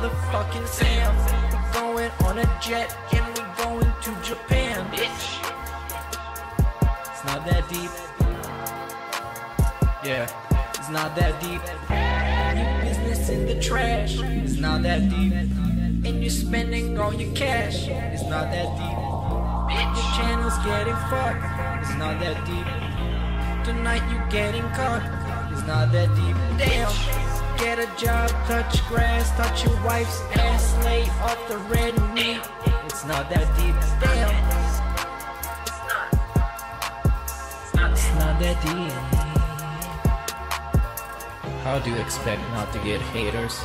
motherfucking Sam. We're going on a jet and we're going to Japan, bitch. It's not that deep. Yeah, it's not that deep. Your business in the trash. It's not that deep. And you're spending all your cash. It's not that deep. Your channel's getting fucked. It's not that deep. Tonight you getting caught. It's not that deep. Damn. Get a job, touch grass, touch your wife's ass, lay off the red meat. It's not that deep. Damn. It's not that deep. How do you expect not to get haters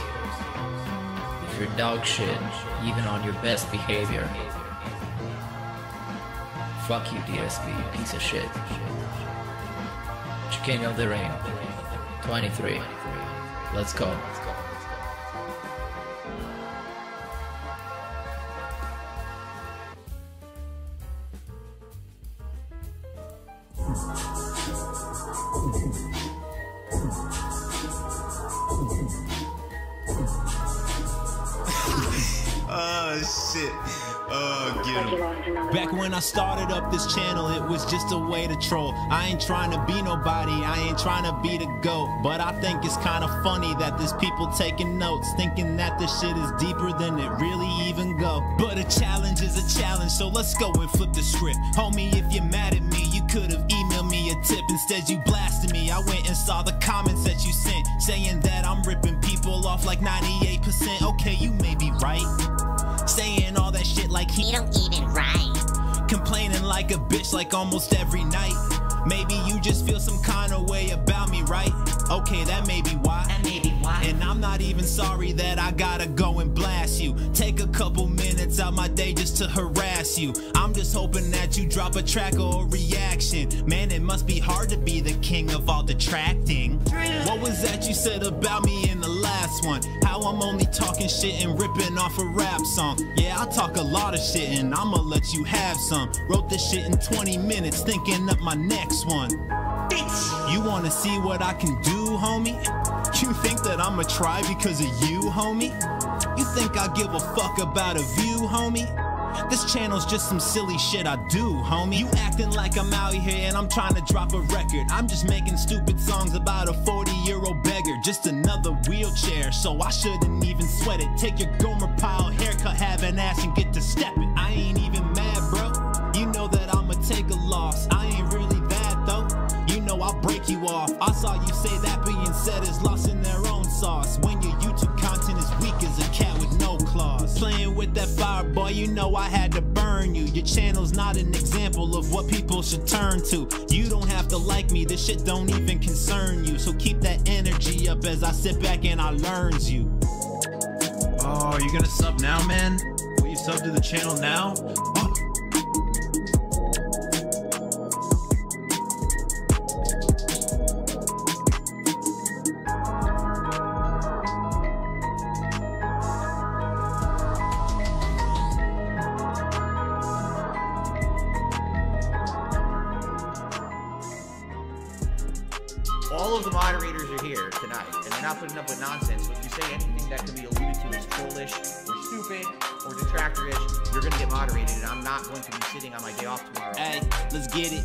if you're dog shit even on your best behavior? Fuck you, DSP, you piece of shit. Chicane of the Ring 23. Let's go. Oh shit. Oh, get him. Back when I started up this channel, it was just a way to troll. I ain't trying to be nobody, I ain't trying to be the GOAT. But I think it's kind of funny that there's people taking notes, thinking that this shit is deeper than it really even go. But a challenge is a challenge, so let's go and flip the script. Homie, if you're mad at me, you could have emailed me a tip. Instead you blasted me. I went and saw the comments that you sent, saying that I'm ripping people off like 98%. Okay, you may be right, saying all that shit like he don't even write, complaining like a bitch like almost every night. Maybe you just feel some kind of way about me, right? Okay, that may be why. And I'm not even sorry that I gotta go and blast you. Take a couple minutes out my day just to harass you. I'm just hoping that you drop a track or a reaction. Man, it must be hard to be the king of all detracting. What was that you said about me in the last one? How I'm only talking shit and ripping off a rap song. Yeah, I talk a lot of shit and I'ma let you have some. Wrote this shit in 20 minutes thinking up my next one. You wanna see what I can do, homie? You think that I'ma try because of you, homie? You think I give a fuck about a view, homie? This channel's just some silly shit I do, homie. You acting like I'm out here and I'm trying to drop a record. I'm just making stupid songs about a 40-year-old beggar. Just another wheelchair, so I shouldn't even sweat it. Take your Gomer Pyle haircut, have an ass and get to stepping. I ain't even mad, bro. You know that I'ma take a loss. I ain't really bad, though. You know I'll break you off. I saw you say that being said is lost in their own sauce. When your YouTube content is weak as a cat with no claws. Playing with that fire, boy, you know I had to burn you. Your channel's not an example of what people should turn to. You don't have to like me, this shit don't even concern you. So keep that energy up as I sit back and I learns you. Oh, you gonna sub now, man? Will you sub to the channel now? Oh. All of the moderators are here tonight, and they're not putting up with nonsense. So if you say anything that could be alluded to as trollish, or stupid, or detractorish, you're gonna get moderated, and I'm not going to be sitting on my day off tomorrow. Hey, let's get it.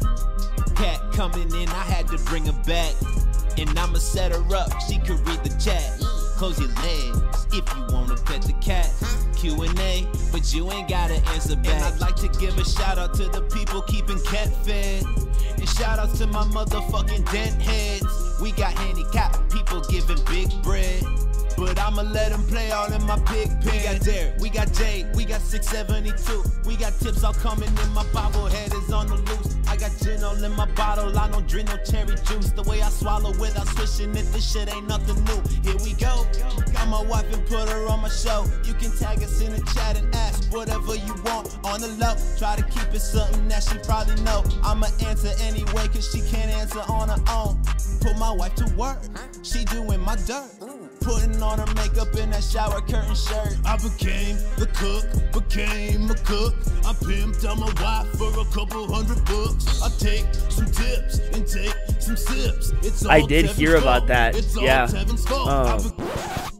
Cat coming in, I had to bring her back, and I'ma set her up, she could read the chat. Close your legs if you wanna pet the cat. Q&A, but you ain't gotta answer back. And I'd like to give a shout out to the people keeping cat fed. And shout outs to my motherfucking dent heads. We got handicapped people giving big bread, but I'ma let them play all in my big pen. We got Derek, we got Jade, we got 672. We got tips all coming in, my bobblehead is on the loose. I got gin all in my bottle, I don't drink no cherry juice. The way I swallow without swishing it, this shit ain't nothing new. Here we go, got my wife and put her on my show. You can tag us in the chat and ask whatever you want on the low. Try to keep it something that she probably know. I'ma answer anyway, cause she can't answer on her own. Put my wife to work, she doing my dirt. Putting on her makeup in that shower curtain shirt. I became the cook, became a cook. I pimped on my wife for a couple $100. I take some tips and take some sips. It's all I did hear about that. It's all Yeah. Tevin's fault.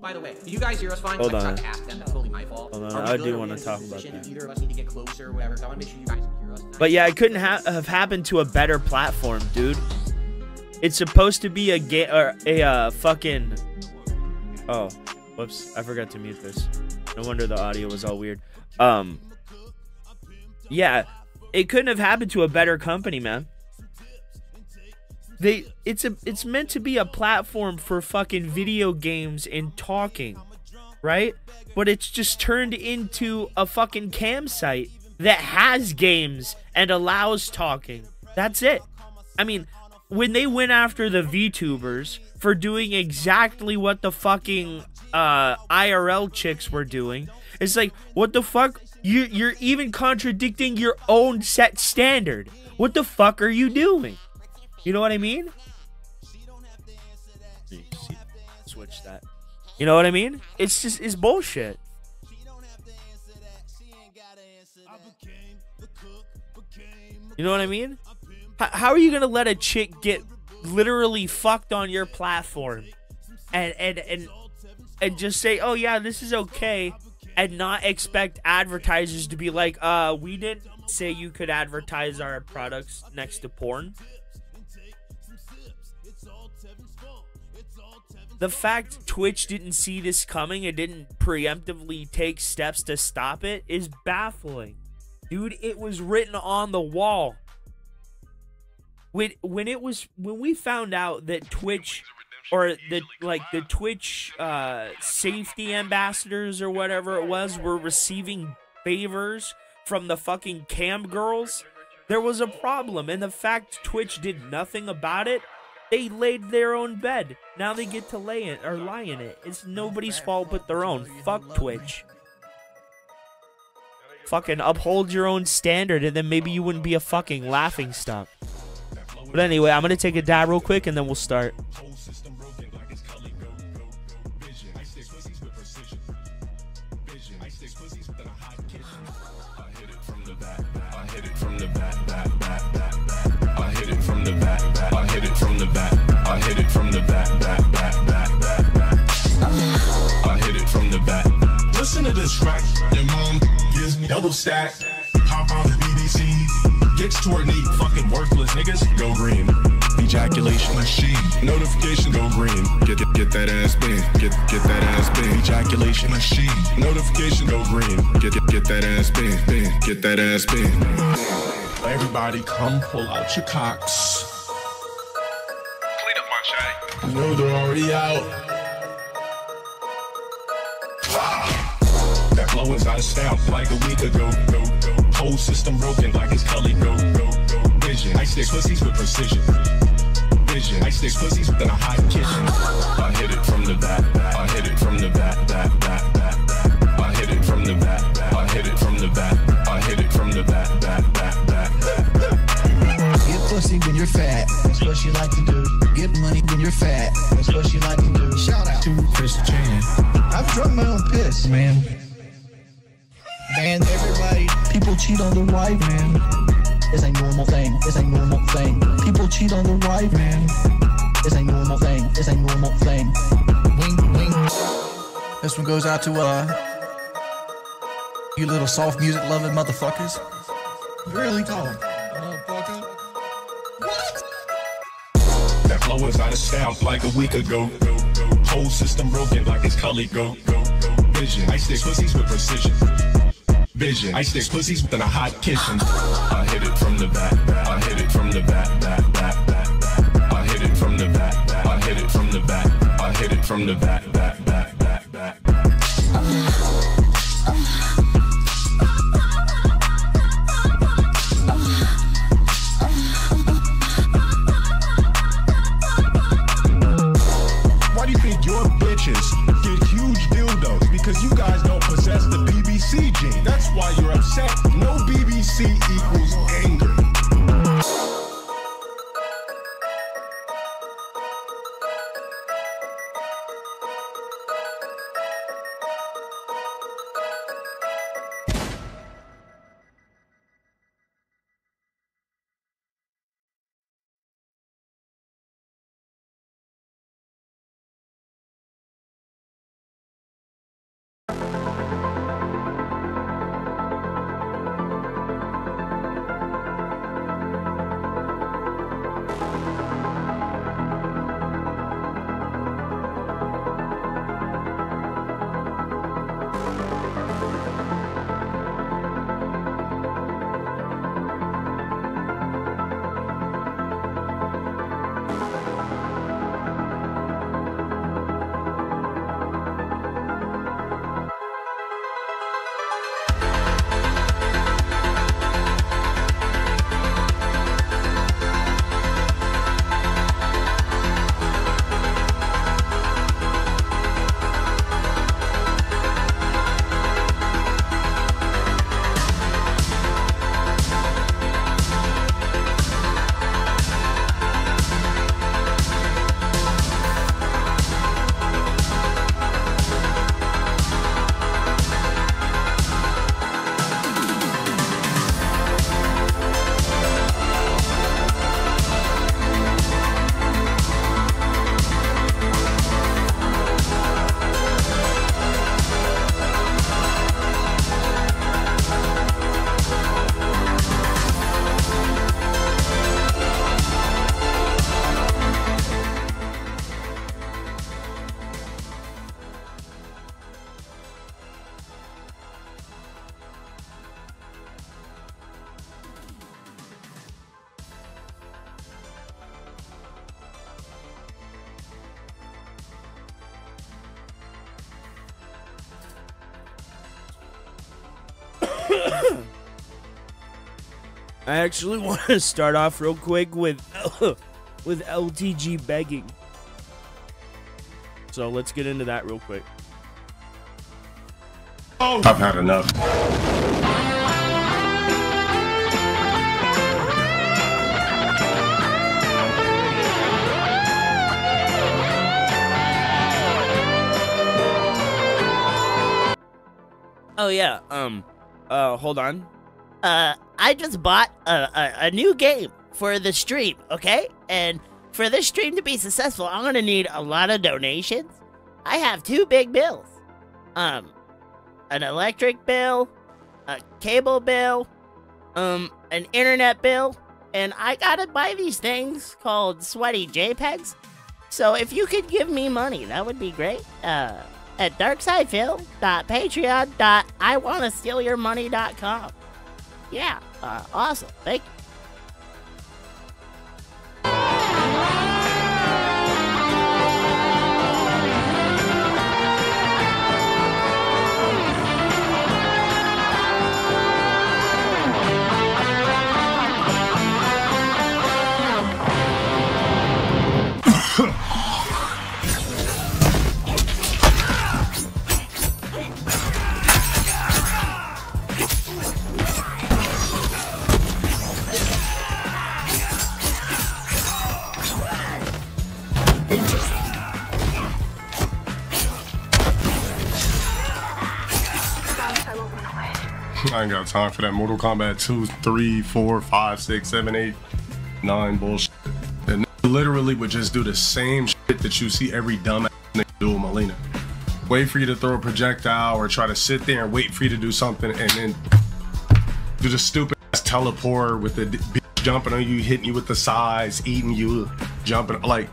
By the way, do you guys hear us fine? Hold I on. tried to ask them. That's totally my fault. Hold on, Are we I good? do Are we wanna in a talk good about position? that. Either of us need to get closer or whatever. So I want to make sure you guys can hear us tonight. But yeah, it couldn't have happened to a better platform, dude. It's supposed to be a fucking. Oh, whoops! I forgot to mute this. No wonder the audio was all weird. Yeah, it couldn't have happened to a better company, man. It's meant to be a platform for fucking video games and talking, right? But it's just turned into a fucking cam site that has games and allows talking. That's it. I mean, when they went after the VTubers for doing exactly what the fucking IRL chicks were doing, it's like, what the fuck? You're even contradicting your own set standard. What the fuck are you doing? You know what I mean? Switch that. You know what I mean? It's bullshit. You know what I mean? How are you gonna let a chick get literally fucked on your platform and just say, oh yeah, this is okay, and not expect advertisers to be like, we didn't say you could advertise our products next to porn? The fact Twitch didn't see this coming and didn't preemptively take steps to stop it is baffling. Dude, it was written on the wall. When we found out that Twitch, or the Twitch safety ambassadors or whatever it was, were receiving favors from the fucking cam girls, there was a problem. And the fact Twitch did nothing about it, they laid their own bed. Now they get to lie in it. It's nobody's fault but their own. Fuck Twitch. Fucking uphold your own standard, and then maybe you wouldn't be a fucking laughingstock. But anyway, I'm gonna take a dab real quick and then we'll start. Listen to this track. Your mom gives me double stack. Hop on the BBC. Gets toward me, fucking worthless niggas. Go green. Ejaculation machine. Notification go green. Get that ass bang. Get that ass bang. Ejaculation machine. Notification go green. Get that ass bang. Get that ass bang. Everybody come pull out your cocks. Clean up my shag. You know they're already out. That flow is out of style like a week ago. Whole system broken like it's Cully. Vision. I stick pussies with precision. Vision. I stick pussies within a hot kitchen. I hit it from the back. I hit it from the back. I hit it from the back. I hit it from the back. I hit it from the back. Get pussy when you're fat. That's what she like to do. Get money when you're fat. That's what she like to do. Shout out to Chris Chan. I've drunk my own piss, man. Man, everybody, people cheat on their wife, man. It's a normal thing. It's a normal thing. People cheat on their wife, man. It's a normal thing. It's a normal thing. Wink, wink. This one goes out to you little soft music loving motherfuckers. Really tall, motherfucker. What? That flow is out of style like a week ago. Whole system broken like it's Cully. Vision. I stick pussies with precision. Vision. I stick pussies within a hot kitchen. I hit it from the back. I hit it from the back. I hit it from the back. I hit it from the back. I hit it from the back. Why do you think your bitches get huge dildos? Because you guys don't possess the BBC gene. That's why you're upset. No BBC equals anger. I actually want to start off real quick with LTG begging. So let's get into that real quick. I've had enough. Oh yeah, hold on. I just bought a new game for the stream, okay? And for this stream to be successful, I'm gonna need a lot of donations. I have 2 big bills. An electric bill, a cable bill, an internet bill, and I gotta buy these things called sweaty JPEGs. So if you could give me money, that would be great. At darksydeflow.patreon.iwannnastealyourmoney.com. Yeah, awesome. Thank you. I ain't got time for that Mortal Kombat 2, 3, 4, 5, 6, 7, 8, 9 bullshit. And literally would just do the same shit that you see every dumb nigga do with Melina. Wait for you to throw a projectile or try to sit there and wait for you to do something and then do the stupid ass teleport with the bitch jumping on you, hitting you with the sides, eating you, jumping like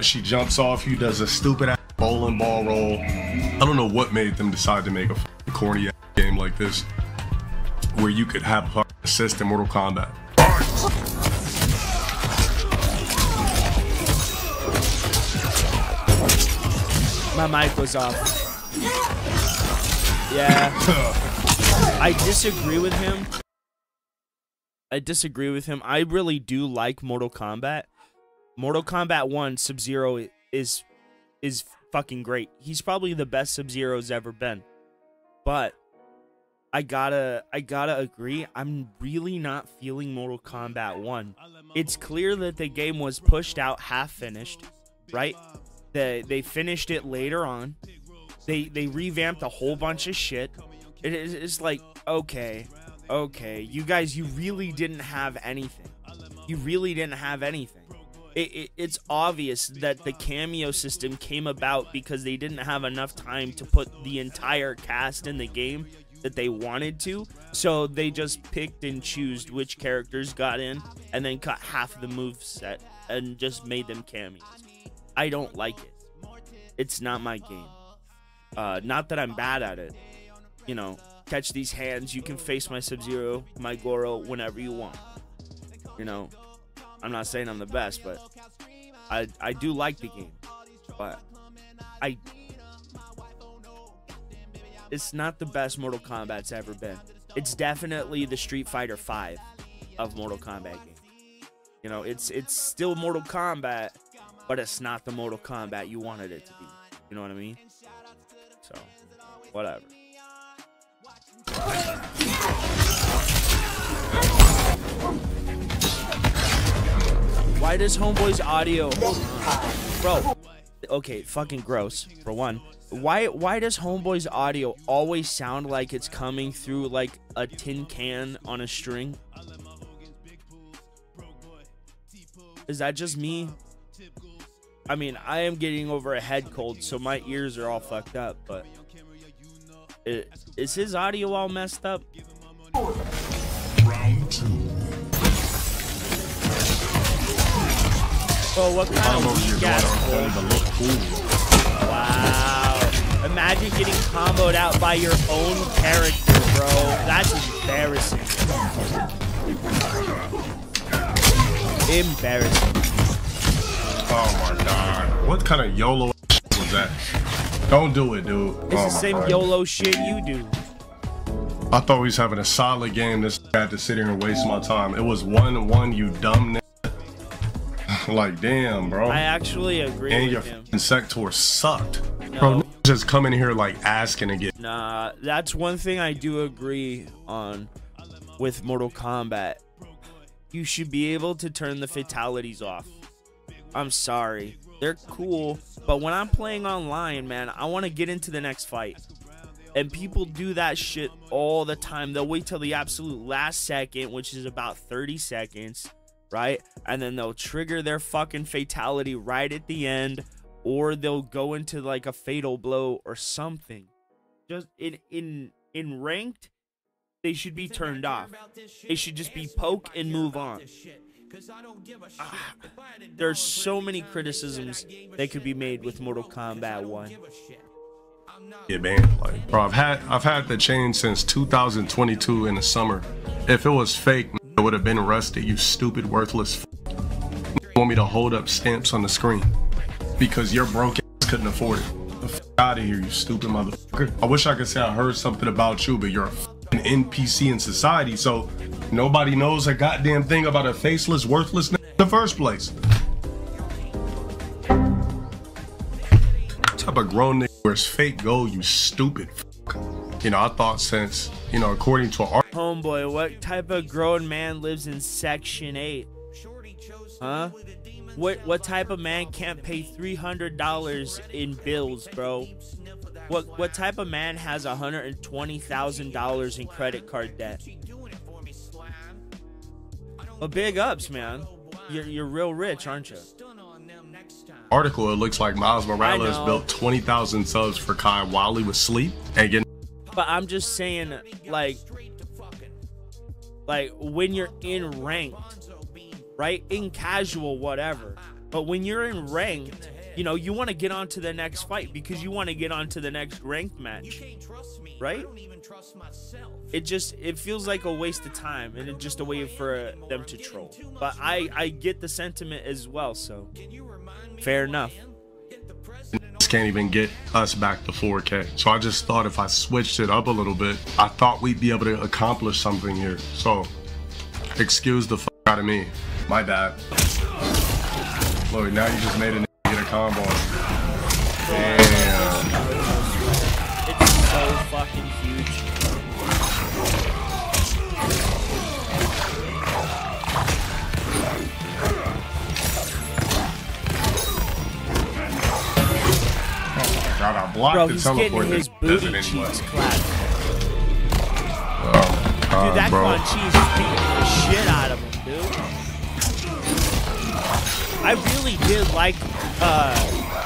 she jumps off you, does a stupid ass bowling ball roll. I don't know what made them decide to make a corny ass game like this, where you could have assist in Mortal Kombat. My mic was off. Yeah. I disagree with him. I really do like Mortal Kombat. Mortal Kombat 1, Sub-Zero is fucking great. He's probably the best Sub-Zero's ever been. But I gotta agree, I'm really not feeling Mortal Kombat 1. It's clear that the game was pushed out half finished, right? They finished it later on. They revamped a whole bunch of shit. It's like, okay, you guys, you really didn't have anything. It's obvious that the cameo system came about because they didn't have enough time to put the entire cast in the game that they wanted to, so they just picked and chose which characters got in and then cut half the moveset and just made them cameos. I don't like it. It's not my game. Not that I'm bad at it. You know, catch these hands, you can face my Sub-Zero, my Goro whenever you want. You know, I'm not saying I'm the best, but I do like the game. But it's not the best Mortal Kombat's ever been. It's definitely the Street Fighter V of Mortal Kombat game. You know, it's still Mortal Kombat, but it's not the Mortal Kombat you wanted it to be. You know what I mean? So, whatever. Why does Homeboy's audio... Bro, okay, fucking gross, for one. Why does Homeboy's audio always sound like it's coming through like a tin can on a string? Is that just me? I mean, I am getting over a head cold, so my ears are all fucked up, but is his audio all messed up? Round 2. Bro, what kind of weak ass cold? Wow. Imagine getting comboed out by your own character, bro. That's embarrassing. Embarrassing. Oh my god. What kind of YOLO was that? Don't do it, dude. It's the same YOLO shit you do. I thought we was having a solid game. This had to sit here and waste my time. It was 1-1, you dumb nigga. Like, damn, bro. I actually agree and with your him. f***ing sector sucked. No. Bro, just come in here like asking to get. Nah, that's one thing I do agree on with Mortal Kombat. You should be able to turn the fatalities off. I'm sorry. They're cool, but when I'm playing online, man, I want to get into the next fight. And people do that shit all the time. They'll wait till the absolute last second, which is about 30 seconds, right? And then they'll trigger their fucking fatality right at the end, or they'll go into like a fatal blow or something. Just in ranked, they should be turned off. They should just be poke and move on. There's so many criticisms that could be made with Mortal Kombat 1. Yeah, man. Like, bro, I've had the chain since 2022 in the summer. If it was fake, it would have been rusted. You stupid, worthless. You want me to hold up stamps on the screen because your broke ass couldn't afford it. The f out of here, you stupid motherfucker. I wish I could say I heard something about you, but you're a an NPC in society, so nobody knows a goddamn thing about a faceless, worthless in the first place. What type of grown nigga wears fake gold, you stupid fuck? You know, I thought since, you know, according to our homeboy, what type of grown man lives in Section 8? Huh? What type of man can't pay $300 in bills, bro? What type of man has $120,000 in credit card debt? Well, big ups, man. You're real rich, aren't you? article, it looks like Miles Morales built 20,000 subs for Kai while he was asleep and getting. But I'm just saying, like when you're in ranked, right? In casual, whatever. But when you're in ranked, you know, you want to get on to the next fight because you want to get on to the next ranked match, right? It feels like a waste of time and it's just a way for them to troll. But I get the sentiment as well, so fair enough. Just can't even get us back to 4K. So I just thought if I switched it up a little bit, I thought we'd be able to accomplish something here. So excuse the fuck out of me. My bad. Look, now you just made a get a combo. Damn. It's so fucking huge. God, I blocked bro, the he's teleport. Getting his booty cheeks clapped. Oh, God, dude, that bro. Quan Chi is beating the shit out of him, dude. I really did like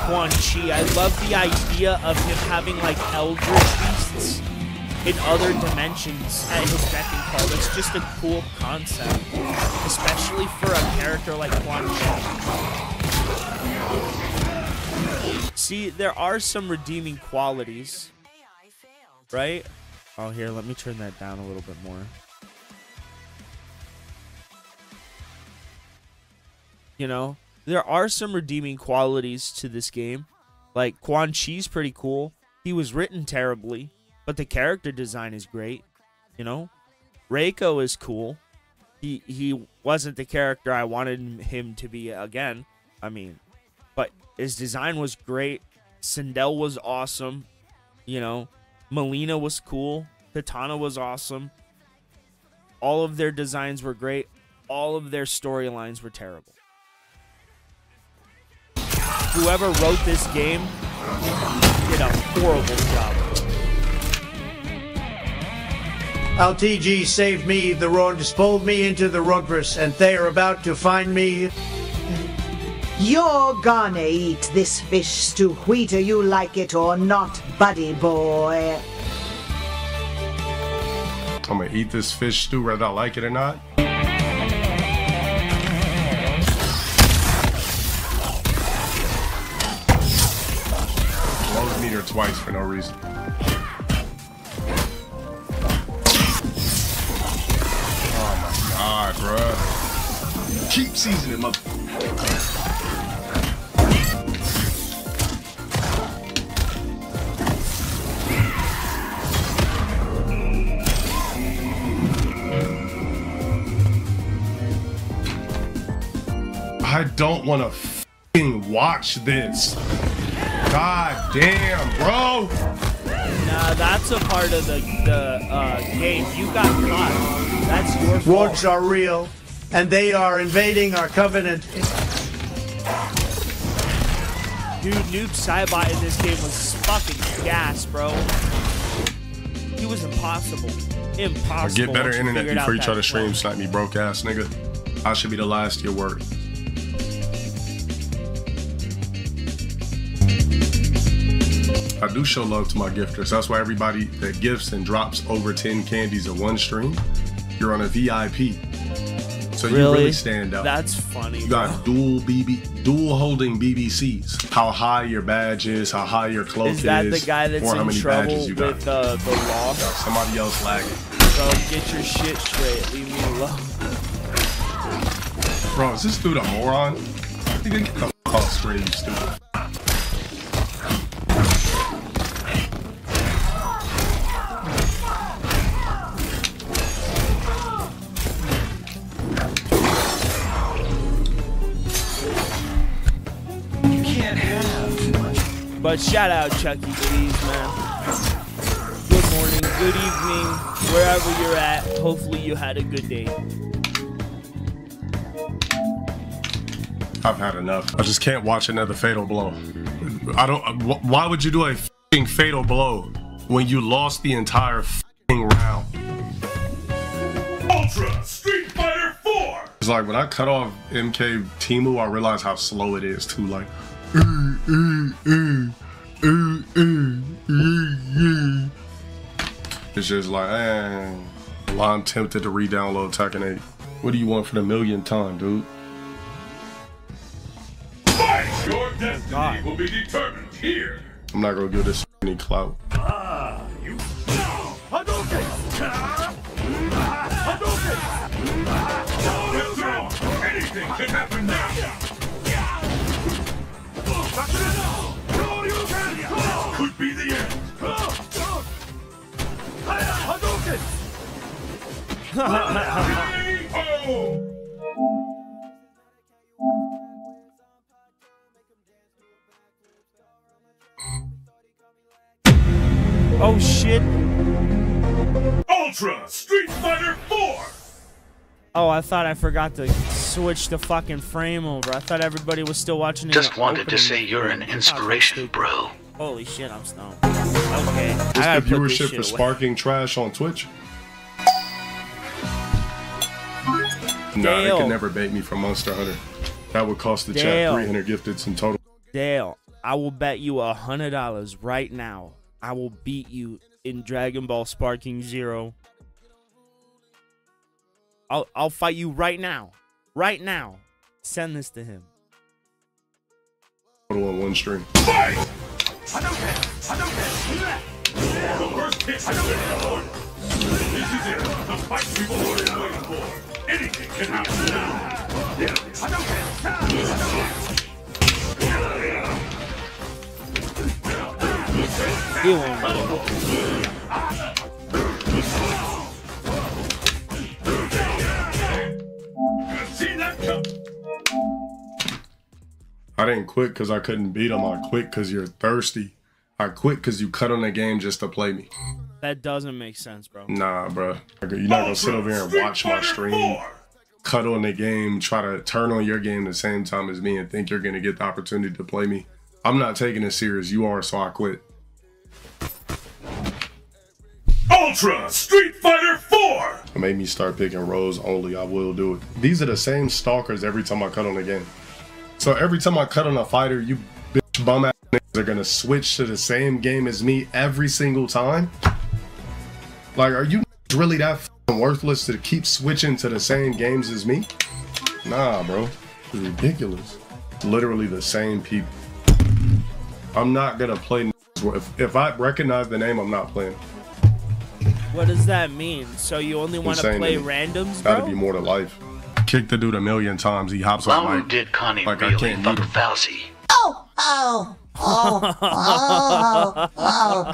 Quan Chi. I love the idea of him having like Eldritch beasts in other dimensions at his beck and call. It's just a cool concept, especially for a character like Quan Chi. See, there are some redeeming qualities, right? Oh, here, let me turn that down a little bit more. You know, there are some redeeming qualities to this game. Like, Quan Chi's pretty cool. He was written terribly, but the character design is great, you know? Reiko is cool. He wasn't the character I wanted him to be again. I mean, but his design was great. Sindel was awesome. You know, Melina was cool. Katana was awesome. All of their designs were great. All of their storylines were terrible. Whoever wrote this game did a horrible job. LTG saved me the rugs, pulled me into the rugverse, and they are about to find me. You're gonna eat this fish stew, whether you like it or not, buddy boy. I'm gonna eat this fish stew whether I like it or not. Blows meter twice for no reason. Oh my god, bruh. Keep seasoning, mother. I don't want to fucking watch this. God damn, bro. Nah, that's a part of the game. You got caught. That's your fault. Rogues are real, and they are invading our covenant. Dude, Noob Saibot in this game was fucking gas, bro. He was impossible. Impossible. Get better internet before you try to stream play. snipe me, broke ass nigga. I should be the last of your word. I do show love to my gifters. That's why everybody that gifts and drops over 10 candies in one stream, you're on a VIP. So you really stand out. That's funny. You got dual holding BBCs. How high your badge is, how high your cloak is. Is that the guy that's or how in many trouble badges you got. with the law? Somebody else lagging. Bro, get your shit straight. Leave me alone. Bro, is this dude a moron? Nigga, get the f off screen, you stupid. But shout out Chuck E. Cheese, man. Good morning, good evening, wherever you're at. Hopefully you had a good day. I've had enough. I just can't watch another fatal blow. I don't. Why would you do a f***ing fatal blow when you lost the entire f***ing round? Ultra Street Fighter 4. It's like when I cut off MK Timu, I realized how slow it is too. Like. It's just like, well, I'm tempted to re-download Tekken 8. What do you want for the millionth time, dude? Fight! Your destiny will be determined here. I'm not gonna give this any clout. You Hadouken! Hadouken! Anything can happen now. Could be the end. Hadouken! Oh shit. Ultra Street Fighter 4. Oh, I thought I forgot to switch the fucking frame over. I thought everybody was still watching. Just wanted to say you're an inspiration, bro. Holy shit, I'm stoned. Okay. Just the viewership for sparking trash on Twitch. Nah, they could never bait me from Monster Hunter. That would cost the chat 300 gifteds in total. Dale, I will bet you $100 right now. I will beat you in Dragon Ball Sparking Zero. I'll fight you right now. Right now. Send this to him. Total on one stream. Fight! Hadouken! Hadouken! The first hit has been recorded. This is it. The fight we've all been waiting for. Anything can happen now. Hadouken! He won't. I didn't quit because I couldn't beat him. I quit because you're thirsty. I quit because you cut on the game just to play me. That doesn't make sense, bro. Nah, bro. You're not going to sit over here and watch my stream, cut on the game, try to turn on your game the same time as me and think you're going to get the opportunity to play me. I'm not taking it serious. You are, so I quit. Ultra Street Fighter 4! It made me start picking rows only. I will do it. These are the same stalkers every time I cut on the game. So every time I cut on a fighter, you bitch bum ass niggas are gonna switch to the same game as me every single time? Like, are you really that f***ing worthless to keep switching to the same games as me? Nah, bro. It's ridiculous. Literally the same people. I'm not gonna play. If I recognize the name, I'm not playing. What does that mean? So you only want to play randoms, bro? Gotta be more to life. Kick the dude 1,000,000 times. He hops on like, did Connie like really I can't fuck beat him. Falsey? Oh, oh, oh, oh, oh.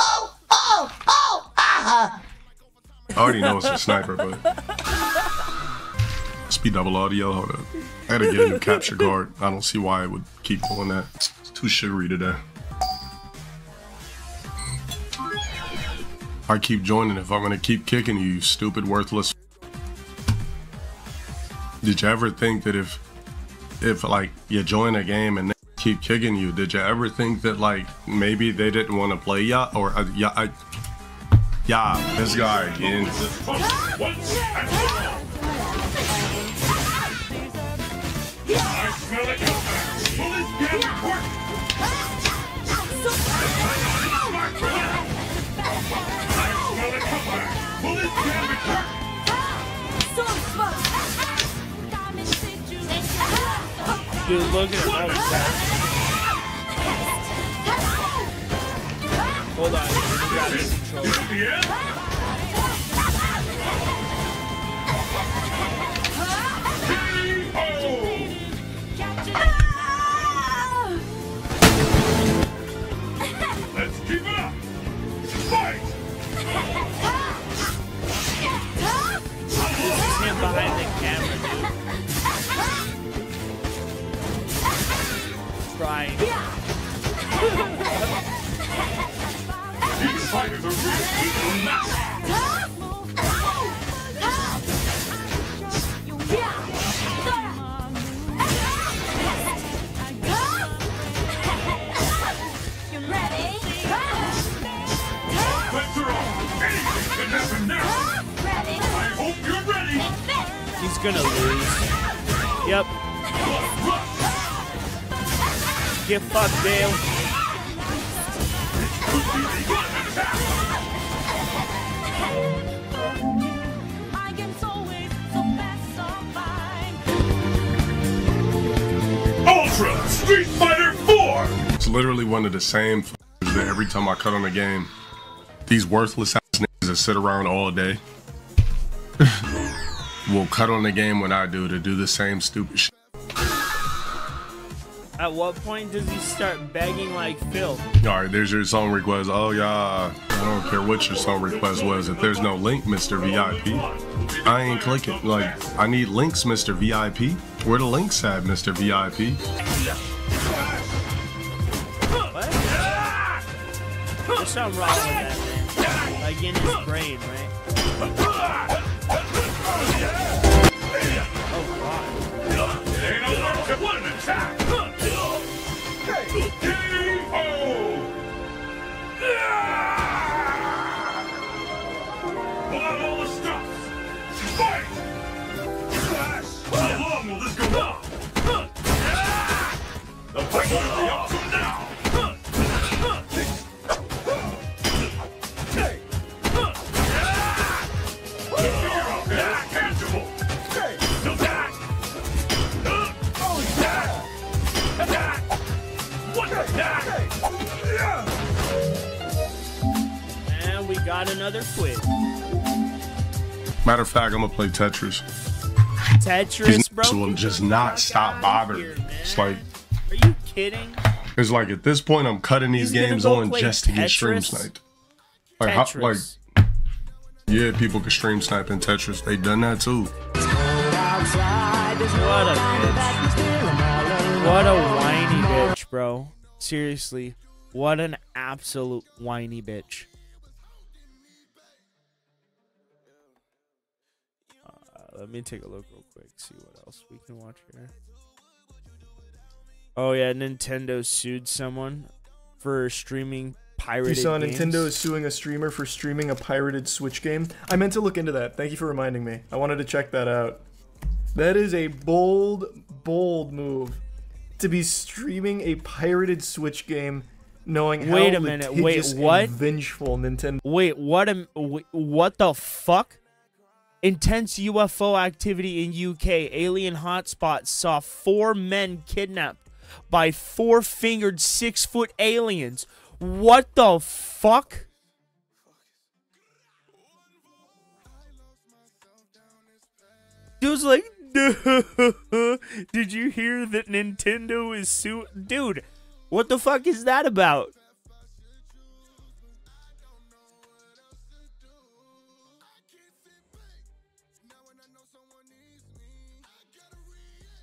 Oh, oh, oh, I already know it's a sniper, but it's Speed double audio. Hold up. I gotta get a new capture card. I don't see why it would keep doing that. It's too sugary today. I keep joining if I'm gonna keep kicking you, you stupid, worthless. Did you ever think that if like you join a game and they keep kicking you, did you ever think that like maybe they didn't want to play ya or yeah, this guy again. Dude, look at all that. Hold on, we got this control. Let's keep it up. Fight. This is him behind the camera, dude. Trying. These fighters are really massive. I hope you're ready. He's gonna lose. Yep. Get fucked, Dale. Ultra Street Fighter 4. It's literally one of the same that every time I cut on a game, these worthless ass niggas that sit around all day will cut on the game when I do to do the same stupid shit. At what point does he start begging like Phil? Alright, there's your song request. Oh yeah, I don't care what your song request was. If there's no link, Mr. VIP, I ain't clicking. Like, I need links, Mr. VIP. Where the links at, Mr. VIP? What? There's something wrong with that, man. Like in his brain, right? Oh god. Ain't no left one attack. Pull out all the stops. Fight! How long will this go on? The fight will be up from now. And we got another quit. Matter of fact, I'm gonna play Tetris. Tetris, bro? These will just not stop bothering me. It's like, are you kidding? it's like at this point I'm cutting these games on just to get stream sniped. Like, like, yeah, people can stream snipe in Tetris. They done that too. What a bitch. What a whiny bitch, bro. Seriously. What an absolute whiny bitch. Let me take a look real quick, see what else we can watch here. Oh yeah, Nintendo sued someone for streaming pirated You saw games. Nintendo is suing a streamer for streaming a pirated Switch game? I meant to look into that. Thank you for reminding me. I wanted to check that out. That is a bold, bold move. To be streaming a pirated Switch game, knowing how Wait a minute, wait, litigious what? and vengeful Nintendo. Wait, what the fuck? Intense UFO activity in UK. Alien hotspots saw 4 men kidnapped by 4-fingered 6-foot aliens. What the fuck? Dude's like, did you hear that Nintendo is suing? Dude, what the fuck is that about?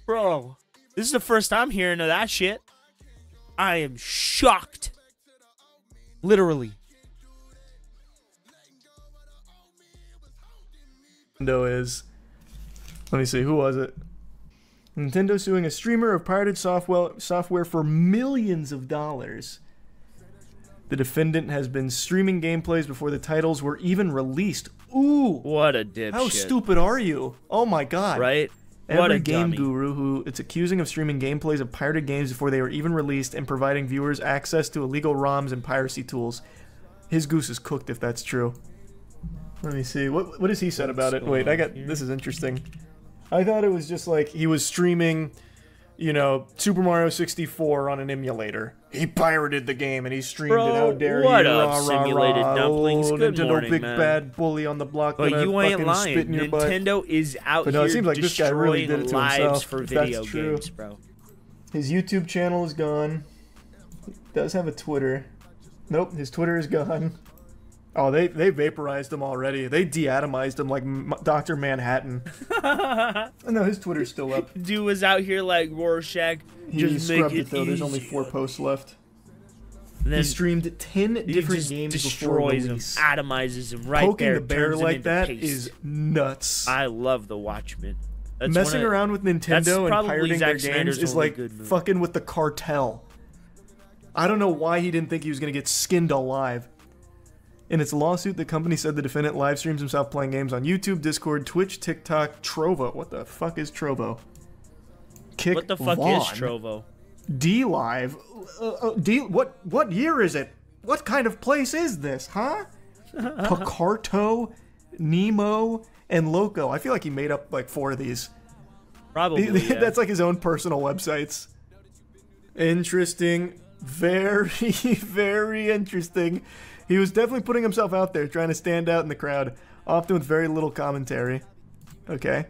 Bro, this is the first time hearing of that shit. I am shocked. Literally. Nintendo is. Let me see, who was it? Nintendo suing a streamer of pirated software for millions of dollars. The defendant has been streaming gameplays before the titles were even released. Ooh! What a dipshit. How stupid are you? Oh my god. Right? What a game guru who it's accusing of streaming gameplays of pirated games before they were even released and providing viewers access to illegal ROMs and piracy tools. His goose is cooked if that's true. Let me see. What has he said about it? Wait, this is interesting. I thought it was just like he was streaming, you know, Super Mario 64 on an emulator. He pirated the game and he streamed it. How dare what you? up, simulated dumplings? Good Nintendo morning, big man. Bad bully on the block. But you ain't lying. Spit in your Nintendo butt. is out But no, here it seems like this guy really destroying did it to lives himself, for if that's video true. games, bro. His YouTube channel is gone. He does have a Twitter. Nope, his Twitter is gone. Oh, they vaporized him already. They deatomized him like Dr. Manhattan. No, his Twitter's still up. Dude was out here like Rorschach. He just scrubbed make it though. There's only 4 posts left. And then he streamed 10 different just games before destroys him, release. atomizes him right Poking there. the bear turns him like into that paste. is nuts. I love the Watchmen. That's Messing around with Nintendo and probably pirating their Zack games Snyder's is only like good move. fucking with the cartel. I don't know why he didn't think he was going to get skinned alive. In its lawsuit, the company said the defendant live streams himself playing games on YouTube, Discord, Twitch, TikTok, Trovo. What the fuck is Trovo? What the fuck is Trovo? D-Live? What year is it? What kind of place is this, huh? Picarto, Nemo, and Loco. I feel like he made up like 4 of these. Probably, yeah. That's like his own personal websites. Interesting. Very, very interesting. He was definitely putting himself out there, trying to stand out in the crowd, often with very little commentary. Okay.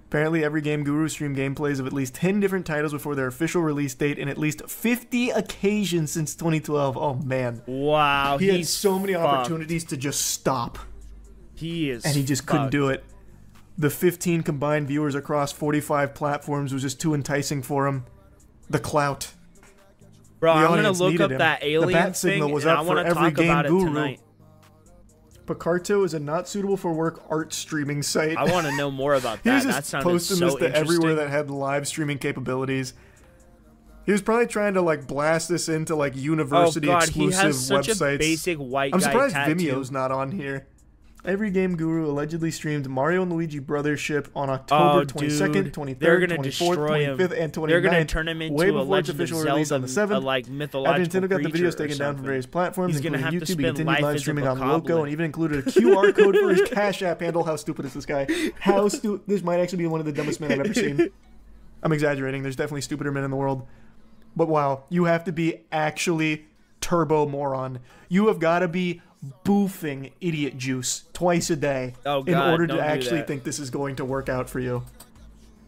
Apparently, every game guru streamed gameplays of at least 10 different titles before their official release date in at least 50 occasions since 2012. Oh, man. Wow. He had so many opportunities to just stop. He is And he just couldn't do it. The 15 combined viewers across 45 platforms was just too enticing for him. The clout. Bro, The I'm gonna audience look needed up him. that The alien bat signal thing, was and up I for want to every talk game about it guru. tonight. Picarto is a not suitable for work art streaming site. I want to know more about He was that. That just sounded posting so this to interesting. everywhere that had live streaming capabilities. He was probably trying to like blast this into like university oh God, exclusive he has such websites. a basic white I'm guy surprised tattoo. Vimeo's not on here. Every Game Guru allegedly streamed Mario and Luigi Brothership on October 22nd, 23rd, they're gonna 24th, destroy him. 25th, and 29th. They're gonna turn him into way a before its Legend of official release on the Zelda, 7th. like mythological After Nintendo got the creature videos or taken down from something. various platforms, He's gonna including have to YouTube, he spend continued life live as a streaming on bokoblin. Loco and even included a QR code for his Cash App handle. How stupid is this guy? How stupid! This might actually be one of the dumbest men I've ever seen. I'm exaggerating. There's definitely stupider men in the world. But wow, you have to be actually turbo moron. You have got to be boofing idiot juice twice a day in order to actually think this is going to work out for you.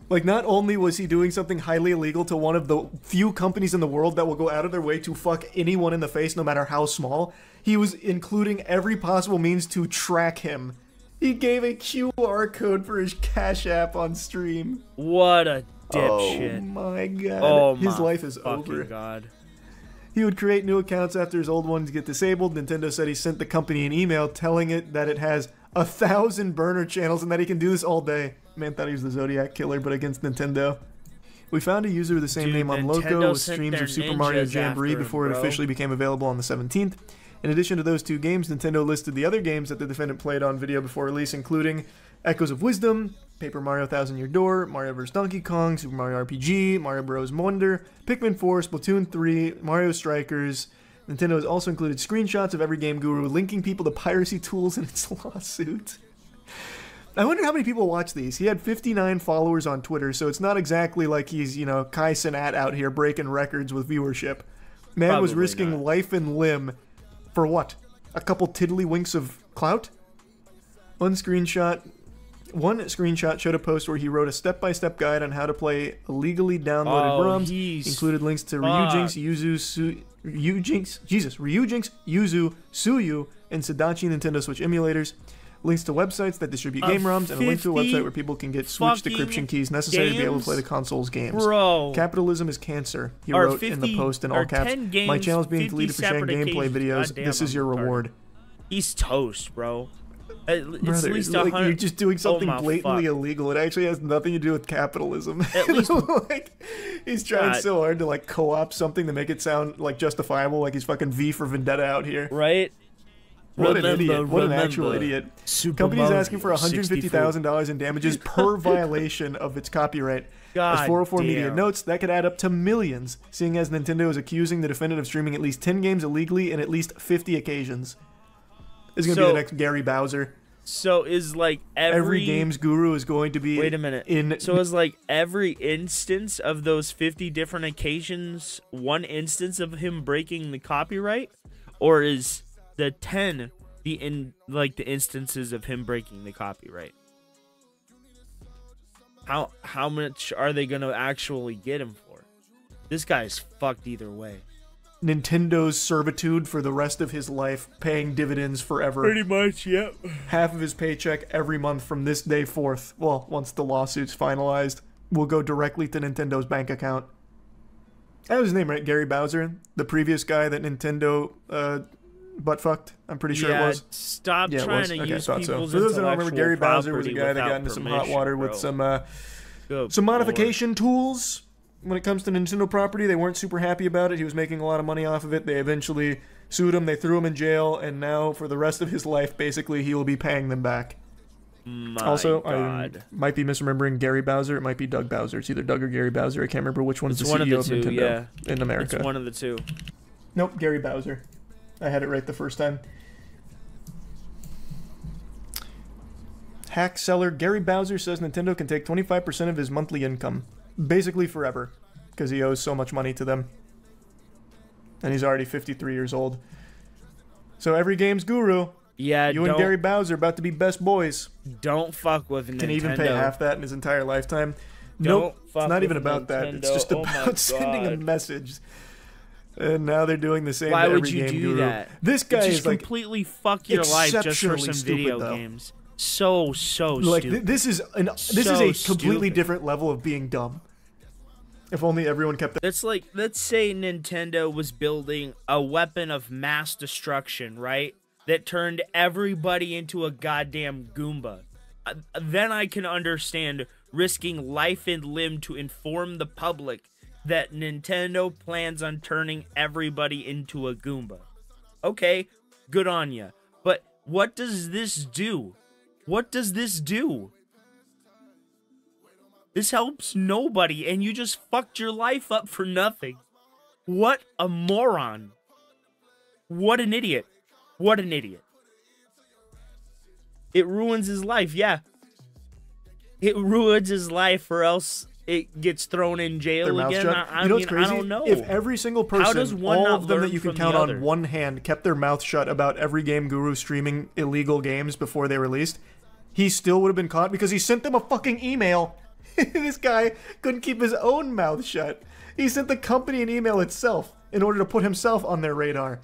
Like, not only was he doing something highly illegal to one of the few companies in the world that will go out of their way to fuck anyone in the face, no matter how small, he was including every possible means to track him. He gave a QR code for his Cash App on stream. What a dipshit. Oh my god. Oh his my life is fucking over. God. He would create new accounts after his old ones get disabled. Nintendo said he sent the company an email telling it that it has 1,000 burner channels and that he can do this all day. Man thought he was the Zodiac Killer, but against Nintendo. We found a user with the same name on Loco with streams of Super Mario Jamboree before it officially became available on the 17th. In addition to those 2 games, Nintendo listed the other games that the defendant played on video before release, including Echoes of Wisdom, Paper Mario Thousand Year Door, Mario vs. Donkey Kong, Super Mario RPG, Mario Bros. Wonder, Pikmin 4, Splatoon 3, Mario Strikers. Nintendo has also included screenshots of every Game Guru linking people to piracy tools in its lawsuit. I wonder how many people watch these. He had 59 followers on Twitter, so it's not exactly like he's, you know, Kai Cenat out here breaking records with viewership. Man was risking life and limb for what? A couple tiddlywinks of clout? One screenshot showed a post where he wrote a step-by-step guide on how to play illegally downloaded ROMs. Included links to Ryujinx, Yuzu, Suyu, and Sadachi Nintendo Switch emulators. links to websites that distribute game ROMs, and a link to a website where people can get Switch decryption keys necessary to be able to play the console's games. Bro. Capitalism is cancer, he wrote in the post in all caps. My channel is being deleted for sharing gameplay videos. This is your reward. He's toast, bro. Brother, at least like you're just doing something blatantly illegal. It actually has nothing to do with capitalism. At least, like, he's trying so hard to like co-opt something to make it sound like justifiable, like he's fucking V for Vendetta out here. Right? What an idiot! What an actual idiot! Company's asking for $150,000 in damages per violation of its copyright. As 404 Media notes, that could add up to millions, seeing as Nintendo is accusing the defendant of streaming at least 10 games illegally in at least 50 occasions. This is going to be the next Gary Bowser. So is like every games guru is going to be... Wait a minute. So is like every instance of those 50 different occasions one instance of him breaking the copyright? Or is the 10 the instances of him breaking the copyright? How much are they going to actually get him for? This guy's fucked either way. Nintendo's servitude for the rest of his life, paying dividends forever. Pretty much, yep. Half of his paycheck every month from this day forth, well, once the lawsuit's finalized, will go directly to Nintendo's bank account. That was his name, right? Gary Bowser? The previous guy that Nintendo butt-fucked? I'm pretty sure it was. Stop trying to use people's For those that don't remember, Gary Bowser was a guy that got into some hot water with some modification tools. When it comes to Nintendo property, they weren't super happy about it. He was making a lot of money off of it. They eventually sued him. They threw him in jail, and now for the rest of his life, basically, he will be paying them back. Also, I might be misremembering Gary Bowser. It might be Doug Bowser. It's either Doug or Gary Bowser. I can't remember which one's the CEO of Nintendo in America. It's one of the two. Nope, Gary Bowser. I had it right the first time. Hack seller Gary Bowser says Nintendo can take 25% of his monthly income. Basically forever, because he owes so much money to them. And he's already 53 years old. So every game's guru, you and Gary Bowser about to be best boys. Don't fuck with Nintendo. Can he even pay half that in his entire lifetime? Nope, it's not even about that. It's just about sending a message. And now they're doing the same to every game guru. Why would you do that? This guy is like completely fuck your life just for some video games. So like, stupid. This is a completely different level of being dumb. If only everyone kept that. It's like, let's say Nintendo was building a weapon of mass destruction, right? That turned everybody into a goddamn Goomba. Then I can understand risking life and limb to inform the public that Nintendo plans on turning everybody into a Goomba. Okay, good on ya. But what does this do? What does this do? This helps nobody, and you just fucked your life up for nothing. What a moron. What an idiot. What an idiot. It ruins his life, yeah. It ruins his life, or else it gets thrown in jail again. I mean, I don't know. If every single person, all of them that you can count on one hand, kept their mouth shut about every game guru streaming illegal games before they released, he still would have been caught because he sent them a fucking email. This guy couldn't keep his own mouth shut. He sent the company an email itself in order to put himself on their radar.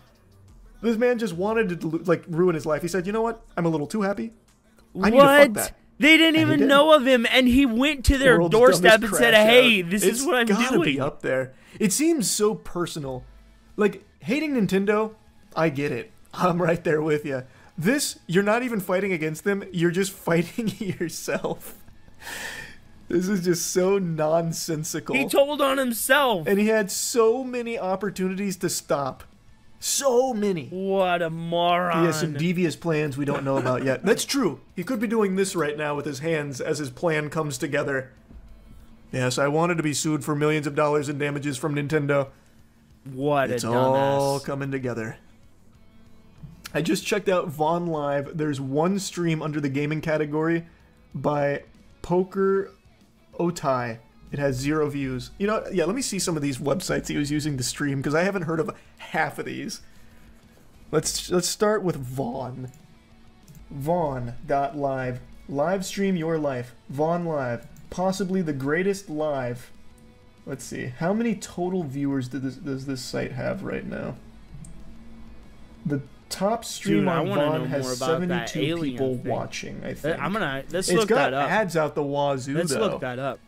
This man just wanted to like ruin his life. He said, "You know what? I'm a little too happy. I need to fuck that." They didn't even know of him, and he went to their doorstep and said, "Hey, this is what I'm doing." It's gotta be up there. It seems so personal. Like, hating Nintendo, I get it. I'm right there with you. This, you're not even fighting against them. You're just fighting yourself. This is just so nonsensical. He told on himself. And he had so many opportunities to stop. So many. What a moron. He has some devious plans we don't know about yet. That's true. He could be doing this right now with his hands as his plan comes together. Yes, I wanted to be sued for millions of dollars in damages from Nintendo. What it's a dumbass. all coming together. I just checked out Vaughn Live. There's one stream under the gaming category by Poker Otai. It has 0 views. You know, yeah, let me see some of these websites he was using to stream, because I haven't heard of half of these. Let's start with Vaughn. Vaughn.live. Live stream your life. Vaughn Live. Possibly the greatest live. Let's see. How many total viewers does this site have right now? The top stream Dude, I on wanna know Vaughn more has about that 72 alien people thing. watching, I think. Let's It's look got that up. ads out the wazoo, Let's though. look that up.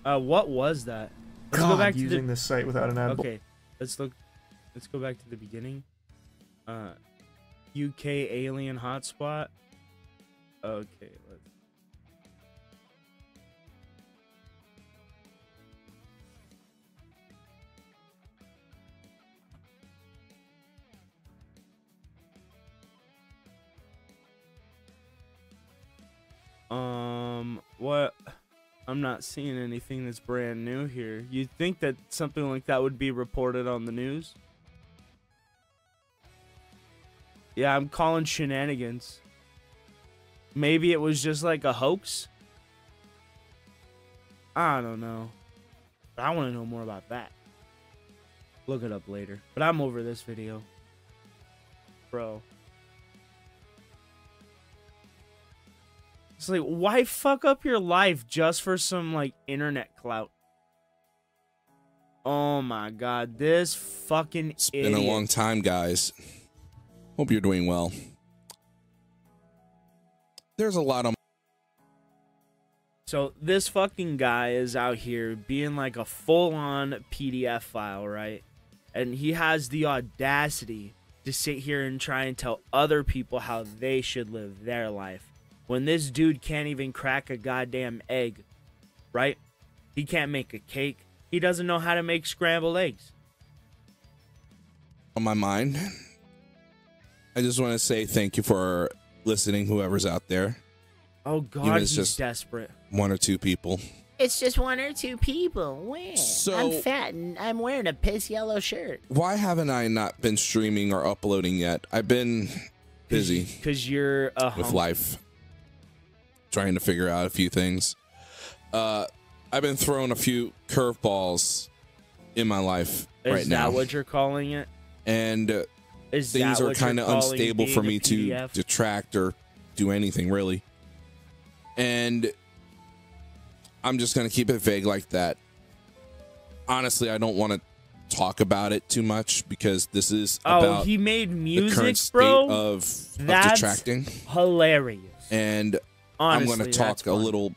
What was that? Let's God, go back to using this site without an ad. Okay, let's go back to the beginning. UK alien hotspot. Okay, let's. What? I'm not seeing anything that's brand new here. You'd think that something like that would be reported on the news. Yeah, I'm calling shenanigans. Maybe it was just like a hoax? I don't know. But I want to know more about that. Look it up later. But I'm over this video. Bro. It's like, why fuck up your life just for some, like, internet clout? Oh my god, this fucking It's been a long time, guys. Hope you're doing well. There's a lot of... So, this fucking guy is out here being like a full-on PDF file, right? And he has the audacity to sit here and try and tell other people how they should live their life. When this dude can't even crack a goddamn egg, right? He can't make a cake. He doesn't know how to make scrambled eggs. On my mind, I just want to say thank you for listening, whoever's out there. Oh God, it's he's just desperate. One or two people. It's just one or two people. Where? So- I'm fat and I'm wearing a piss yellow shirt. Why haven't I not been streaming or uploading yet? I've been busy. Because you're a with hunk. life. Trying to figure out a few things. I've been throwing a few curveballs in my life right Is now. that what you're calling it? And Is things that are what kind you're of calling unstable for being me a to PDF? detract or do anything really. And I'm just going to keep it vague like that. Honestly, I don't want to talk about it too much because this is about he made the music, current state bro. of That's detracting. hilarious. And Honestly, I'm going to talk that's a little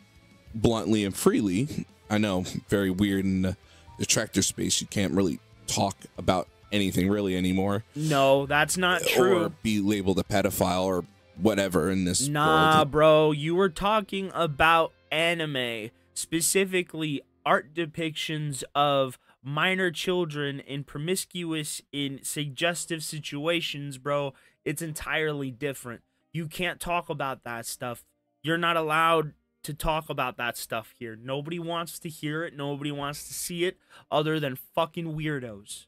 bluntly and freely. I know, very weird in the detractor space. You can't really talk about anything really anymore. No, that's not true. Or be labeled a pedophile or whatever in this Nah, world. bro, you were talking about anime, specifically art depictions of minor children in promiscuous, in suggestive situations, bro. It's entirely different. You can't talk about that stuff. You're not allowed to talk about that stuff here. Nobody wants to hear it. Nobody wants to see it other than fucking weirdos.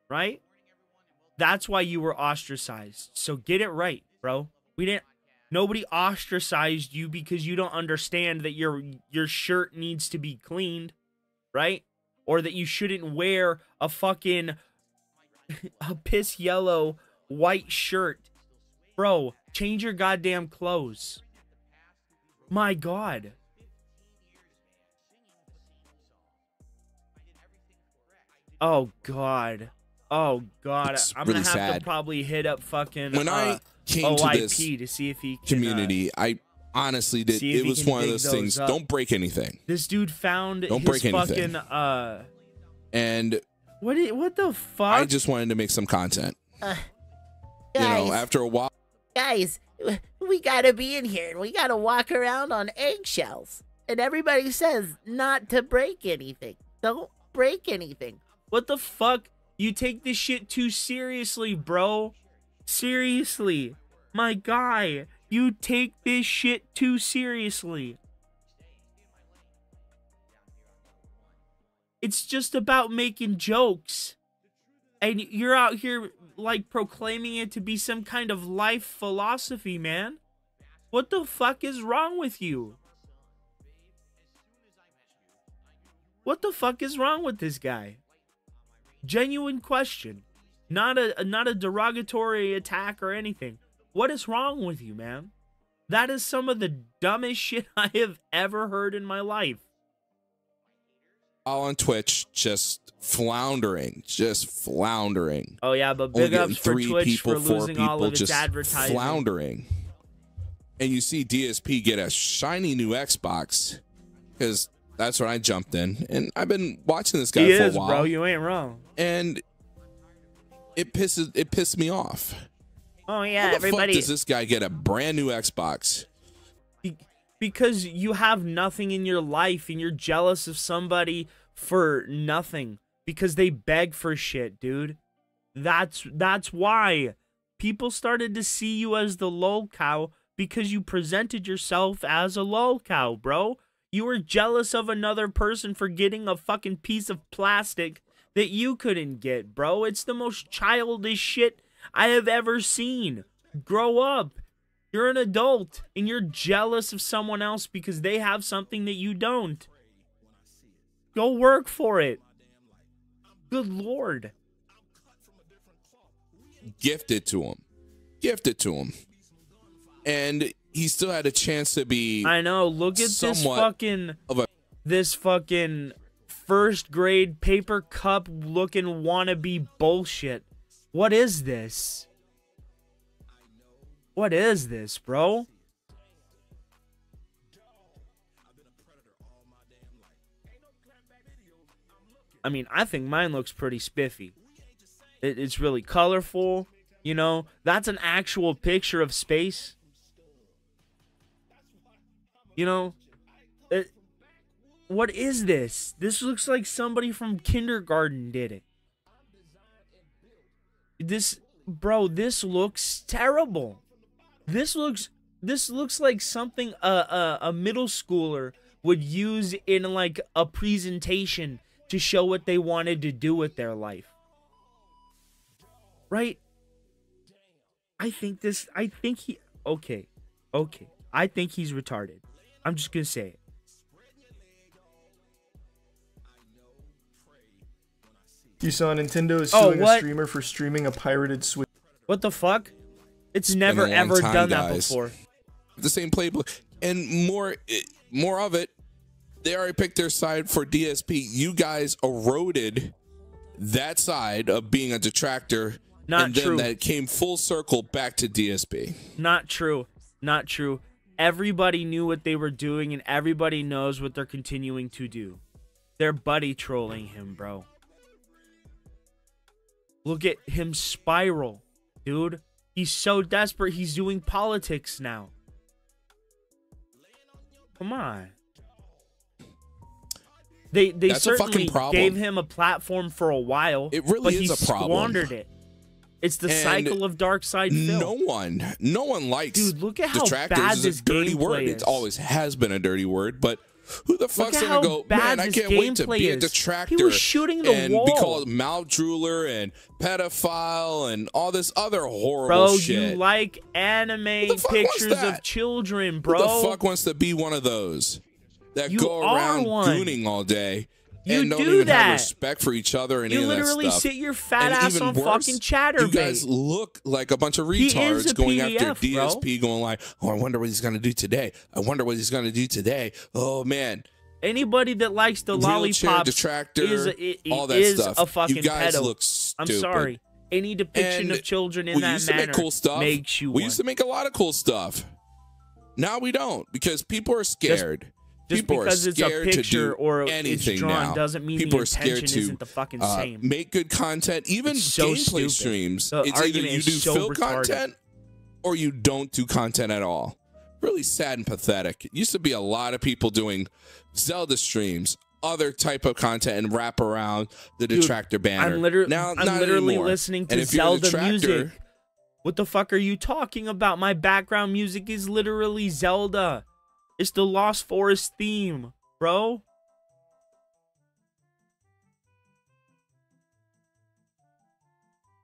Right? That's why you were ostracized. So get it right, bro. Nobody ostracized you because you don't understand that your shirt needs to be cleaned, right? Or that you shouldn't wear a fucking a piss yellow white shirt. Bro, change your goddamn clothes. My God. Oh God. Oh God. It's I'm really gonna have sad. to probably hit up fucking When I came to OIP this to see if he can, community, I honestly did. see if It he was can one of dig those those things. up. Don't break anything. This dude found Don't his break anything. fucking And what the fuck? I just wanted to make some content. You Guys, know, after a while. guys, we gotta be in here and we gotta walk around on eggshells. And everybody says not to break anything. Don't break anything. What the fuck? You take this shit too seriously, bro. Seriously. My guy, you take this shit too seriously. It's just about making jokes. And you're out here, like, proclaiming it to be some kind of life philosophy, man. What the fuck is wrong with you? What the fuck is wrong with this guy? Genuine question. Not a derogatory attack or anything. What is wrong with you, man? That is some of the dumbest shit I have ever heard in my life. on Twitch just floundering. Oh yeah, but Only big getting ups for 3 Twitch people, for 4 losing all people of its just advertising. floundering. And you see DSP get a shiny new Xbox because that's when I jumped in, and I've been watching this guy He for is, a while. bro. You ain't wrong. And it pissed me off. Oh yeah, How the everybody. fuck does this guy get a brand new Xbox? Because you have nothing in your life and you're jealous of somebody for nothing because they beg for shit, dude. That's why people started to see you as the lol cow because you presented yourself as a lol cow, bro. You were jealous of another person for getting a fucking piece of plastic that you couldn't get, bro. It's the most childish shit I have ever seen. Grow up. You're an adult, and you're jealous of someone else because they have something that you don't. Go work for it. Good Lord. Gifted to him. And he still had a chance to be. I know. Look at this fucking first grade paper cup looking wannabe bullshit. What is this? What is this, bro? I mean, I think mine looks pretty spiffy. It's really colorful, you know? That's an actual picture of space. You know? What is this? This looks like somebody from kindergarten did it. Bro, this looks terrible. This looks like something a middle schooler would use in like a presentation to show what they wanted to do with their life. Right? I think he's retarded. I'm just gonna say it. You saw Nintendo is suing a streamer for streaming a pirated Switch. What the fuck? It's never ever done that before. The same playbook and more of it. They already picked their side for DSP. You guys eroded that side of being a detractor. Not true. Then that came full circle back to DSP. Not true. Not true. Everybody knew what they were doing, and everybody knows what they're continuing to do. They're buddy trolling him, bro. Look at him spiral, dude. He's so desperate, he's doing politics now. Come on. They certainly gave him a platform for a while. It really is a problem. Squandered it. It's the cycle of DarkSydeDrill. No one likes. Dude, look at how detractors. bad Is this a dirty gameplay word. is. It always has been a dirty word, but who the fuck's gonna go, bad man, I this can't wait to gameplay be a is. detractor He was shooting the and wall. be called mouth drooler and pedophile and all this other horrible bro, shit. You like anime pictures of children, bro. Who the fuck wants to be one of those that You go are around one. gooning all day You and don't do even that. have respect for each other and You any of that literally stuff? sit your fat And ass even on worse, fucking Chatterbait. You guys look like a bunch of He is retards a going after PDF, DSP, going like, "Oh, I wonder what he's gonna do today. I wonder what he's gonna do today. Oh man." Anybody that likes the Wheelchair lollipop detractor, all that is stuff. a fucking You guys pedo. look I'm stupid. sorry. Any depiction And of children in we that used to manner make cool stuff. makes you We one. used to make a lot of cool stuff. Now we don't because people are scared. Just people because are it's a scared to picture do or it's anything drawn now. doesn't mean people the are scared intention to isn't the fucking same. make good content. Even It's so gameplay stupid. streams. The It's either argument you is do so fill retarded. content or you don't do content at all. Really sad and pathetic. It used to be a lot of people doing Zelda streams, other type of content, and wrap around the detractor banner. I'm literally not anymore. listening And to if you're a Zelda detractor, music. What the fuck are you talking about? My background music is literally Zelda. It's the Lost Forest theme, bro.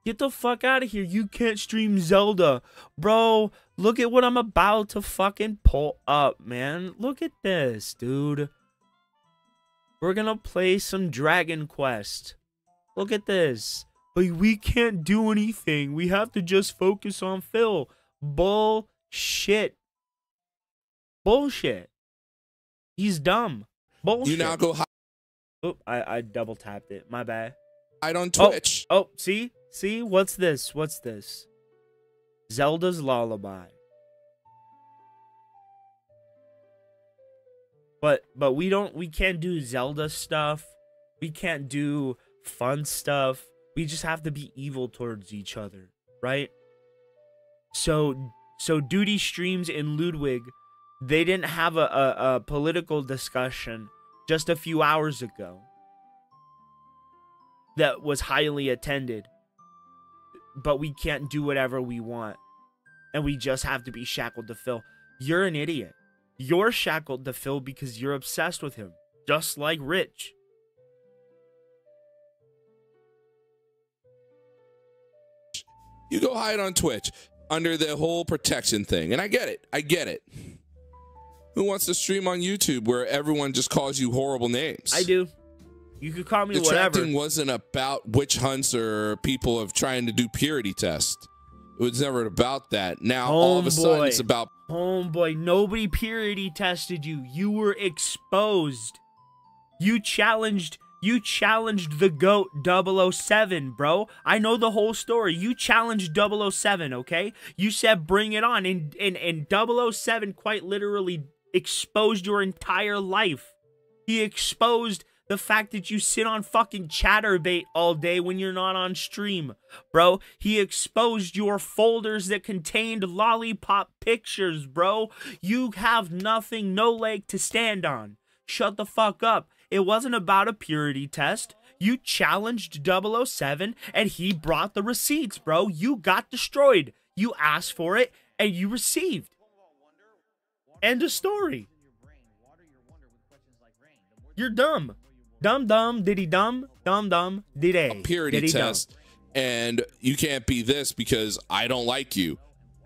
Get the fuck out of here. You can't stream Zelda. Bro, look at what I'm about to fucking pull up, man. Look at this, dude. We're gonna play some Dragon Quest. Look at this. But we can't do anything. We have to just focus on Phil. Bullshit. Bullshit. He's dumb. Bullshit. you now go Oh, I double tapped it. My bad. Hide on Twitch. Oh, see? What's this? What's this? Zelda's Lullaby. But we can't do Zelda stuff. We can't do fun stuff. We just have to be evil towards each other, right? So Duty Streams and Ludwig, they didn't have a political discussion just a few hours ago that was highly attended. But we can't do whatever we want. And we just have to be shackled to Phil. You're an idiot. You're shackled to Phil because you're obsessed with him. Just like Rich. You go hide on Twitch under the whole protection thing. And I get it. I get it. Who wants to stream on YouTube where everyone just calls you horrible names? I do. You could call me the whatever. Detracting wasn't about witch hunts or people of trying to do purity tests. It was never about that. Now, all of a sudden, it's about... Homeboy, nobody purity tested you. You were exposed. You challenged the GOAT 007, bro. I know the whole story. You challenged 007, okay? You said bring it on. And 007 quite literally exposed your entire life. He exposed the fact that you sit on fucking Chatterbait all day when you're not on stream, bro. He exposed your folders that contained lollipop pictures, bro. You have nothing, no leg to stand on. Shut the fuck up. It wasn't about a purity test. You challenged 007 and he brought the receipts, bro. You got destroyed. You asked for it and you received. End of story. You're dumb. Dumb, diddy dumb, dumb, diddy. A purity test. And you can't be this because I don't like you.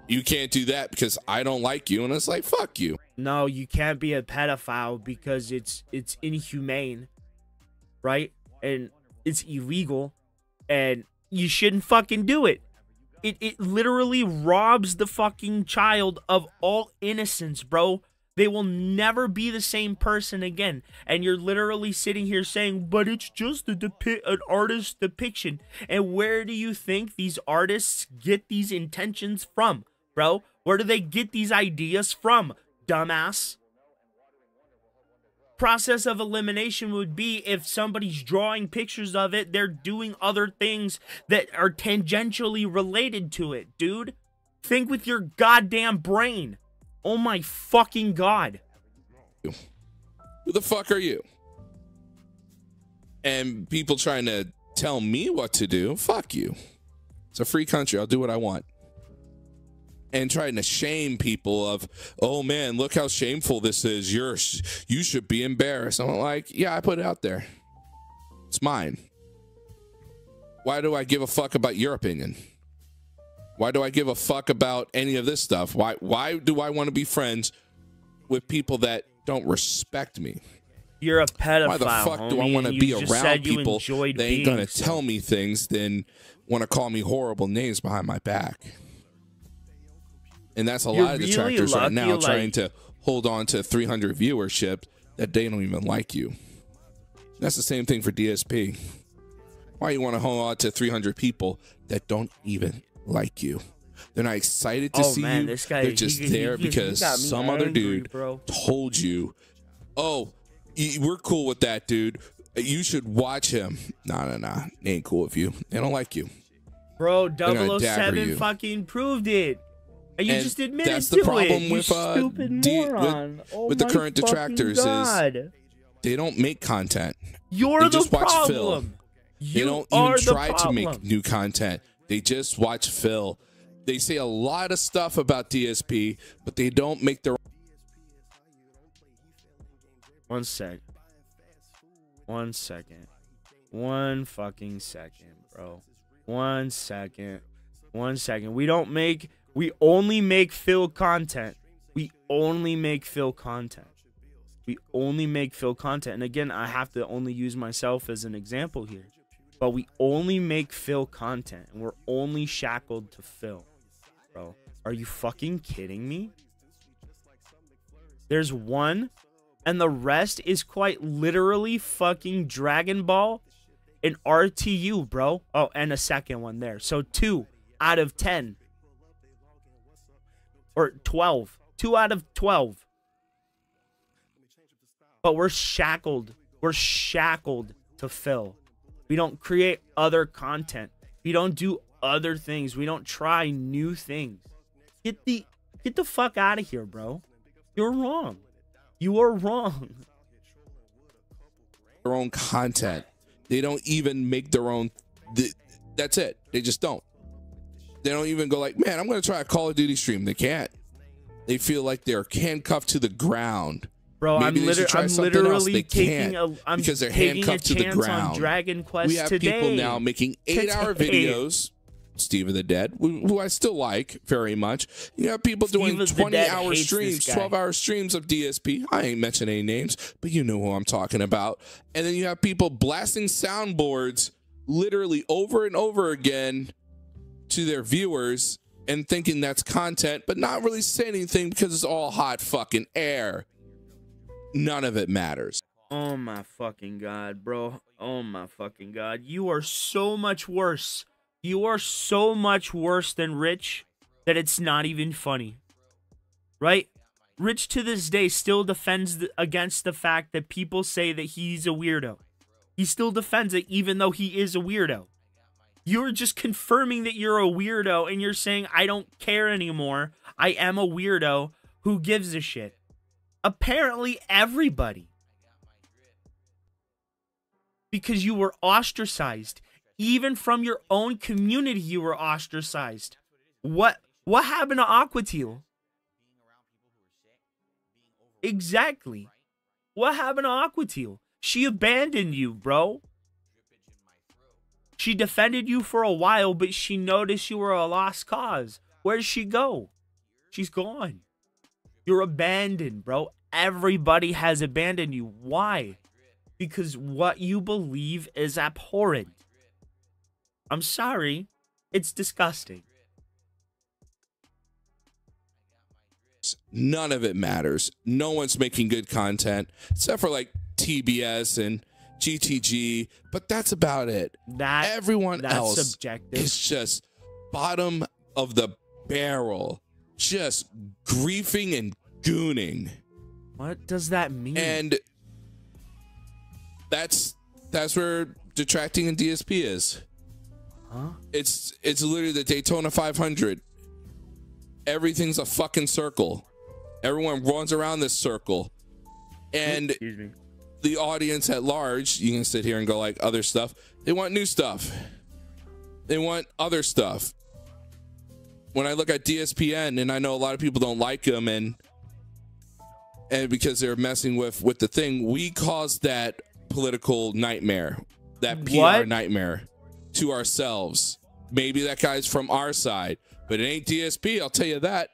You can't do that because I don't like you. And it's like, fuck you. No, you can't be a pedophile because it's inhumane, right? And it's illegal, and you shouldn't fucking do it. It literally robs the fucking child of all innocence, bro. They will never be the same person again. And you're literally sitting here saying, but it's just an artist's depiction. And where do you think these artists get these intentions from, bro? Where do they get these ideas from, dumbass? Process of elimination would be if somebody's drawing pictures of it, they're doing other things that are tangentially related to it, dude. Think with your goddamn brain. Oh my fucking god. Who the fuck are you? And people trying to tell me what to do, fuck you. It's a free country. I'll do what I want. And trying to shame people of, oh man, look how shameful this is. You should be embarrassed. I'm like, yeah, I put it out there. It's mine. Why do I give a fuck about your opinion? Why do I give a fuck about any of this stuff? Why do I want to be friends with people that don't respect me? You're a pedophile. Why the fuck do I want to be around people that ain't gonna tell me things, then want to call me horrible names behind my back? And that's a lot of detractors right now trying to hold on to 300 viewership that they don't even like you. That's the same thing for DSP. Why you want to hold on to 300 people that don't even like you? They're not excited to see you. They're just there because some other dude told you, oh, we're cool with that dude. You should watch him. Nah. They ain't cool with you. They don't like you. Bro, 007 fucking proved it. And you just admitted that's the problem with with the current detractors is they don't make content. You're the problem. Watch Phil. They don't even try to make new content. They just watch Phil. They say a lot of stuff about DSP, but they don't make their... One second. 1 second. 1 fucking second, bro. 1 second. 1 second. We only make Phil content. We only make Phil content. We only make Phil content. And again, I have to only use myself as an example here. But we only make Phil content. And we're only shackled to Phil. Bro, are you fucking kidding me? There's one And the rest is quite literally fucking Dragon Ball and RTU, bro. Oh, and a second one there. So 2 out of 10. Or 12. 2 out of 12. But we're shackled. We're shackled to Phil. We don't create other content. We don't do other things. We don't try new things. Get the fuck out of here, bro. You're wrong. You are wrong. Their own content. They don't even make their own. That's it. They just don't. They don't even go like, man, I'm going to try a Call of Duty stream. They can't. They feel like they're handcuffed to the ground. Bro, Maybe I'm literally taking because they're handcuffed to the ground. On Dragon Quest we have today. people now making 8-hour videos. Steve of the Dead, who I still like very much. You have people doing 20-hour streams, 12-hour streams of DSP. I ain't mentioning any names, but you know who I'm talking about. And then you have people blasting soundboards literally over and over again to their viewers and thinking that's content, but not really saying anything because it's all hot fucking air. None of it matters. Oh my fucking God, bro. Oh my fucking God. You are so much worse. You are so much worse than Rich that it's not even funny. Right? Rich to this day still defends against the fact that people say that he's a weirdo. He still defends it even though he is a weirdo. You're just confirming that you're a weirdo and you're saying, I don't care anymore. I am a weirdo. Who gives a shit? Apparently everybody. Because you were ostracized. Even from your own community, you were ostracized. What happened to Aquateal? Exactly. What happened to Aquateal? She abandoned you, bro. She defended you for a while, but she noticed you were a lost cause. Where did she go? She's gone. You're abandoned, bro. Everybody has abandoned you. Why? Because what you believe is abhorrent. I'm sorry. It's disgusting. None of it matters. No one's making good content except for like TBS and GTG, but that's about it. Everyone else subjective. Is just bottom of the barrel, just griefing and gooning. What does that mean? And that's where detracting in DSP is. Huh? It's literally the Daytona 500. Everything's a fucking circle. Everyone runs around this circle. And the audience at large, you can sit here and go like other stuff. They want new stuff. They want other stuff. When I look at DSPN, and I know a lot of people don't like them, and because they're messing with the thing, we caused that political nightmare, that PR nightmare to ourselves. Maybe that guy's from our side, but it ain't DSP, I'll tell you that.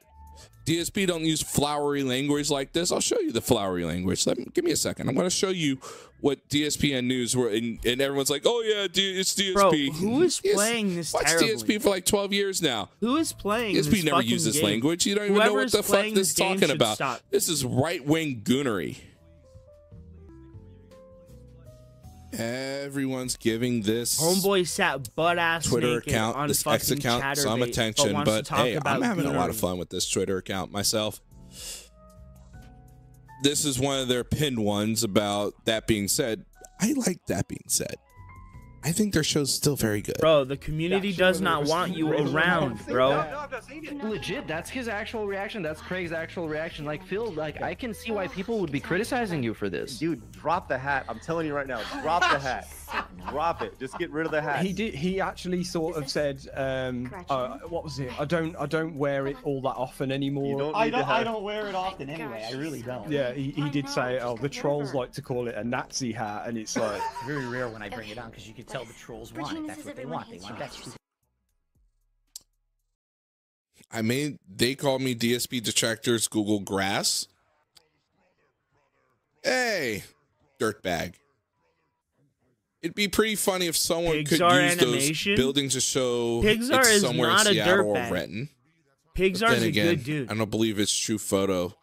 DSP don't use flowery language like this. I'll show you the flowery language. Give me a second. I'm going to show you what DSPN news were, and everyone's like, oh yeah, it's DSP. Bro, who is playing this terribly? Watch DSP for like 12 years now. Who is playing DSP this never fucking used this game? language. You don't even know what the fuck this is talking about. Stop. This is right-wing goonery. Everyone's giving this homeboy sat butt ass Twitter naked account, on this X account, some attention, but hey, I'm having a lot of fun with this Twitter account myself. This is one of their pinned ones. About that being said, I like that being said. I think their show's still very good. Bro, the community does not want you around, bro. Legit, that's his actual reaction. That's Craig's actual reaction. Like, Phil, like, I can see why people would be criticizing you for this. Dude, drop the hat. I'm telling you right now, drop the hat. Drop it. Just get rid of the hat. He did. He actually sort of said, what was it? I don't wear it all that often anymore. I don't wear it often anyway. I really don't. Yeah, he did say, oh, the trolls like to call it a Nazi hat, and it's like very rare when I bring it on because you can tell the trolls want it. That's what they want. They want that shit. They call me DSP detractors Google Grass. Hey, dirtbag. It'd be pretty funny if someone could use those buildings to show it's somewhere in Seattle or Renton. Pixar's a good dude. I don't believe it's true photo.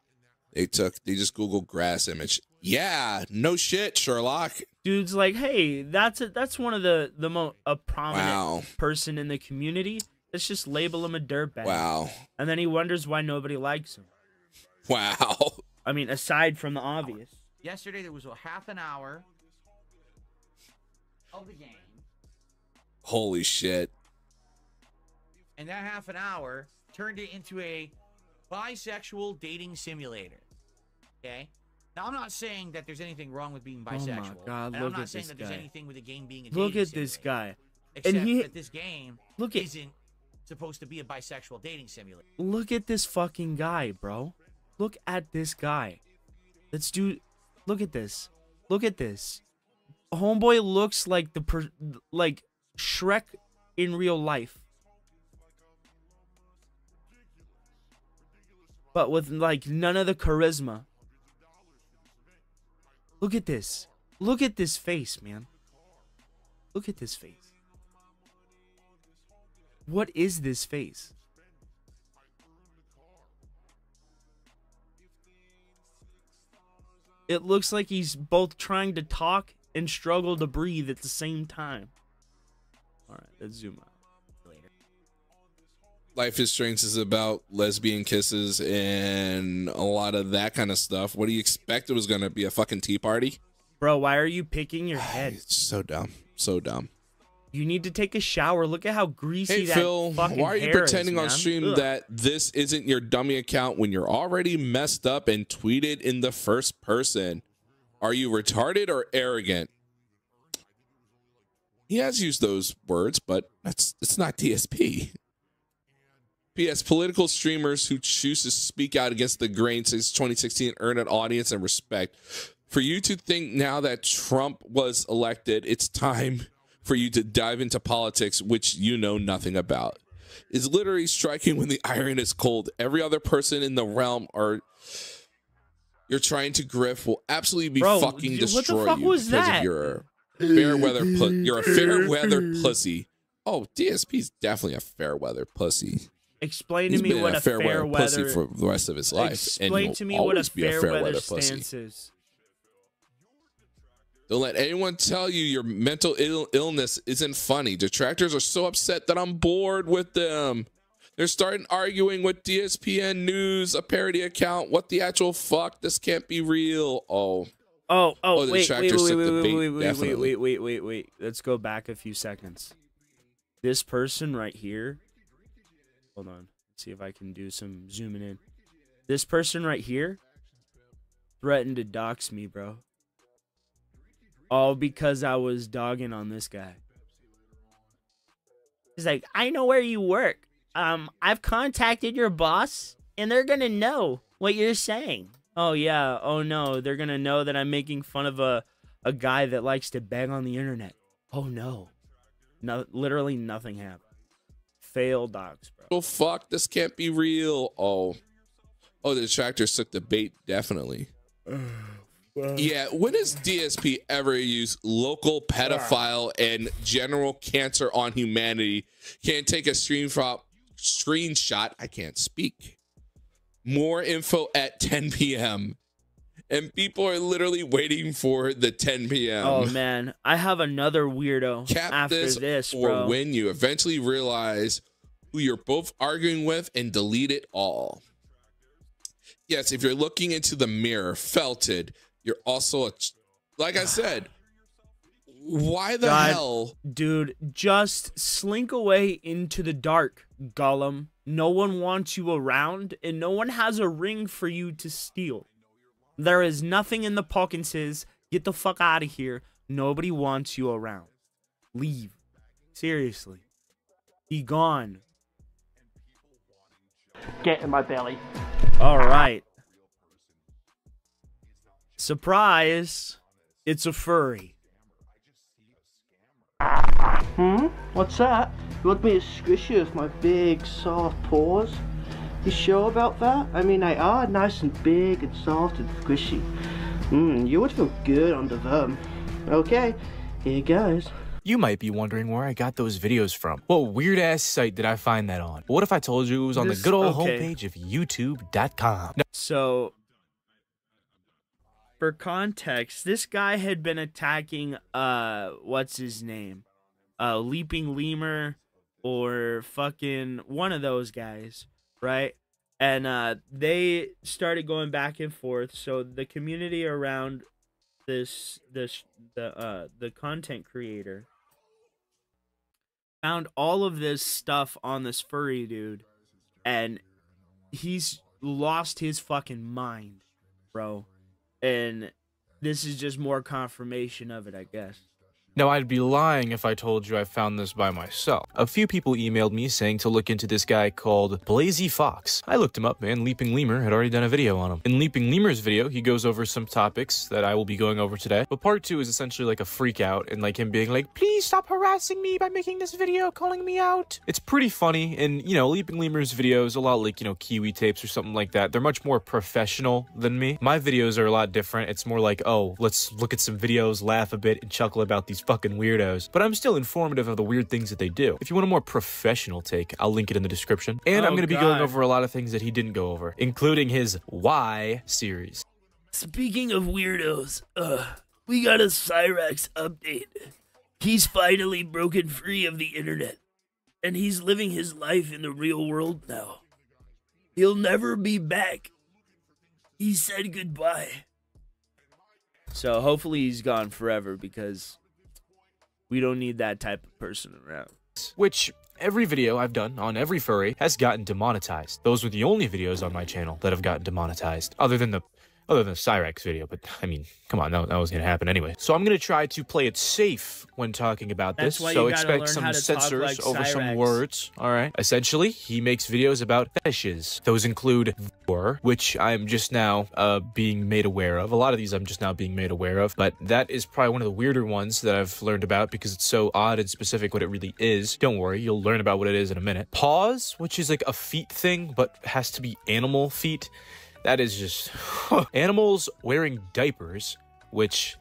They just Googled grass image. Yeah, no shit, Sherlock. Dude's like, hey, that's one of the most prominent person in the community. Let's just label him a dirtbag. Wow. And then he wonders why nobody likes him. Wow. I mean, aside from the obvious. Yesterday there was a half an hour of the game. Holy shit. And that half an hour turned it into a bisexual dating simulator. Okay? Now, I'm not saying that there's anything wrong with being bisexual. Oh my God, and look I'm not at saying this that guy. there's anything with the game being a dating Look at simulator. this guy. Except And he, that this game look at, isn't supposed to be a bisexual dating simulator. Look at this fucking guy, bro. Look at this guy. Let's do. Look at this. Look at this. Homeboy looks like like Shrek in real life, but with like none of the charisma. Look at this. Look at this face, man. Look at this face. What is this face? It looks like he's both trying to talk and struggle to breathe at the same time. All right, let's zoom out. Life is Strange is about lesbian kisses and a lot of that kind of stuff. What do you expect it was going to be, a fucking tea party? Bro, why are you picking your head? It's so dumb. So dumb. You need to take a shower. Look at how greasy Hey, that Phil, fucking why are you hair pretending is, on man. stream Ugh. that this isn't your dummy account when you're already messed up and tweeted in the first person? Are you retarded or arrogant? He has used those words, but it's not DSP. P.S. Political streamers who choose to speak out against the grain since 2016 earn an audience and respect. For you to think now that Trump was elected, it's time for you to dive into politics, which you know nothing about. It's literally striking when the iron is cold. Every other person in the realm you're trying to grift will absolutely be fucking destroy what the fuck you was because that? of your fair weather. You're a fair weather pussy. Oh, DSP's definitely a fair weather pussy. Explain He's to me been what a a fair weather pussy weather for the rest of his life. Explain and to me he'll what a always be fair weather weather pussy. stance is. Don't let anyone tell you your mental illness isn't funny. Detractors are so upset that I'm bored with them. They're starting arguing with DSPN News, a parody account. What the actual fuck? This can't be real. The detractors took the bait, definitely. Wait. Let's go back a few seconds. This person right here. Hold on. Let's see if I can do some zooming in. This person right here threatened to dox me, bro. All because I was dogging on this guy. He's like, I know where you work. I've contacted your boss, and they're gonna know what you're saying. Oh yeah. Oh no, they're gonna know that I'm making fun of a guy that likes to beg on the internet. Oh no. No, literally nothing happened. Fail docs, bro. Oh fuck, this can't be real. Oh, the detractors took the bait, definitely. Yeah, when has DSP ever used local pedophile and general cancer on humanity? Can't take a screenshot. I can't speak. More info at 10 p.m. And people are literally waiting for the 10 p.m. Oh man, I have another weirdo after this, bro. Or when you eventually realize who you're both arguing with and delete it all. Yes, if you're looking into the mirror, felted, you're also like I said, why the hell? Dude, just slink away into the dark, Gollum. No one wants you around, and no one has a ring for you to steal. There is nothing in the pockets. Get the fuck out of here. Nobody wants you around. Leave. Seriously. Be gone. Get in my belly. All right. Surprise. It's a furry. What's that? You want me to squish you with my big soft paws? You sure about that? I mean, they are nice and big and soft and squishy. You would feel good under them. Okay, here goes. You might be wondering where I got those videos from. What weird-ass site did I find that on? What if I told you it was on the good old homepage of YouTube.com? So, for context, this guy had been attacking, what's his name? Leaping Lemur or fucking one of those guys, right? And they started going back and forth. So the community around the content creator found all of this stuff on this furry dude, and he's lost his fucking mind, bro. And this is just more confirmation of it, I guess. Now, I'd be lying if I told you I found this by myself. A few people emailed me saying to look into this guy called Blazy Fox. I looked him up, and Leaping Lemur had already done a video on him. In Leaping Lemur's video, he goes over some topics that I will be going over today. But part 2 is essentially like a freak out and like him being like, please stop harassing me by making this video, calling me out. It's pretty funny, and you know, Leaping Lemur's videos, a lot like, you know, Kiwi tapes or something like that. They're much more professional than me. My videos are a lot different. It's more like, oh, let's look at some videos, laugh a bit, and chuckle about these fucking weirdos, but I'm still informative of the weird things that they do. If you want a more professional take, I'll link it in the description. And I'm going to be going over a lot of things that he didn't go over, including his Why series. Speaking of weirdos, we got a Cyrax update. He's finally broken free of the internet, and he's living his life in the real world now. He'll never be back. He said goodbye. So hopefully he's gone forever, because we don't need that type of person around. Which, every video I've done on every furry has gotten demonetized. Those were the only videos on my channel that have gotten demonetized, other than the Cyrax video, but I mean, come on, that was gonna happen anyway. So I'm gonna try to play it safe when talking about this, so expect some censors over some words, alright? Essentially, he makes videos about fetishes. Those include vor, which I'm just now being made aware of. A lot of these I'm just now being made aware of, but that is probably one of the weirder ones that I've learned about because it's so odd and specific what it really is. Don't worry, you'll learn about what it is in a minute. Paws, which is like a feet thing, but has to be animal feet. That is just animals wearing diapers, which,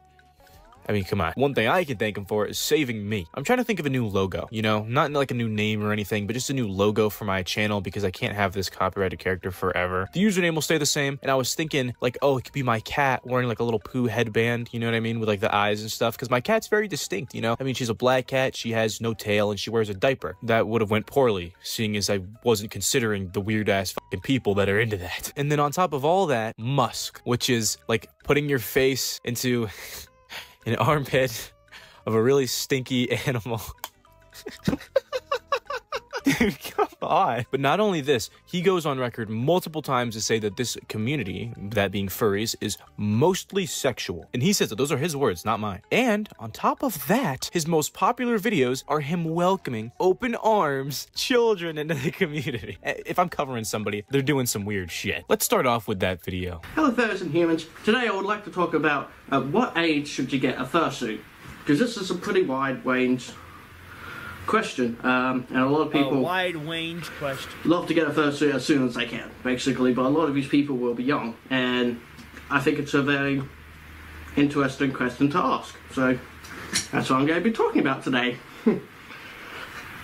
I mean, come on. One thing I can thank him for is saving me. I'm trying to think of a new logo, you know, not like a new name or anything, but just a new logo for my channel because I can't have this copyrighted character forever. The username will stay the same, and I was thinking like, oh, it could be my cat wearing like a little poo headband, you know what I mean, with like the eyes and stuff, because my cat's very distinct, you know? I mean, she's a black cat, she has no tail, and she wears a diaper. That would have went poorly, seeing as I wasn't considering the weird-ass fucking people that are into that. And then on top of all that, musk, which is like putting your face into an armpit of a really stinky animal. Dude, come on. But not only this, he goes on record multiple times to say that this community, that being furries, is mostly sexual. And he says that those are his words, not mine. And on top of that, his most popular videos are him welcoming open arms children into the community. If I'm covering somebody, they're doing some weird shit. Let's start off with that video. Hello furries and humans. Today I would like to talk about what age should you get a fursuit? Because this is a pretty wide range question, and a lot of people wide range question. Love to get a fursuit as soon as they can, basically, but a lot of these people will be young, and I think it's a very interesting question to ask, so that's what I'm going to be talking about today.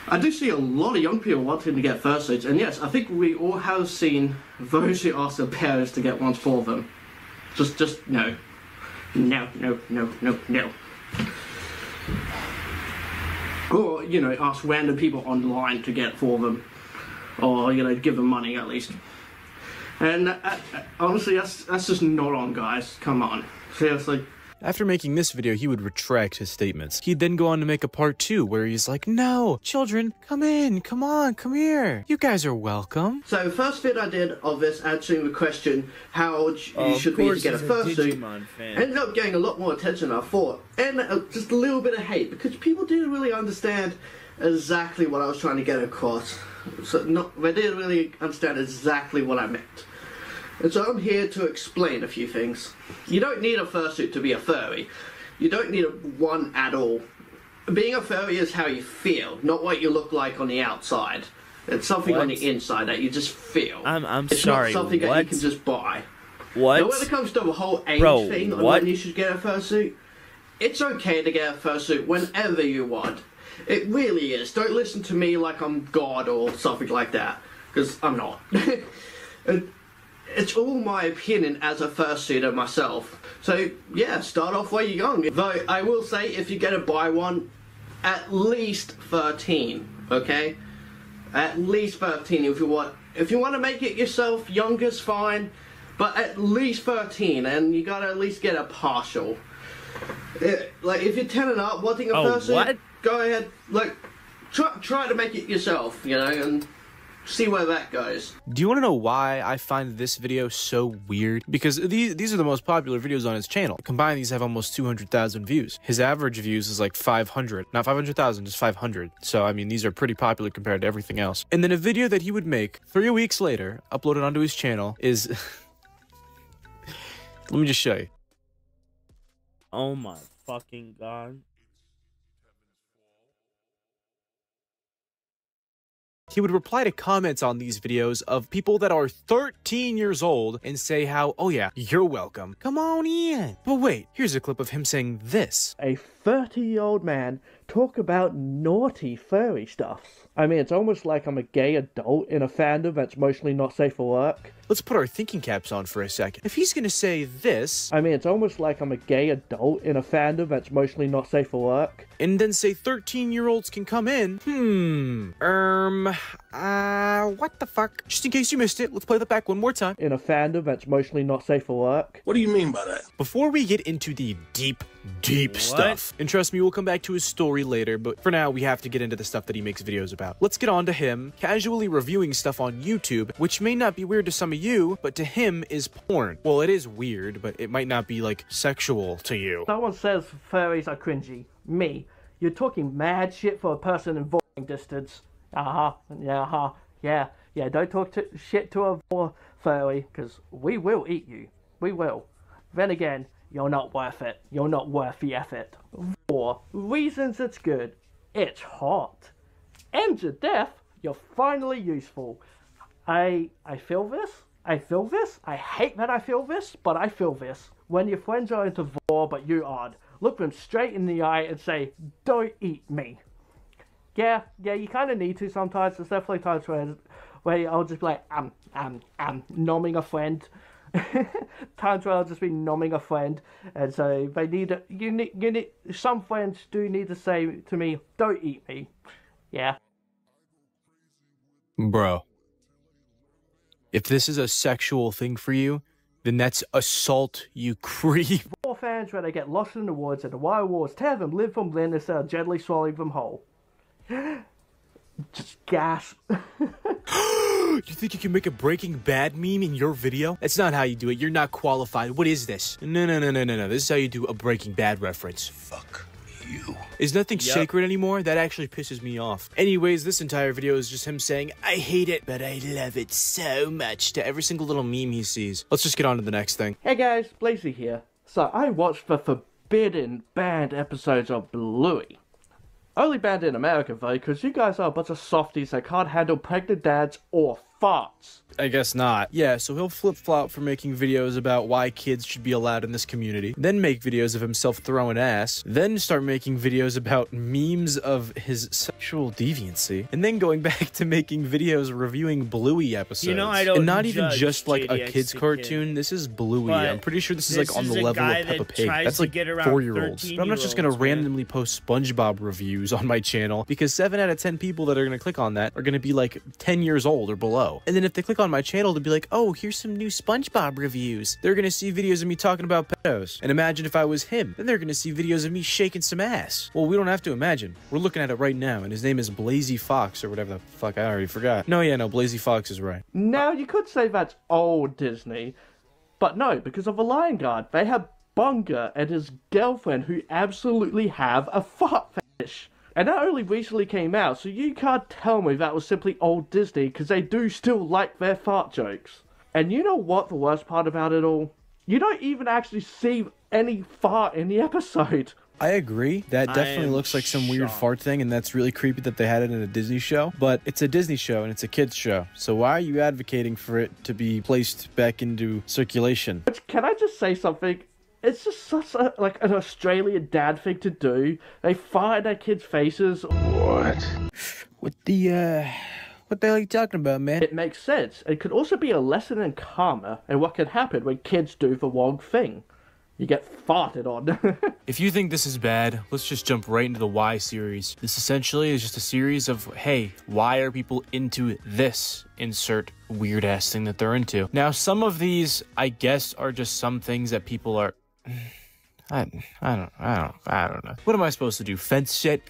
I do see a lot of young people wanting to get fursuits, and yes, I think we all have seen those who ask their parents to get ones for them. Just no. No. Or, you know, ask random people online to get for them. Or, you know, give them money at least. And honestly, that's just not on, guys. Come on. Seriously. After making this video, he would retract his statements. He'd then go on to make a part 2 where he's like, no, children, come in, come on, come here. You guys are welcome. So, first vid I did of this answering the question, how old you should be to get a fursuit, ended up getting a lot more attention than I thought. And just a little bit of hate, because people didn't really understand exactly what I was trying to get across. So, they didn't really understand exactly what I meant. And so I'm here to explain a few things. You don't need a fursuit to be a furry. You don't need one at all. Being a furry is how you feel, not what you look like on the outside. It's something on the inside that you just feel. It's sorry, not something that you can just buy. What? Now when it comes to the whole age thing on when you should get a fursuit, it's okay to get a fursuit whenever you want. It really is. Don't listen to me like I'm God or something like that, because I'm not. it's all my opinion as a fursuiter myself. So yeah, start off where you're going. Though I will say, if you're gonna buy one, at least 13, okay? At least 13 if you want. If you want to make it yourself, younger's fine, but at least 13, and you gotta at least get a partial. Like, if you're 10 and up, wanting a fursuit, go ahead, like, try to make it yourself, you know, and see where that goes. Do you want to know why I find this video so weird? Because these are the most popular videos on his channel. Combined, these have almost 200,000 views. His average views is like 500. Not 500,000, just 500. So, I mean, these are pretty popular compared to everything else. And then a video that he would make 3 weeks later, uploaded onto his channel, is... Let me just show you. Oh my fucking god. He would reply to comments on these videos of people that are 13 years old and say how, oh yeah, you're welcome. Come on in. But wait, here's a clip of him saying this. A 30-year-old man talk about naughty furry stuff. I mean, it's almost like I'm a gay adult in a fandom that's emotionally not safe for work. Let's put our thinking caps on for a second. If he's gonna say this... I mean, it's almost like I'm a gay adult in a fandom that's emotionally not safe for work. And then say 13-year-olds can come in. What the fuck? Just in case you missed it, let's play that back one more time. In a fandom that's emotionally not safe for work. What do you mean by that? Before we get into the deep stuff, and trust me, we'll come back to his story later, but for now, we have to get into the stuff that he makes videos about. Let's get on to him casually reviewing stuff on YouTube, which may not be weird to some of you, but to him is porn. Well, it is weird, but it might not be, like, sexual to you. Someone says furries are cringy. Me. You're talking mad shit for a person in voting distance. Yeah, don't talk shit to a furry, because we will eat you. We will. Then again, you're not worth it. You're not worth the effort. For reasons it's good, it's hot. Ends of death, you're finally useful. I feel this. I feel this. I hate that I feel this, but I feel this. When your friends are into vor, but you aren't, look them straight in the eye and say, don't eat me. Yeah, you kind of need to sometimes. There's definitely times where I'll just be like, nomming a friend. Times where I'll just be nomming a friend, and so they need some friends do need to say to me, don't eat me. Yeah. Bro, if this is a sexual thing for you, then that's assault, you creep. War fans where they get lost in the woods and the wild wolves tear them limb from limb instead of gently swallowing them whole. Just gasp. You think you can make a Breaking Bad meme in your video? That's not how you do it. You're not qualified. What is this? No. This is how you do a Breaking Bad reference. Fuck you. Is nothing sacred anymore? That actually pisses me off. Anyways, this entire video is just him saying, I hate it, but I love it so much, to every single little meme he sees. Let's just get on to the next thing. Hey guys, Blazy here. So I watched the forbidden banned episodes of Bluey. Only banned in America though, because you guys are a bunch of softies that can't handle pregnant dads or farts. I guess not. Yeah, so he'll flip-flop from making videos about why kids should be allowed in this community, then make videos of himself throwing ass, then start making videos about memes of his sexual deviancy, and then going back to making videos reviewing Bluey episodes. You know, I don't and not even just like a JDX kid's cartoon, this is Bluey. But I'm pretty sure this is like on the a level guy of Peppa that Pig. tries That's to like get around 4-year-olds. But I'm not just gonna 13-year-olds, man. randomly post SpongeBob reviews on my channel, because 7 out of 10 people that are gonna click on that are gonna be like 10 years old or below. And then if they click on my channel to be like, oh, here's some new SpongeBob reviews, they're gonna see videos of me talking about pedos. And imagine if I was him, then they're gonna see videos of me shaking some ass. Well, we don't have to imagine. We're looking at it right now, and his name is Blazy Fox, or whatever the fuck, I already forgot. No, Blazy Fox is right. Now, you could say that's old Disney, but no, because of the Lion Guard, they have Bunga and his girlfriend who absolutely have a fart fetish. And that only recently came out, so you can't tell me that was simply old Disney, because they do still like their fart jokes. And you know what the worst part about it all? You don't even actually see any fart in the episode. I agree. That definitely looks like some weird fart thing, and that's really creepy that they had it in a Disney show. But it's a Disney show, and it's a kid's show. So why are you advocating for it to be placed back into circulation? Can I just say something? It's just such a, like, an Australian dad thing to do. They fart in their kids' faces. What? With the What the hell are you talking about, man? It makes sense. It could also be a lesson in karma and what can happen when kids do the wrong thing. You get farted on. If you think this is bad, let's just jump right into the why series. This essentially is just a series of, hey, why are people into this? Insert weird ass thing that they're into. Now, some of these, I guess, are just some things that people are... I don't know. What am I supposed to do? Fence shit?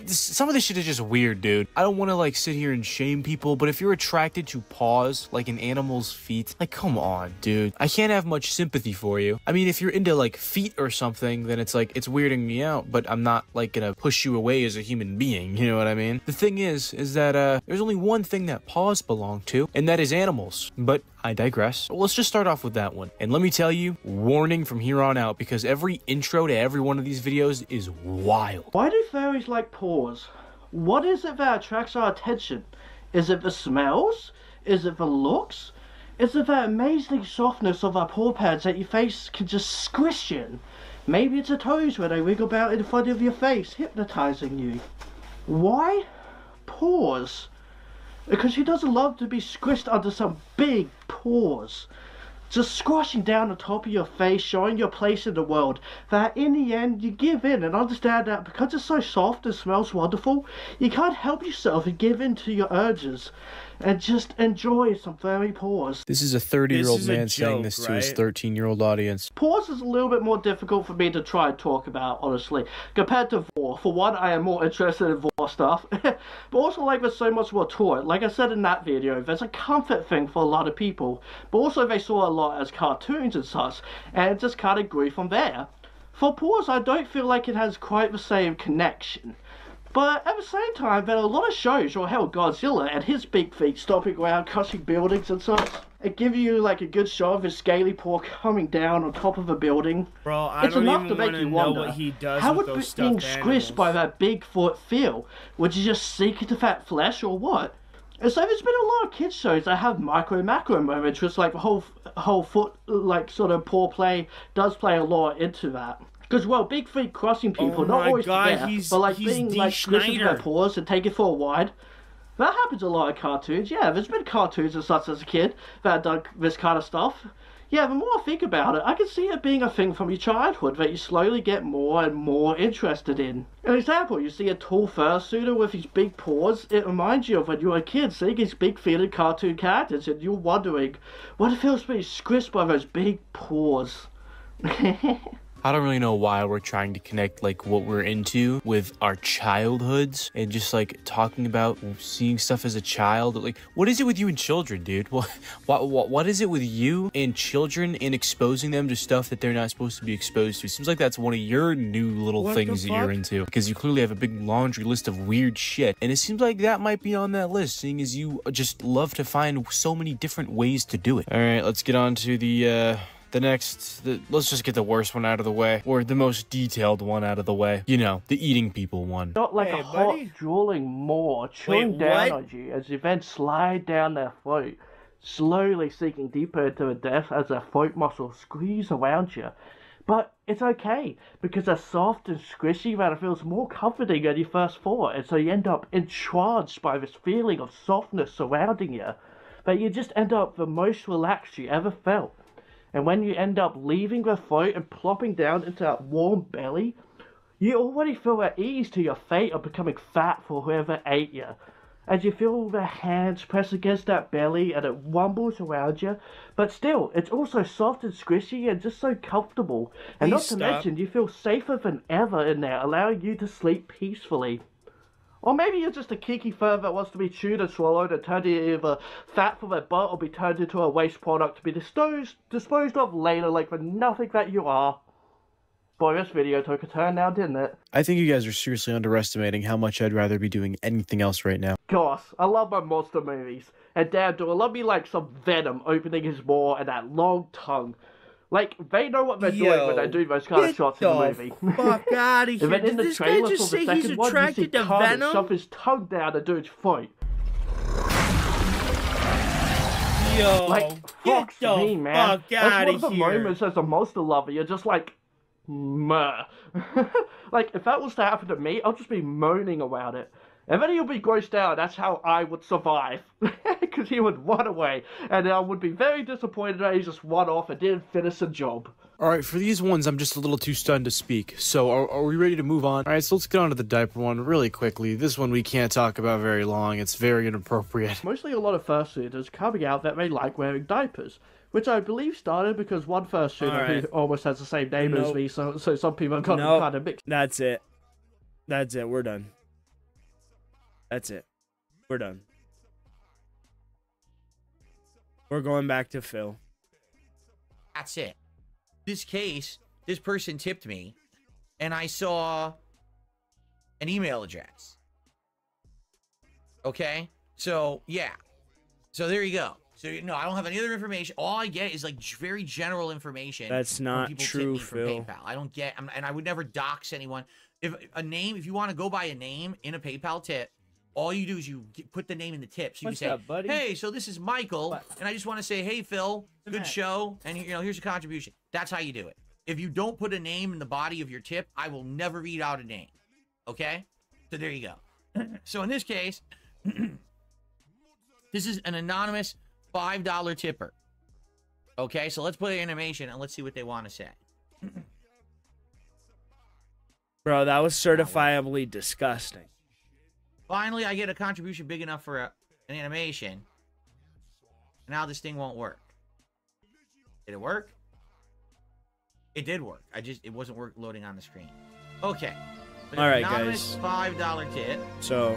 Some of this shit is just weird, dude. I don't want to, like, sit here and shame people, but if you're attracted to paws, like an animal's feet, like, come on, dude. I can't have much sympathy for you. I mean, if you're into, like, feet or something, then it's, like, it's weirding me out, but I'm not, like, gonna push you away as a human being, you know what I mean? The thing is that, there's only one thing that paws belong to, and that is animals. But I digress. Well, let's just start off with that one. And let me tell you, warning from here on out, because every intro to every one of these videos is wild. Why do furries like paws? What is it that attracts our attention? Is it the smells? Is it the looks? Is it the amazing softness of our paw pads that your face can just squish in? Maybe it's the toes when they wiggle about in front of your face, hypnotizing you. Why paws? Because who doesn't love to be squished under some big paws? Just squashing down the top of your face, showing your place in the world. That in the end, you give in and understand that because it's so soft and smells wonderful, you can't help yourself and give in to your urges. And just enjoy some furry paws. This is a 30-year-old man saying this to his 13-year-old audience. Paws is a little bit more difficult for me to try and talk about, honestly, compared to Vor. For one, I am more interested in Vor stuff, but also, like, there's so much more to it. Like I said in that video, there's a comfort thing for a lot of people, but also they saw a lot as cartoons and such, and it just kind of grew from there. For Paws, I don't feel like it has quite the same connection. But at the same time, there are a lot of shows, or hell, Godzilla and his big feet stomping around, crushing buildings and such. It gives you like a good shot of his scaly paw coming down on top of a building. Bro, I don't even want to know what he does how with would those being stuffed squished animals. by that big foot feel? Would you just sink into that flesh or what? And so there's been a lot of kids shows that have micro-macro moments, which like the whole foot, like sort of paw play does play a lot into that. Because, well, big feet crossing people, not always God, there, he's- but like he's being Dee like squished into their Schneider. paws and take it for a ride. That happens a lot in cartoons. Yeah, there's been cartoons and such as a kid that done this kind of stuff. Yeah, the more I think about it, I can see it being a thing from your childhood that you slowly get more and more interested in. An example, you see a tall fursuiter with his big paws, it reminds you of when you were a kid seeing his big feet in cartoon characters and you're wondering what it feels to be squished by those big paws. I don't really know why we're trying to connect like what we're into with our childhoods and just like talking about seeing stuff as a child. Like, what is it with you and children, dude? What is it with you and children and exposing them to stuff that they're not supposed to be exposed to? Seems like that's one of your new little things that you're into, because you clearly have a big laundry list of weird shit, and it seems like that might be on that list, seeing as you just love to find so many different ways to do it. All right, let's get on to let's just get the worst one out of the way, or the most detailed one out of the way. You know, the eating people one. Not like a hot, drooling maw chewing down on you as you then slide down their throat, slowly sinking deeper into the depth as their throat muscles squeeze around you. But it's okay, because they're soft and squishy that it feels more comforting than you first thought, and so you end up entranced by this feeling of softness surrounding you, that you just end up the most relaxed you ever felt. And when you end up leaving the throat and plopping down into that warm belly, you already feel at ease to your fate of becoming fat for whoever ate you. As you feel their hands press against that belly and it rumbles around you, but still, it's also soft and squishy and just so comfortable. And not to mention, you feel safer than ever in there, allowing you to sleep peacefully. Or maybe you're just a kinky fur that wants to be chewed and swallowed and turned into either fat for their butt or be turned into a waste product to be disposed of later like the nothing that you are. Boy, this video took a turn now, didn't it? I think you guys are seriously underestimating how much I'd rather be doing anything else right now. Gosh, I love my monster movies. And damn, do I love me like some Venom opening his maw and that long tongue. Like, they know what they're doing when they do those kind of shots in the movie. Fuck out of here. And then in Did the this guy trailer just for the say he's second one, you see attracted to Carnage Venom? shove his tongue down and do his throat. Yo, Like, get fuck the me, man. fuck That's out one of of the here. moments as a monster lover, you're just like, meh. Like, if that was to happen to me, I'll just be moaning about it. And then he'll be grossed out. That's how I would survive. Because he would run away. And I would be very disappointed that he just run off and didn't finish the job. Alright, for these ones, I'm just a little too stunned to speak. So, are we ready to move on? Alright, so let's get on to the diaper one really quickly. This one we can't talk about very long. It's very inappropriate. Mostly a lot of fursuiters coming out that they like wearing diapers. Which I believe started because one fursuiter who almost has the same name as me, so some people got kind of mixed. That's it. That's it. We're done. That's it. We're done. We're going back to Phil. That's it. This case, this person tipped me, and I saw an email address. Okay? So, yeah. So, there you go. So, no, I don't have any other information. All I get is, like, very general information. That's not true, Phil. PayPal. I don't get, and I would never dox anyone. If you want to go by a name in a PayPal tip, all you do is you put the name in the tip. So you can say, up, buddy? hey, so this is Michael, and I just want to say, hey, Phil, good show, and here's your contribution. That's how you do it. If you don't put a name in the body of your tip, I will never read out a name. Okay? So there you go. So in this case, this is an anonymous $5 tipper. Okay, so let's play animation and let's see what they want to say. Bro, that was certifiably disgusting. Finally, I get a contribution big enough for an animation. Now this thing won't work. Did it work? It did work. It wasn't loading on the screen. Okay. All right, guys. $5 tip. So,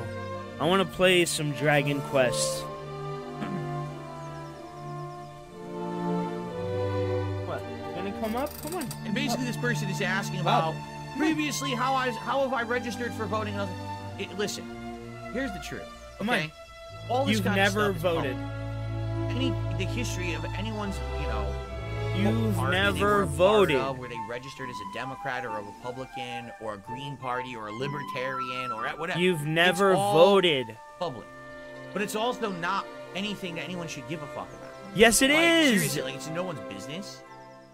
I want to play some Dragon Quest. What? Gonna come up? Come on. And basically, this person is asking about previously how have I registered for voting? Listen, here's the truth. Okay, all this You've kind never of stuff voted. The history of anyone's, You've party they never were a part voted. of, where they registered as a Democrat or a Republican or a Green Party or a Libertarian or whatever. You've never It's all voted. Public, but it's also not anything that anyone should give a fuck about. Yes, it Like, is. Seriously, like, it's no one's business.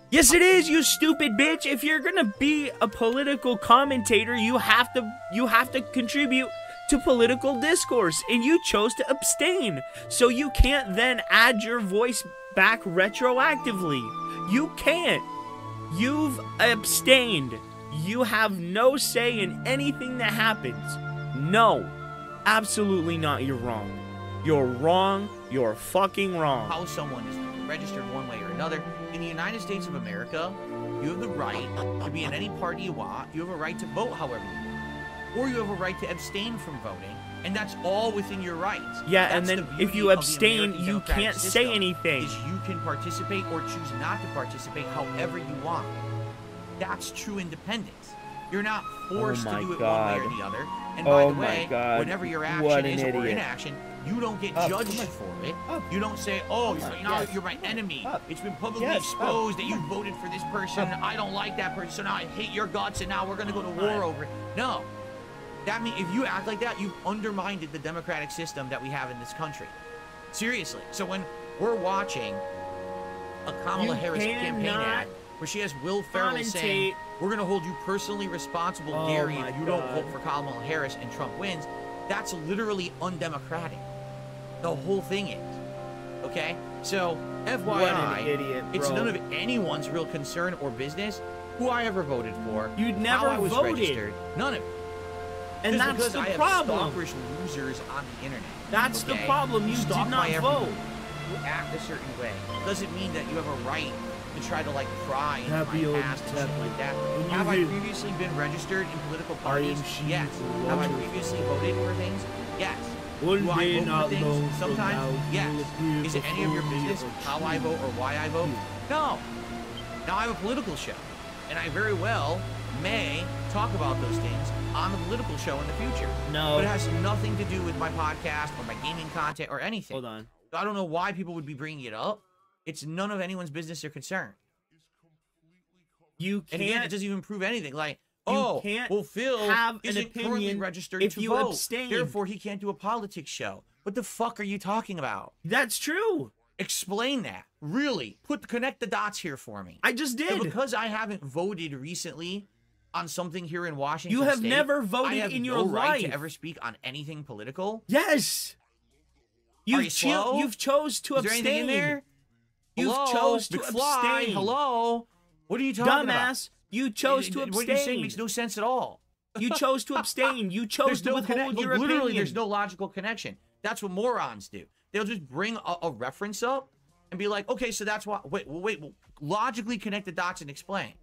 Yes, it is, you stupid bitch. If you're gonna be a political commentator, you have to contribute to political discourse, and you chose to abstain. So you can't then add your voice back retroactively. You can't. You've abstained. You have no say in anything that happens. No, absolutely not. You're wrong. You're wrong. You're fucking wrong. How someone is registered one way or another. In the United States of America, you have the right to be in any party you want. You have a right to vote however you want. Or you have a right to abstain from voting, and that's all within your rights. Yeah, That's and the then beauty if you of the abstain, American you democratic can't system, say anything. Is you can participate or choose not to participate however you want. That's true independence. You're not forced to do it one way or the other. And by the way, whenever your action is or inaction, you don't get judged for it. You don't say, oh, you're my enemy. It's been publicly exposed that you voted for this person. I don't like that person, so now I hate your guts, and now we're going to go to war over it. No. That means if you act like that, you've undermined the democratic system that we have in this country. Seriously. So when we're watching a Kamala Harris campaign ad where she has Will Ferrell saying, we're going to hold you personally responsible, Gary, if you don't vote for Kamala Harris and Trump wins, that's literally undemocratic. The whole thing is. Okay? So, FYI, What an idiot, it's bro. none of anyone's real concern or business who I ever voted for. You'd never how I was voted. registered. None of it. And Just that's because the I have problem. stalkerish losers on the internet. That's the okay? problem. You Stalk did my not every vote. move. You act a certain way. Doesn't mean that you have a right to try to like pry into my past and shit like that. Have I previously been registered in political parties? Yes. Have I previously voted for things? Yes. Do I vote for things sometimes? Yes. Is it any of your business how I vote or why I vote? No. Now I have a political show, and I very well may talk about those things on the political show in the future. No. But it has nothing to do with my podcast or my gaming content or anything. Hold on. I don't know why people would be bringing it up. It's none of anyone's business or concern. You can't. And again, it doesn't even prove anything. Like, You can't well, Phil have an isn't currently opinion registered if to you vote. abstain. Therefore, he can't do a politics show. What the fuck are you talking about? That's true. Explain that. Really. Connect the dots here for me. I just did. So because I haven't voted recently, on something here in Washington You have State, never I voted have in no your right life to ever speak on anything political. Yes. Are you slow? You've chose to Is there abstain. anything in there? You've Hello? chose to McFly, abstain. hello? What are you talking Dumbass, about? you chose to abstain. What you're saying makes no sense at all. You chose to abstain. You chose to withhold your Literally, opinion. there's no logical connection. That's what morons do. They'll just bring a reference up and be like, okay, so that's why. Wait. Logically connect the dots and explain.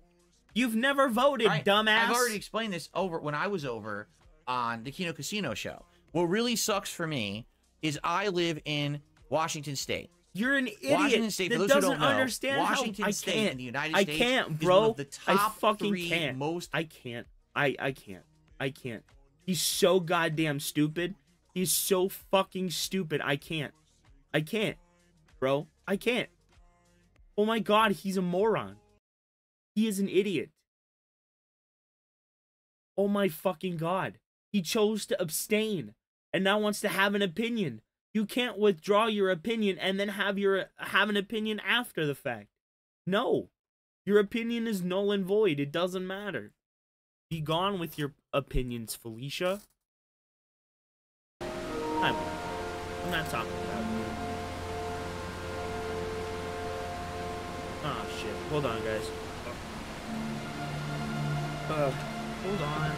You've never voted, dumbass. I've already explained this when I was over on the Kino Casino show. What really sucks for me is I live in Washington State. You're an idiot Washington State, for that those who doesn't don't know, understand Washington how I State can't. in the United I States can't, is bro. one of the top I fucking 3 can't. most. I can't. I can't. I can't. He's so goddamn stupid. He's so fucking stupid. I can't. I can't, bro. I can't. Oh my god, he's a moron. He is an idiot. Oh my fucking god. He chose to abstain and now wants to have an opinion. You can't withdraw your opinion and then have an opinion after the fact. No. Your opinion is null and void. It doesn't matter. Be gone with your opinions, Felicia. I'm not talking about you. Oh shit. Hold on, guys. Hold on.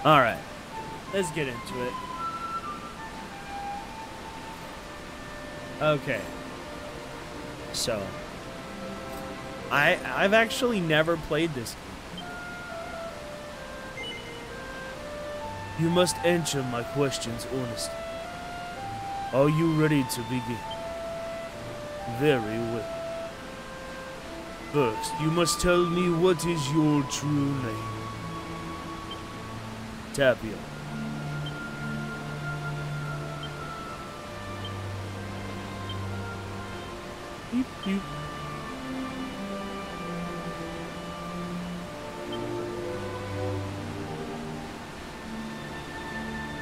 All right, let's get into it. Okay. So, I've actually never played this game. You must answer my questions honestly. Are you ready to begin? Very well. First, you must tell me what is your true name. Tapio. Beep, beep.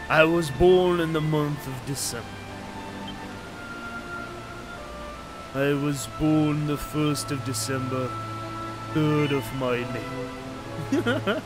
I was born in the month of December. I was born the 1st of December, 3rd of my name.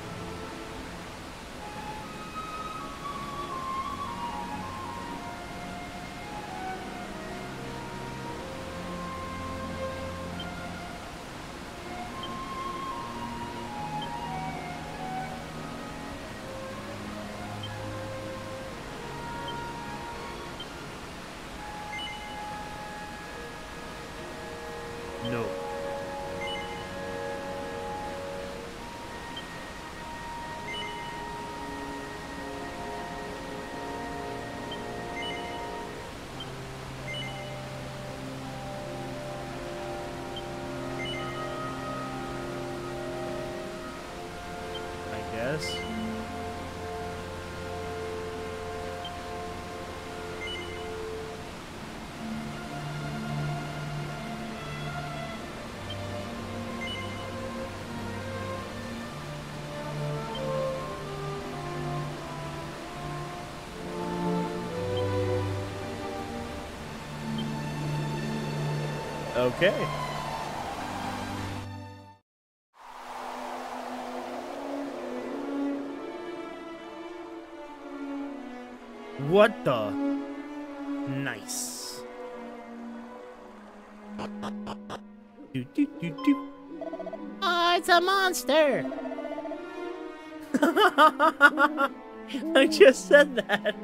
No. I guess. Okay. What the? Nice. Do, do, do, do. Oh, it's a monster. I just said that.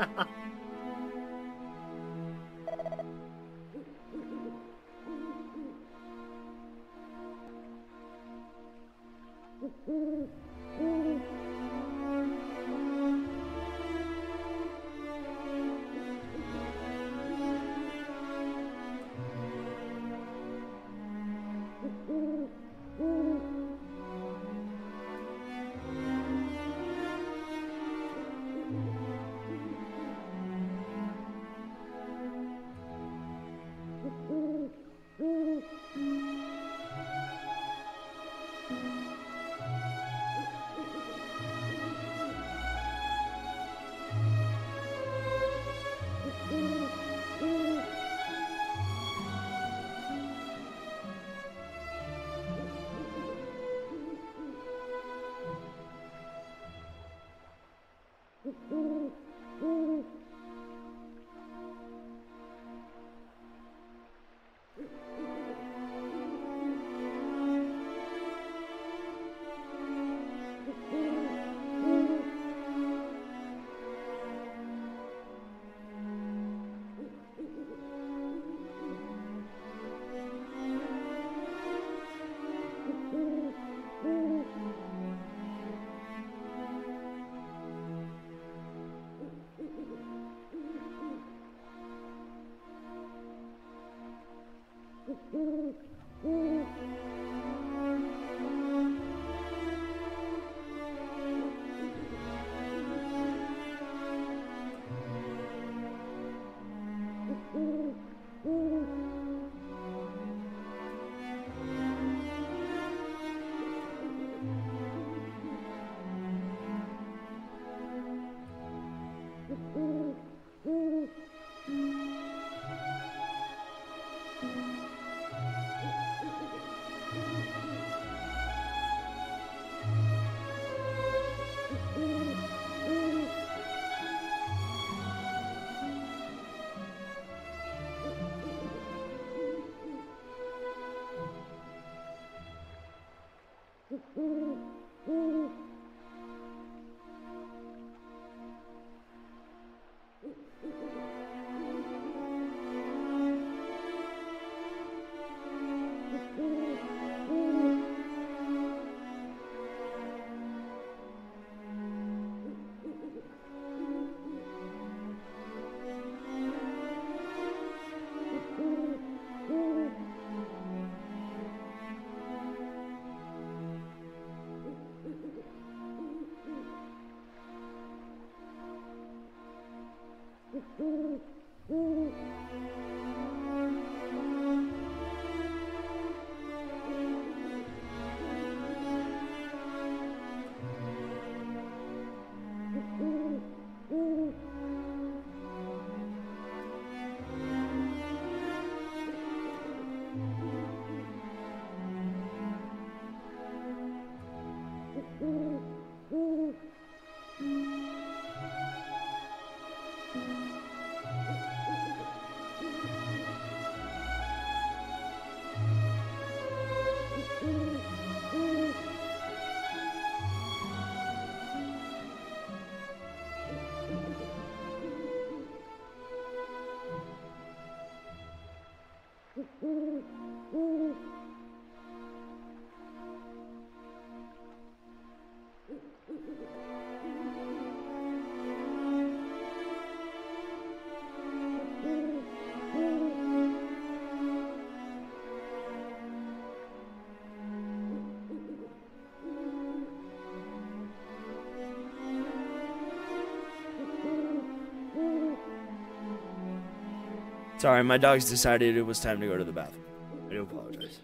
Sorry, my dogs decided it was time to go to the bathroom. I do apologize.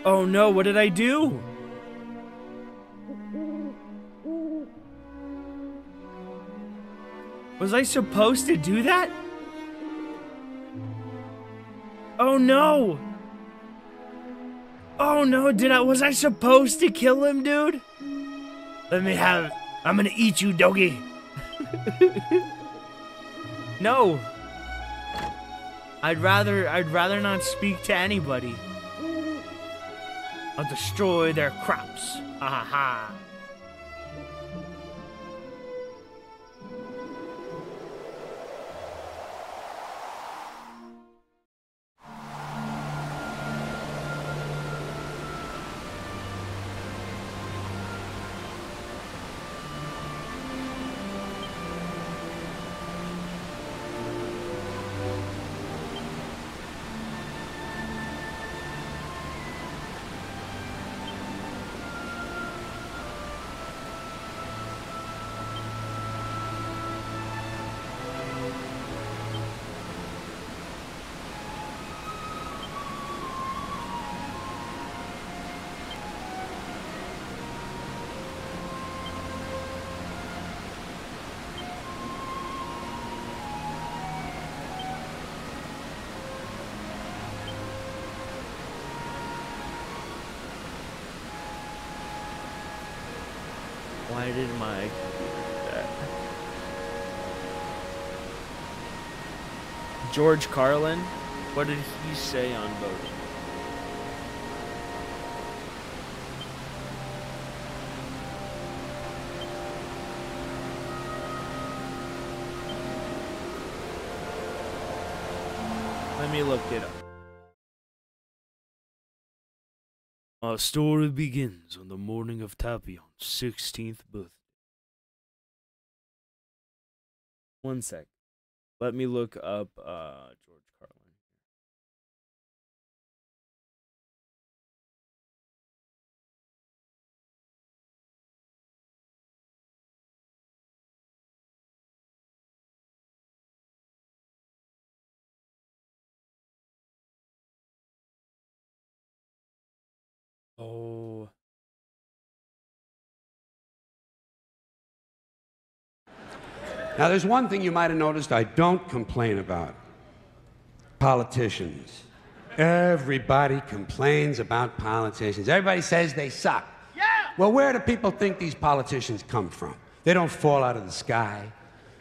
Oh no, what did I do? Was I supposed to do that? Oh no! Oh no, was I supposed to kill him, dude? Let me have it. I'm gonna eat you, doggy. No. I'd rather not speak to anybody. I'll destroy their crops. Ha ha ha. Why did my computer do that? George Carlin? What did he say on voting? Let me look it up. Our story begins on the morning of Tapion's 16th birthday. One sec. Let me look up George Carlin. Oh. Now, there's one thing you might have noticed I don't complain about. Politicians. Everybody complains about politicians. Everybody says they suck. Yeah! Well, where do people think these politicians come from? They don't fall out of the sky.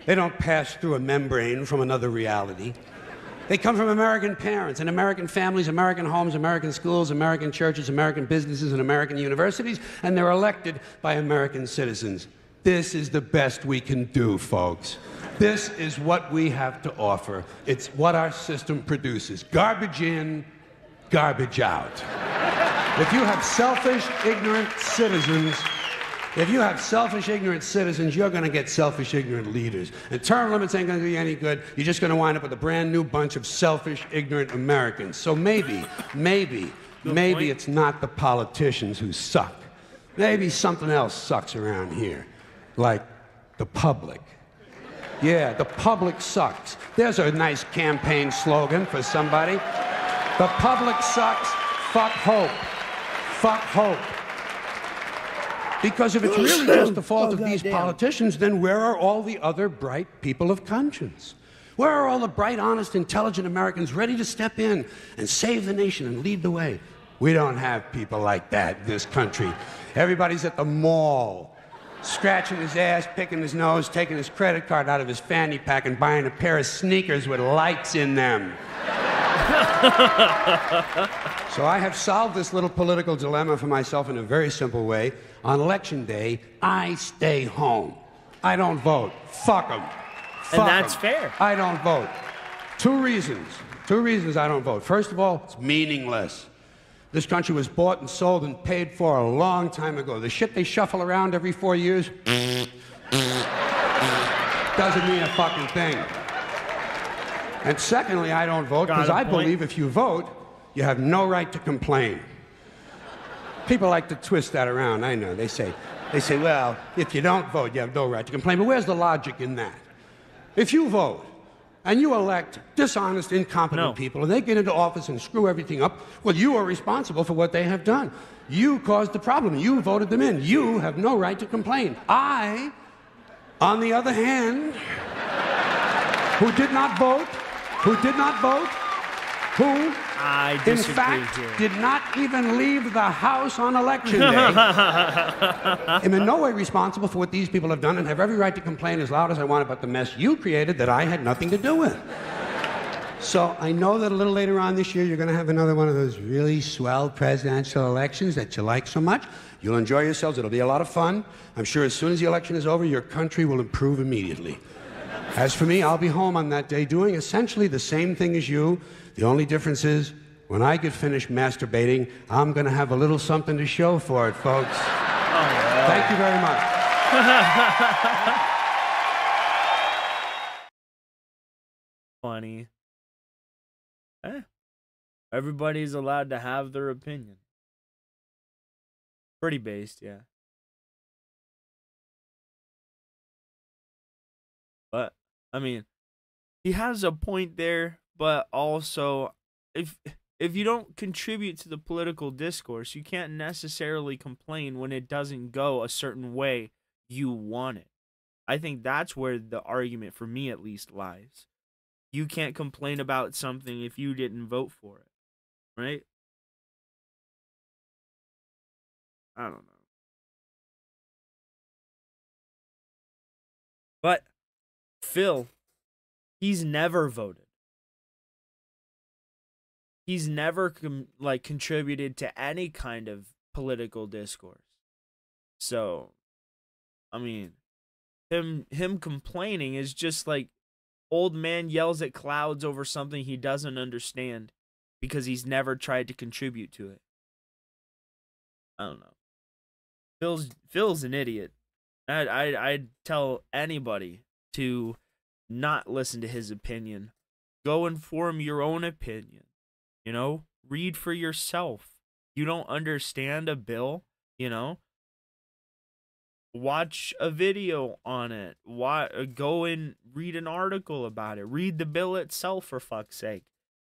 They don't pass through a membrane from another reality. They come from American parents and American families, American homes, American schools, American churches, American businesses, and American universities, and they're elected by American citizens. This is the best we can do, folks. This is what we have to offer. It's what our system produces. Garbage in, garbage out. If you have selfish, ignorant citizens, you're going to get selfish, ignorant leaders. And term limits ain't going to do you any good. You're just going to wind up with a brand new bunch of selfish, ignorant Americans. So maybe it's not the politicians who suck. Maybe something else sucks around here. Like the public. Yeah, the public sucks. There's a nice campaign slogan for somebody. The public sucks. Fuck hope. Fuck hope. Because if it's really just the fault of these politicians, then where are all the other bright people of conscience? Where are all the bright, honest, intelligent Americans ready to step in and save the nation and lead the way? We don't have people like that in this country. Everybody's at the mall, scratching his ass, picking his nose, taking his credit card out of his fanny pack and buying a pair of sneakers with lights in them. So I have solved this little political dilemma for myself in a very simple way. On election day, I stay home. I don't vote. Fuck them. And that's fair. I don't vote. Two reasons I don't vote. First of all, it's meaningless. This country was bought and sold and paid for a long time ago. The shit they shuffle around every 4 years doesn't mean a fucking thing. And secondly, I don't vote because I believe if you vote, you have no right to complain. People like to twist that around, I know. They say, well, if you don't vote, you have no right to complain. But where's the logic in that? If you vote and you elect dishonest, incompetent people and they get into office and screw everything up, well, you are responsible for what they have done. You caused the problem. You voted them in. You have no right to complain. I, on the other hand, who did not vote, who in fact did not even leave the house on election day, am in no way responsible for what these people have done and have every right to complain as loud as I want about the mess you created that I had nothing to do with. So I know that a little later on this year you're going to have another one of those really swell presidential elections that you like so much. You'll enjoy yourselves. It'll be a lot of fun. I'm sure as soon as the election is over, your country will improve immediately. As for me, I'll be home on that day doing essentially the same thing as you. The only difference is, when I get finished masturbating, I'm going to have a little something to show for it, folks. Oh, thank you very much. Funny. Everybody's allowed to have their opinion. Pretty based, yeah. But, I mean, he has a point there, but also, if you don't contribute to the political discourse, you can't necessarily complain when it doesn't go a certain way you want it. I think that's where the argument, for me at least, lies. You can't complain about something if you didn't vote for it, right? I don't know. But Phil, he's never voted. He's never contributed to any kind of political discourse. So, I mean, him complaining is just like old man yells at clouds over something he doesn't understand because he's never tried to contribute to it. I don't know. Phil's an idiot. I'd tell anybody to not listen to his opinion. Go and form your own opinion. You know, read for yourself. You don't understand a bill, you know? Watch a video on it. Go and read an article about it. Read the bill itself, for fuck's sake.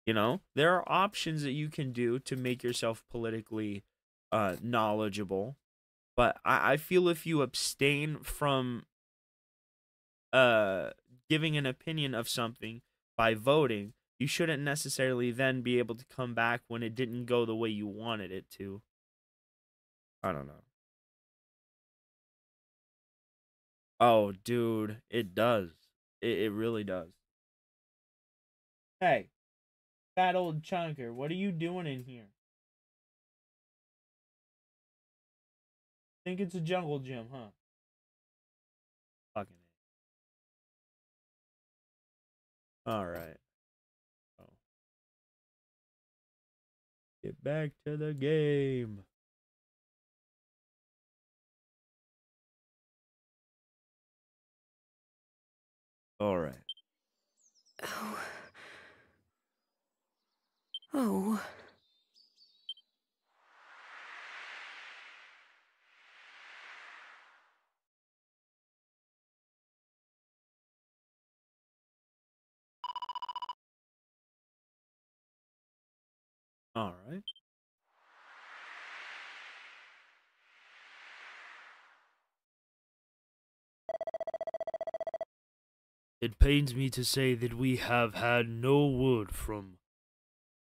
You know, there are options that you can do to make yourself politically knowledgeable. But I feel if you abstain from giving an opinion of something by voting, you shouldn't necessarily then be able to come back when it didn't go the way you wanted it to. I don't know. Oh, dude, it does. It really does. Hey, fat old chunker, what are you doing in here? Think it's a jungle gym, huh? Fucking it. Alright. Oh. Get back to the game. Alright. Oh. Oh. All right. It pains me to say that we have had no word from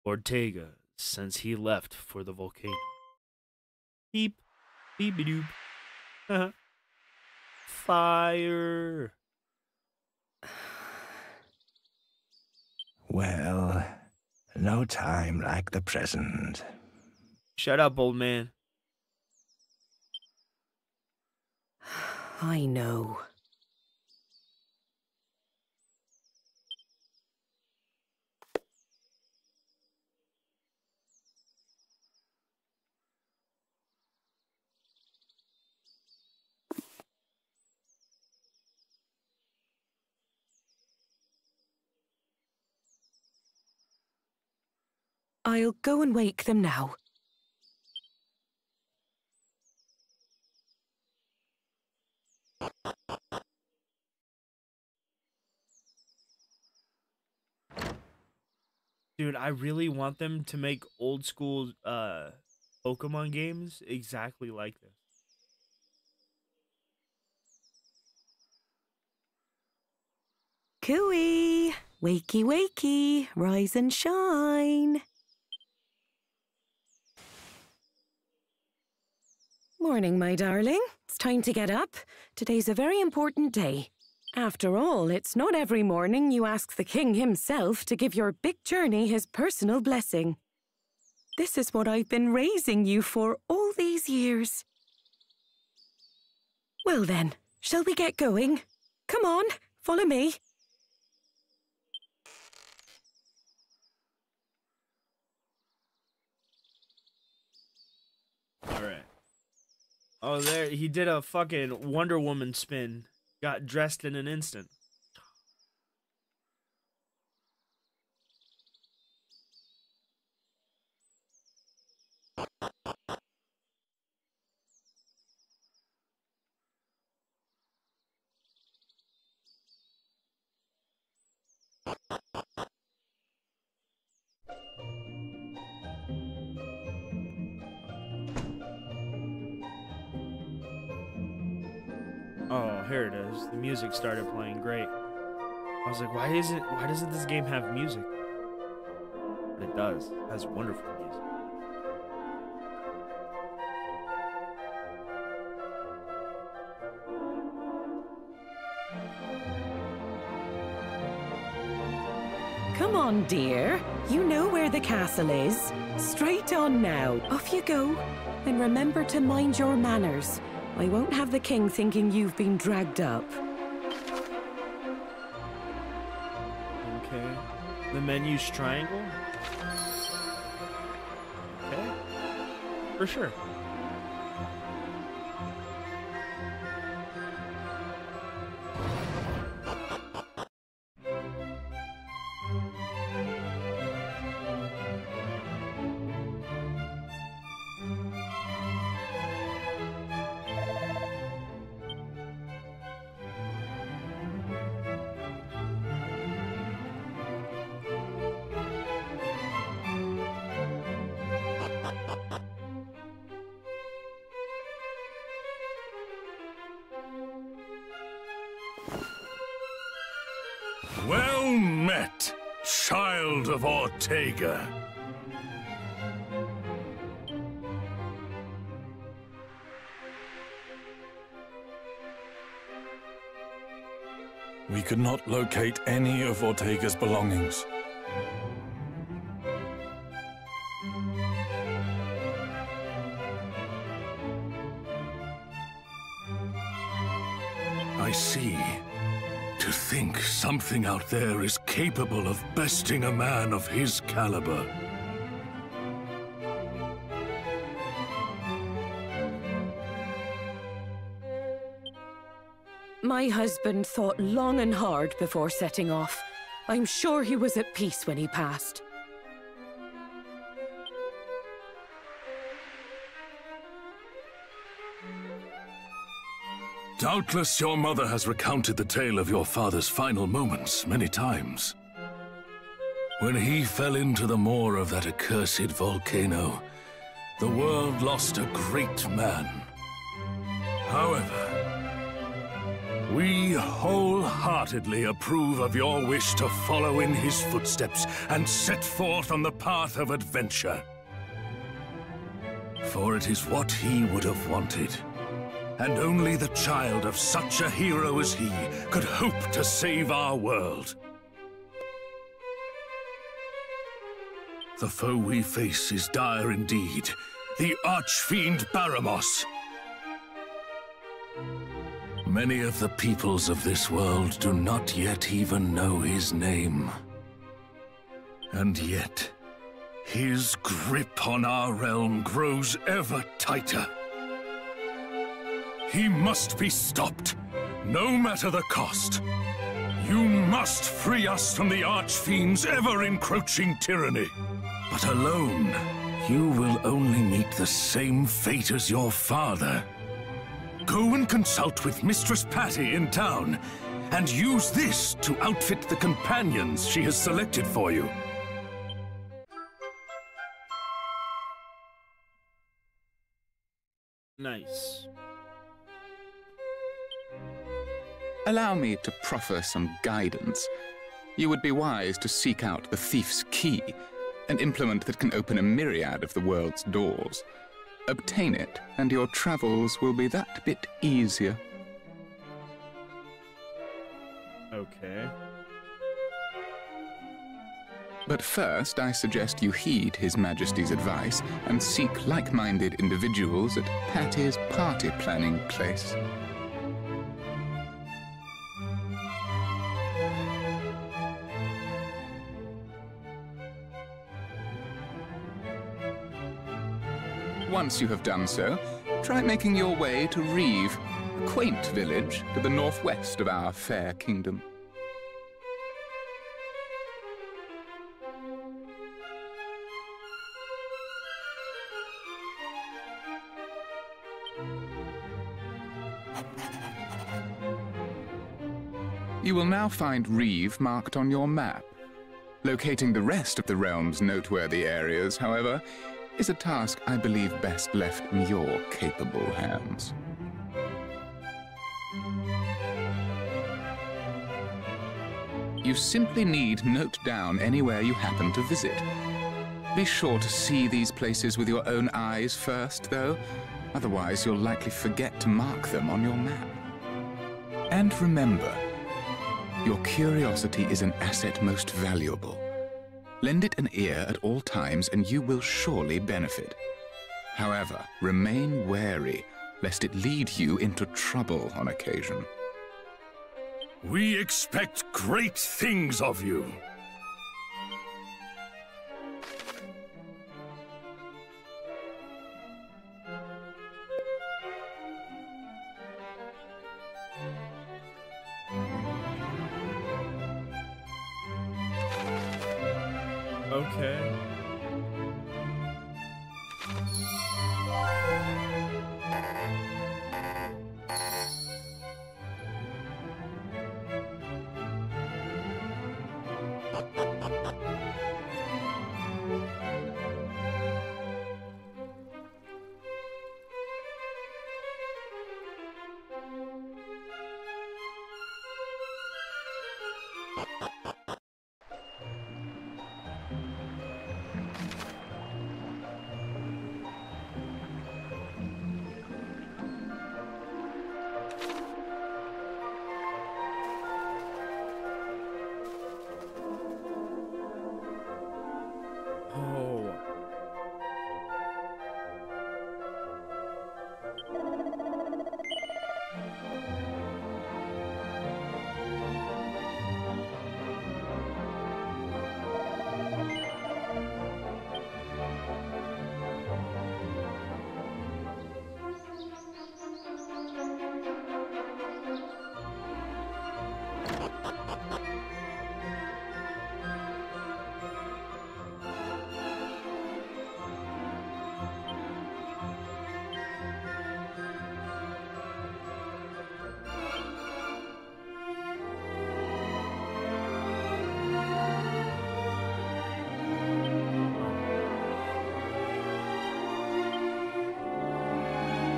Ortega since he left for the volcano. Beep. Beep-a-doop. Fire. Well, No time like the present. Shut up, old man. I know. I'll go and wake them now. Dude, I really want them to make old school Pokemon games exactly like this. Cooey! Wakey, wakey! Rise and shine! Morning, my darling. It's time to get up. Today's a very important day. After all, it's not every morning you ask the king himself to give your big journey his personal blessing. This is what I've been raising you for all these years. Well then, shall we get going? Come on, follow me. All right. Oh, there he did a fucking Wonder Woman spin. Got dressed in an instant. Oh, here it is. The music started playing. Great. I was like, why doesn't this game have music? But it does. It has wonderful music. Come on, dear. You know where the castle is. Straight on now. Off you go. And remember to mind your manners. I won't have the king thinking you've been dragged up. Okay. The menu's triangle? Okay. For sure. Well met, child of Ortega. We could not locate any of Ortega's belongings. I see. To think something out there is capable of besting a man of his caliber. My husband thought long and hard before setting off. I'm sure he was at peace when he passed. Doubtless your mother has recounted the tale of your father's final moments many times. When he fell into the maw of that accursed volcano, the world lost a great man. However, we wholeheartedly approve of your wish to follow in his footsteps and set forth on the path of adventure. For it is what he would have wanted. And only the child of such a hero as he could hope to save our world. The foe we face is dire indeed. The Archfiend Baramos. Many of the peoples of this world do not yet even know his name. And yet, his grip on our realm grows ever tighter. He must be stopped, no matter the cost. You must free us from the Archfiend's ever-encroaching tyranny. But alone, you will only meet the same fate as your father. Go and consult with Mistress Patty in town, and use this to outfit the companions she has selected for you. Nice. Allow me to proffer some guidance. You would be wise to seek out the Thief's Key, an implement that can open a myriad of the world's doors. Obtain it, and your travels will be that bit easier. Okay. But first, I suggest you heed His Majesty's advice and seek like-minded individuals at Patty's party planning place. Once you have done so, try making your way to Reeve, a quaint village to the northwest of our fair kingdom. You will now find Reeve marked on your map. Locating the rest of the realm's noteworthy areas, however, is a task I believe best left in your capable hands. You simply need note down anywhere you happen to visit. Be sure to see these places with your own eyes first, though. Otherwise, you'll likely forget to mark them on your map. And remember, your curiosity is an asset most valuable. Lend it an ear at all times, and you will surely benefit. However, remain wary, lest it lead you into trouble on occasion. We expect great things of you. Okay.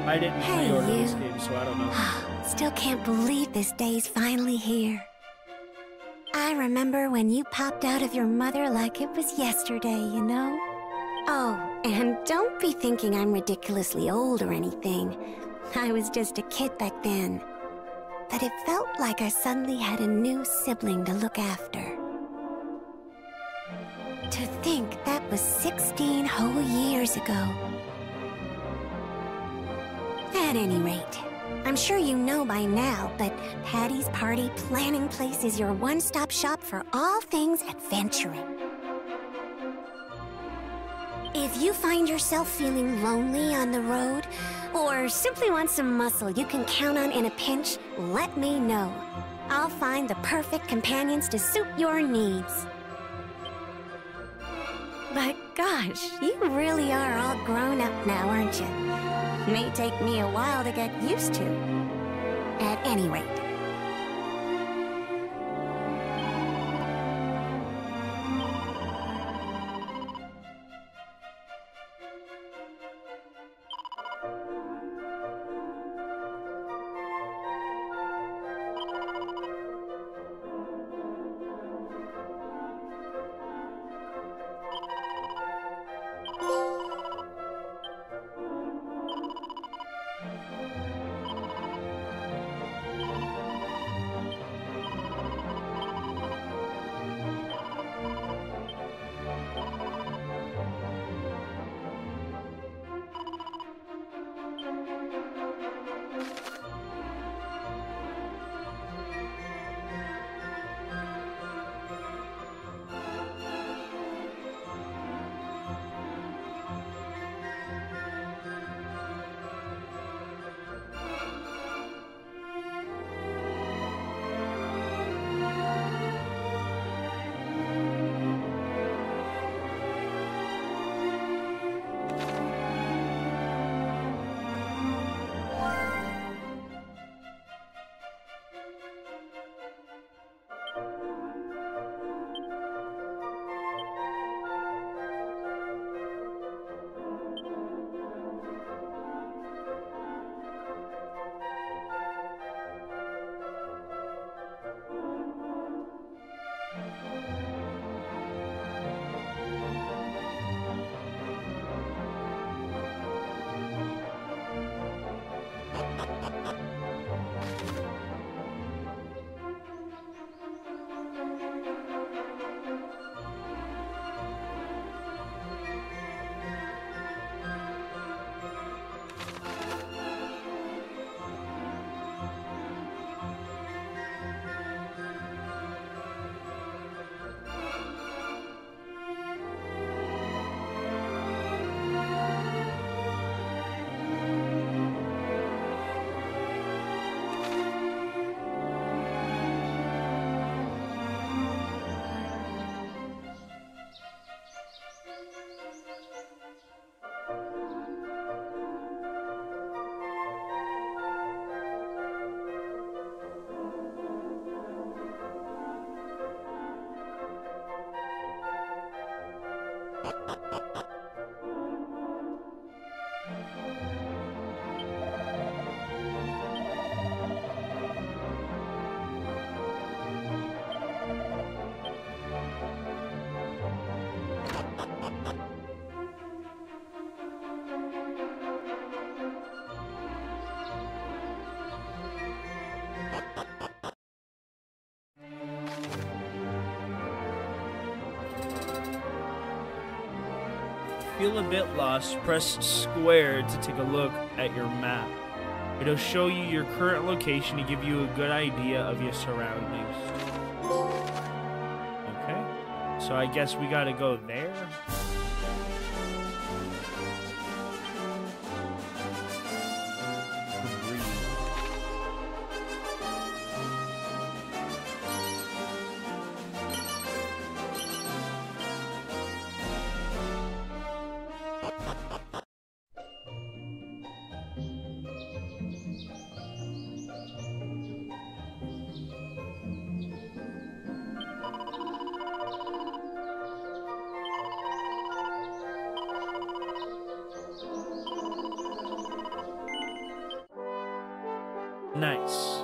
I didn't Hey, pre-order you. this game, so I don't know. Still can't believe this day's finally here. I remember when you popped out of your mother like it was yesterday, you know? Oh, and don't be thinking I'm ridiculously old or anything. I was just a kid back then. But it felt like I suddenly had a new sibling to look after. To think that was 16 whole years ago. At any rate, I'm sure you know by now, but Patty's Party Planning Place is your one-stop shop for all things adventuring. If you find yourself feeling lonely on the road, or simply want some muscle you can count on in a pinch, let me know. I'll find the perfect companions to suit your needs. But gosh, you really are all grown up now, aren't you? May take me a while to get used to. At any rate. Feel a bit lost, press square to take a look at your map. It'll show you your current location to give you a good idea of your surroundings. Okay, so I guess we gotta go there. Nice.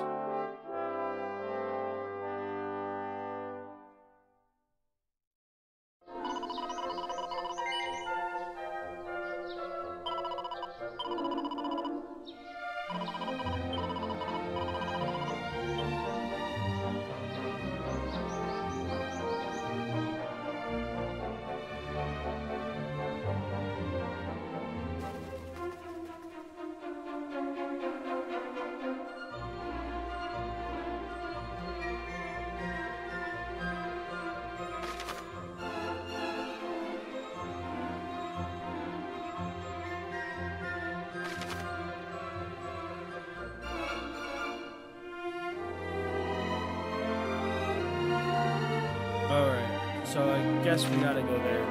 so I guess we gotta go there.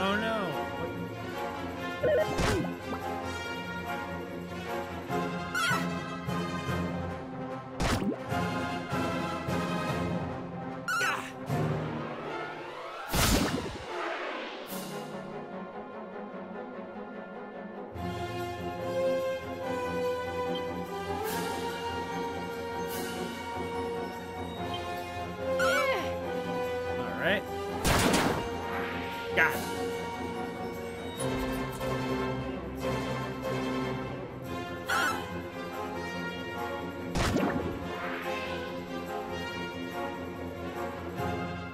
Oh no. All right. Got it.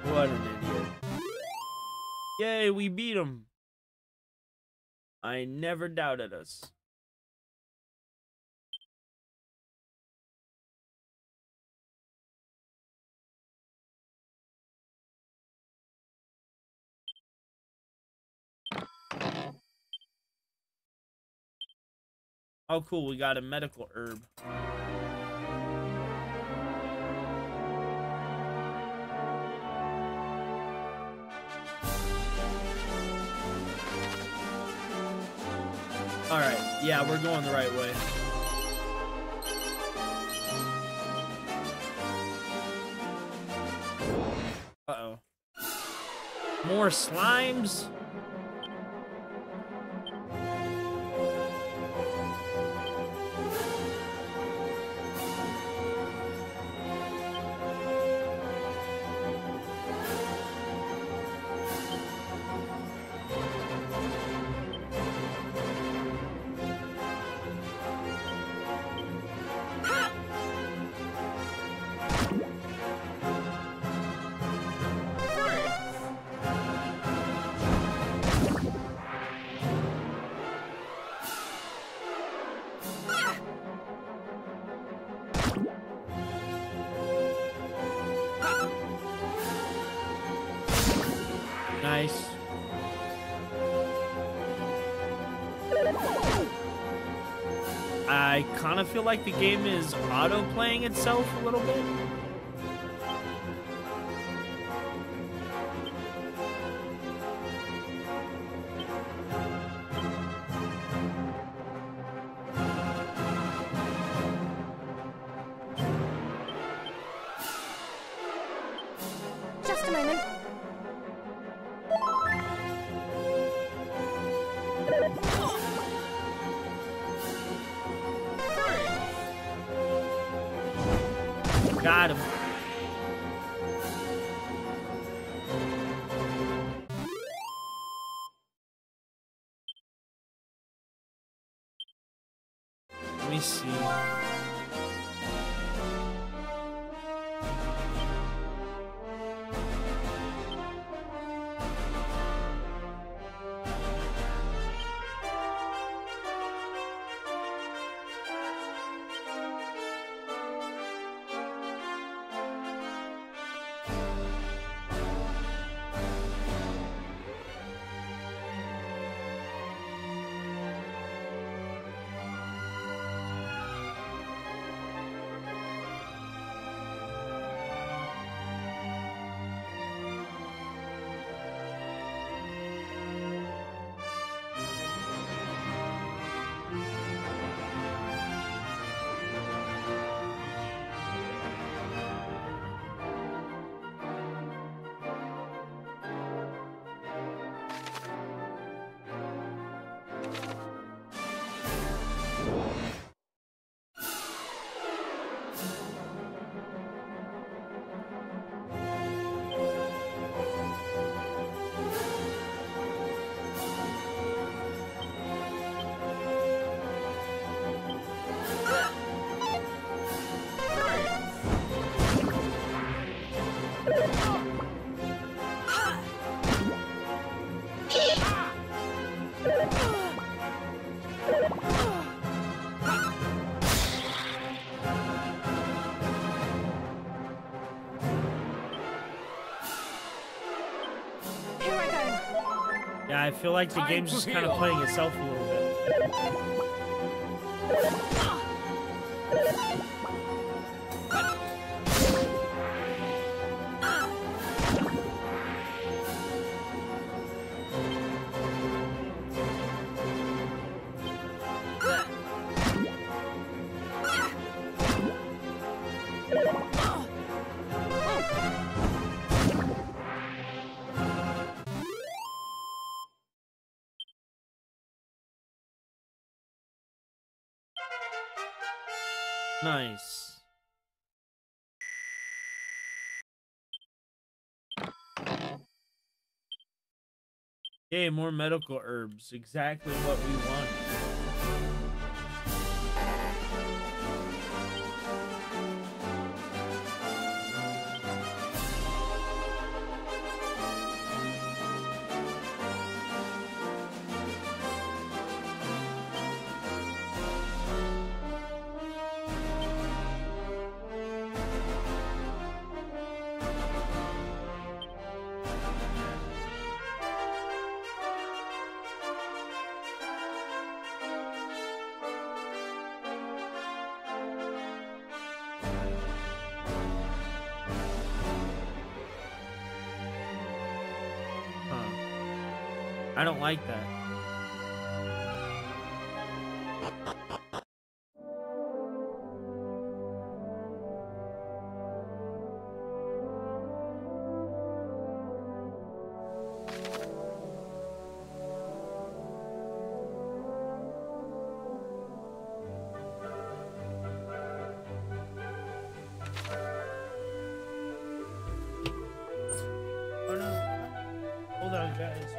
What an idiot. Yay, we beat him. I never doubted us. Oh, cool. We got a medical herb. All right. Yeah, we're going the right way. Uh-oh. More slimes? Nice. I kind of feel like the game is auto-playing itself a little bit. Just a moment. Got him. Let me see. Yeah, I feel like the game's just kind of playing itself a little bit. Nice. Yay, more medical herbs. Exactly what we want. I don't like that. Oh no. Hold on, guys.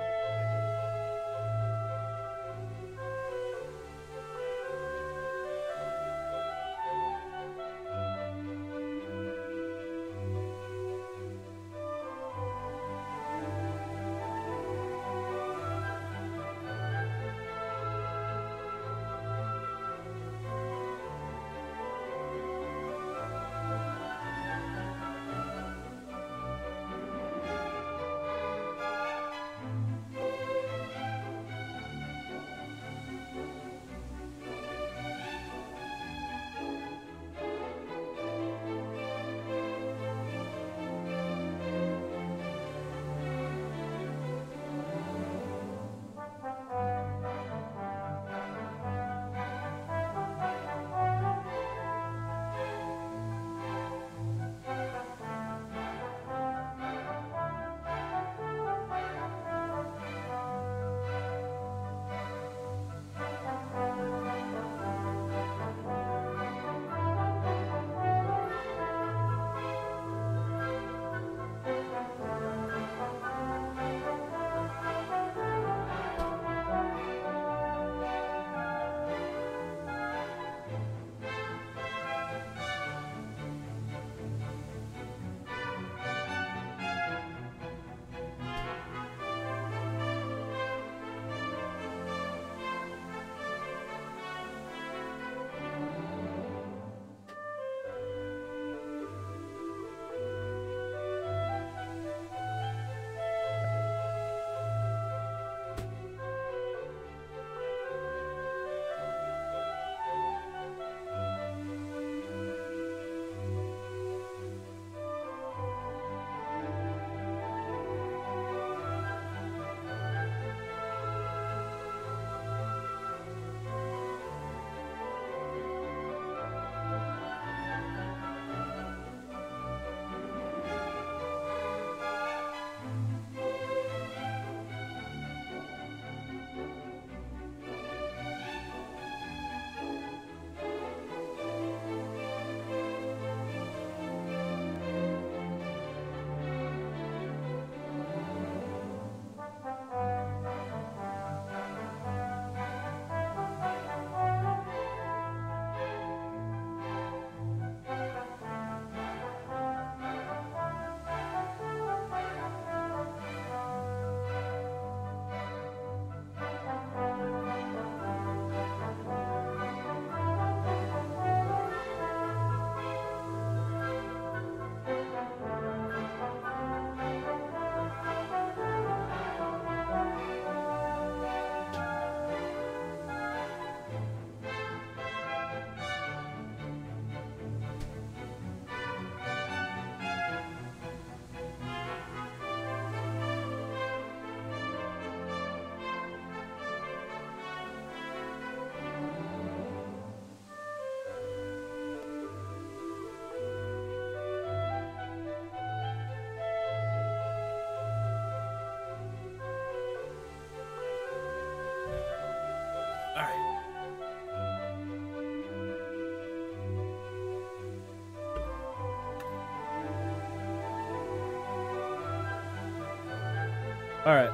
Alright.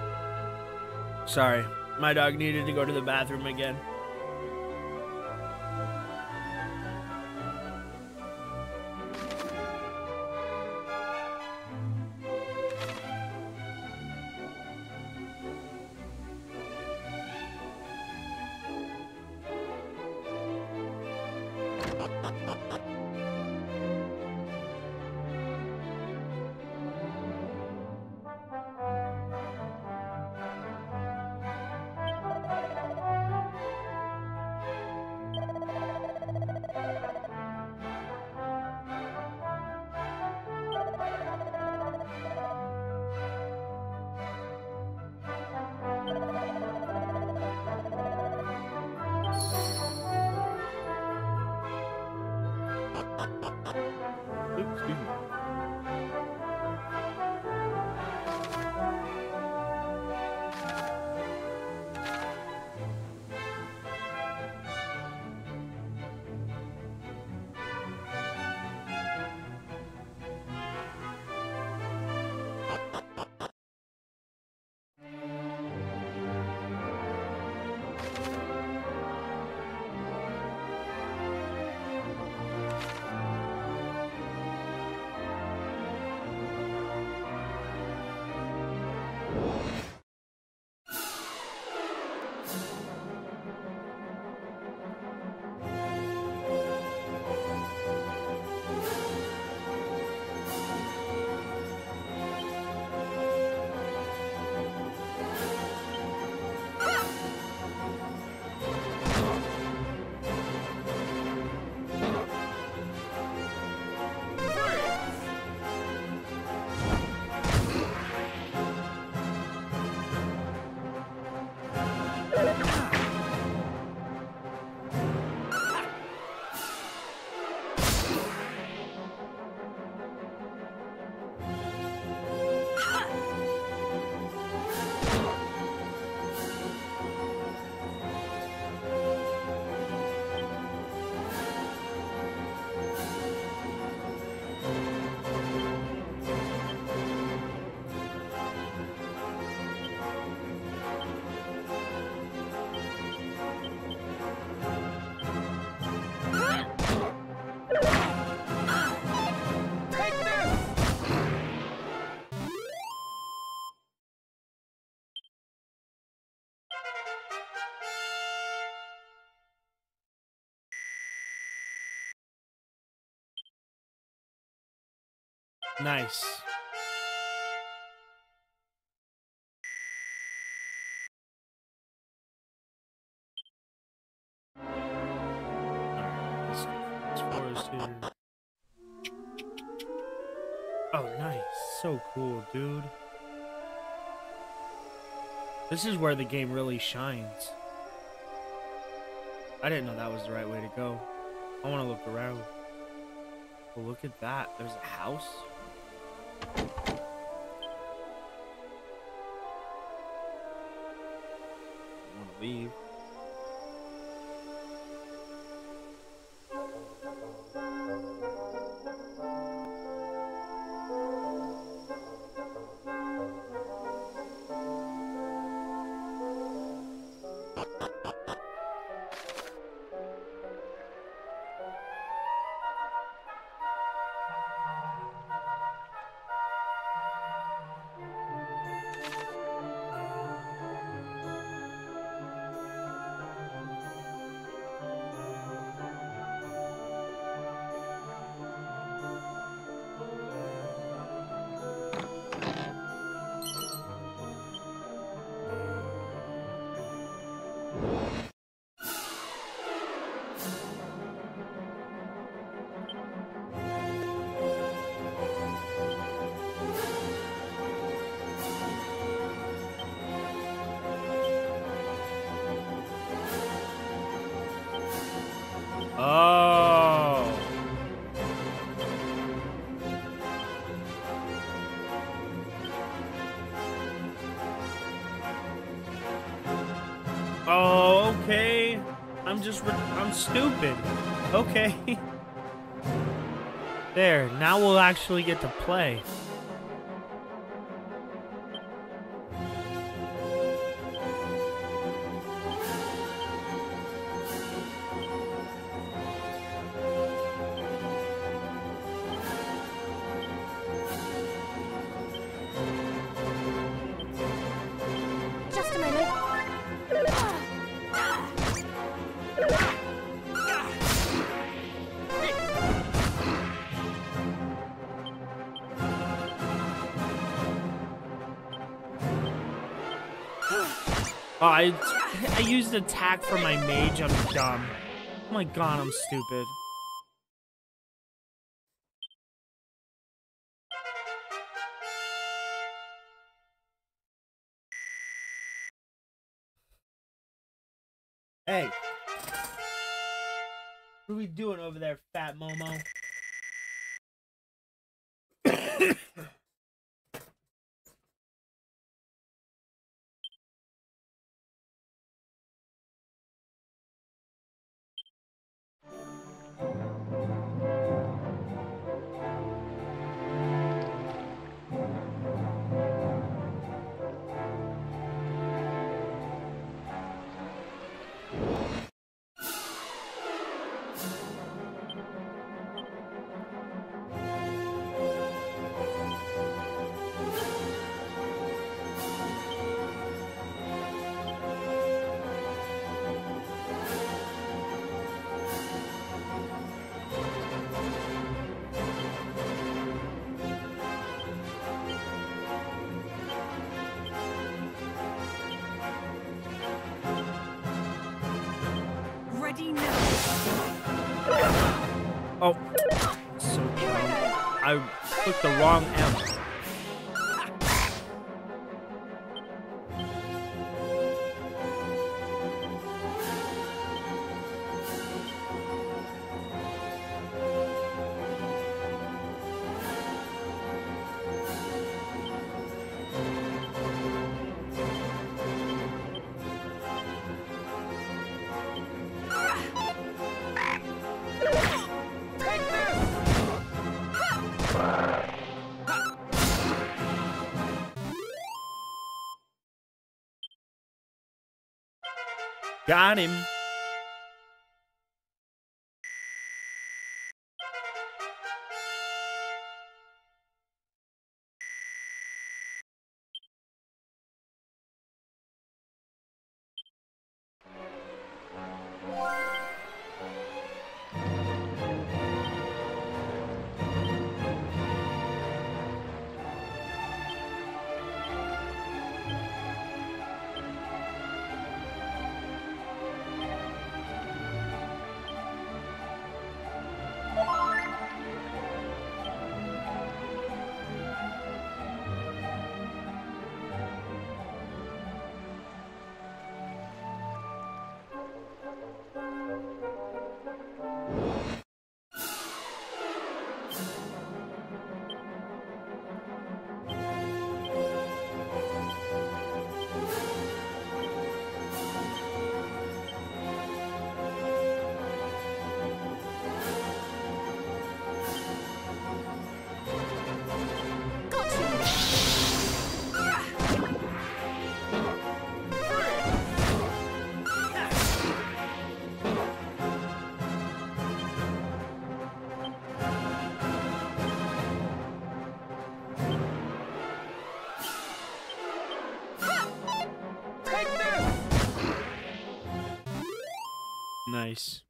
Sorry. My dog needed to go to the bathroom again. Nice. Oh, nice. So cool, dude. This is where the game really shines. I didn't know that was the right way to go. I want to look around. Well, look at that. There's a house. I want to leave. Oh, okay. I'm stupid. Okay. There, now we'll actually get to play. Oh, I used attack for my mage. I'm dumb. Oh my god, I'm stupid. Hey. What are we doing over there, fat Momo? Oh, so dumb. I clicked the wrong M. Got him. Nice.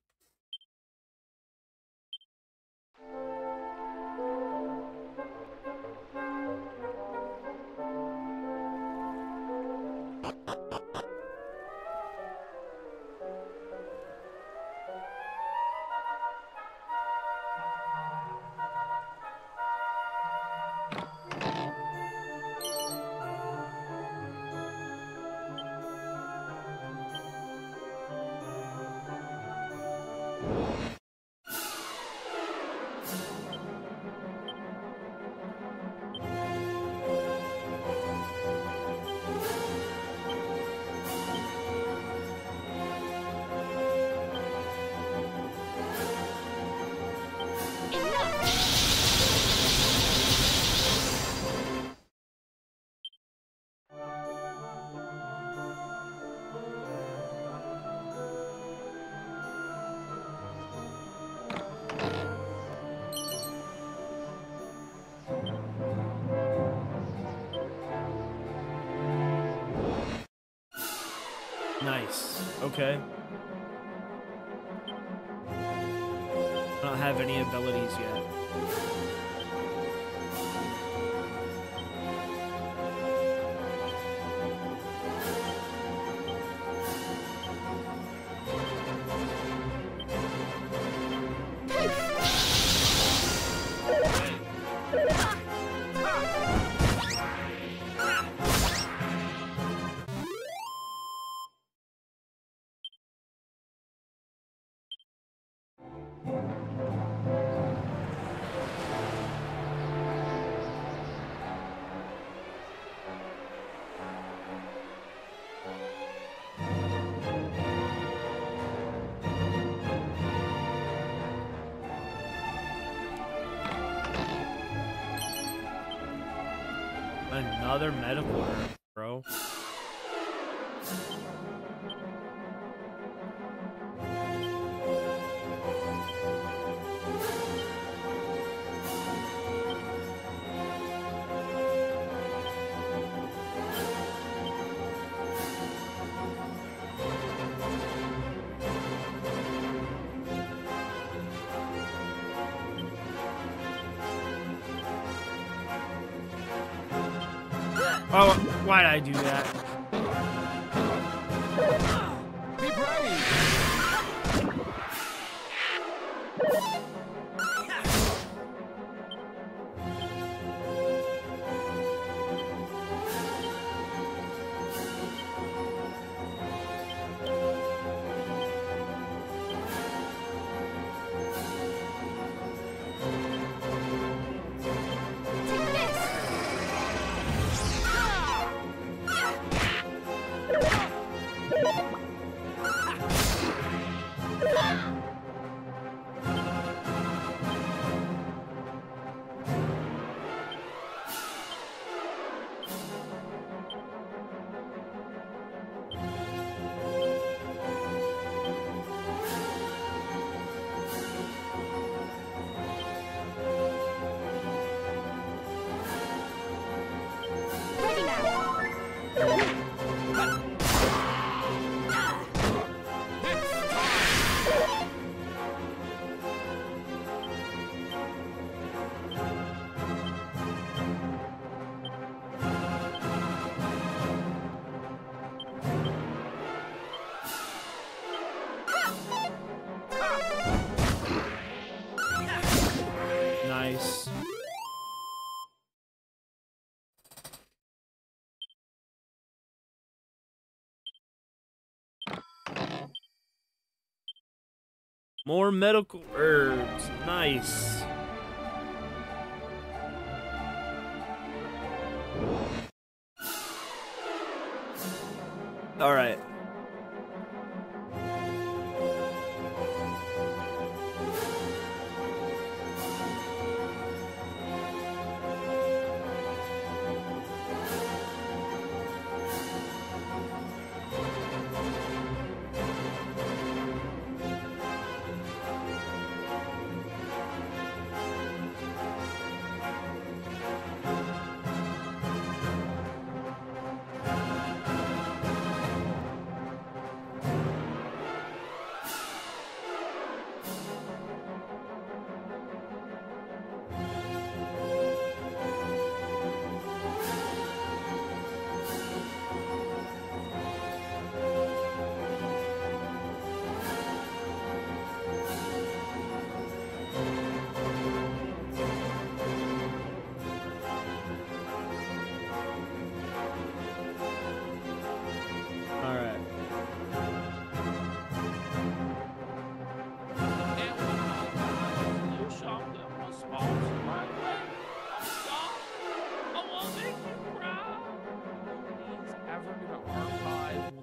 Nice. Okay. I don't have any abilities yet. Another medical herb, bro. Oh, why'd I do that? Be brave. Nice. More medical herbs. Nice. All right.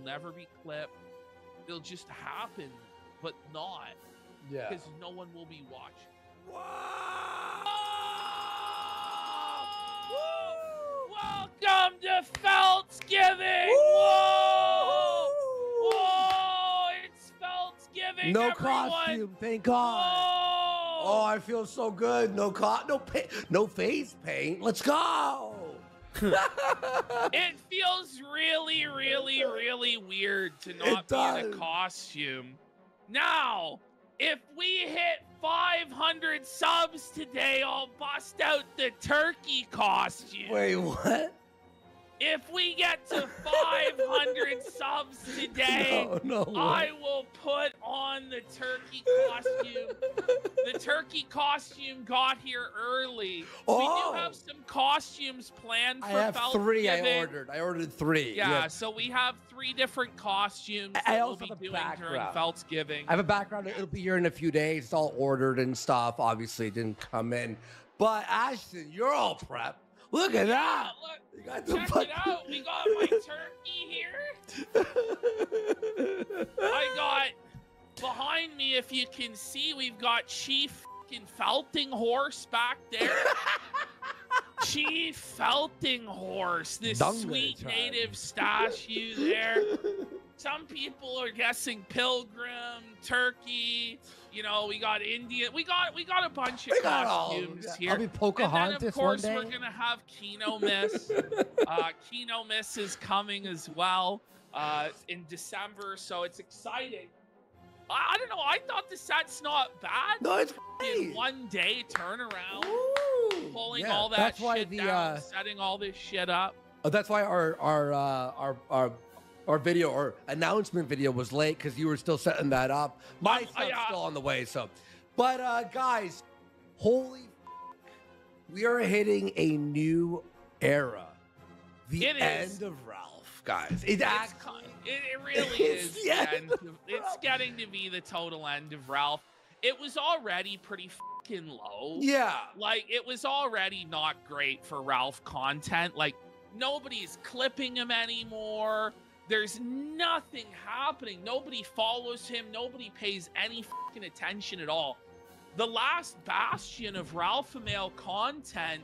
Never be clipped. It'll just happen, but not. Yeah. Because no one will be watching. Welcome to Feltsgiving! Whoa! Whoa! It's Feltsgiving, No everyone! costume, thank God. Oh, I feel so good. No no face paint. Let's go. It feels really, really, really weird to not be in a costume. Now, if we hit 500 subs today, I'll bust out the turkey costume. Wait, what? If we get to 500 subs today, I will put on the turkey costume. The turkey costume got here early. We do have some costumes planned for I have three. Feltsgiving. I ordered three. Yeah, so we have 3 different costumes that we'll be doing during Feltsgiving. I have a background. It'll be here in a few days. It's all ordered and stuff. Obviously, it didn't come in. But Ashton, you're all prepped. Look at that. Look, you got check it out. We got my turkey here. I got behind me, if you can see, we've got Chief fucking Felting Horse back there. Chief Felting Horse, this Dunga sweet tribe. native statue there. Some people are guessing Pilgrim, Turkey. You know, we got Indian. We got a bunch of costumes here. I'll be Pocahontas and then, of course, one day. we're gonna have Kino Miss. Kino Miss is coming as well in December, so it's exciting. I don't know. I thought the set's not bad. No, it's in one day turnaround, pulling Yeah, all that that's why shit the, down, setting all this shit up. That's why our video or announcement video was late because you were still setting that up. My stuff's still on the way. So, but guys, holy, we are hitting a new era. The end of Ralph, guys. It really is. It's getting to be the total end of Ralph. It was already pretty fucking low. Yeah. Like, it was already not great for Ralph content. Like, nobody's clipping him anymore. There's nothing happening. Nobody follows him. Nobody pays any fucking attention at all. The last bastion of Ralph-a-mail content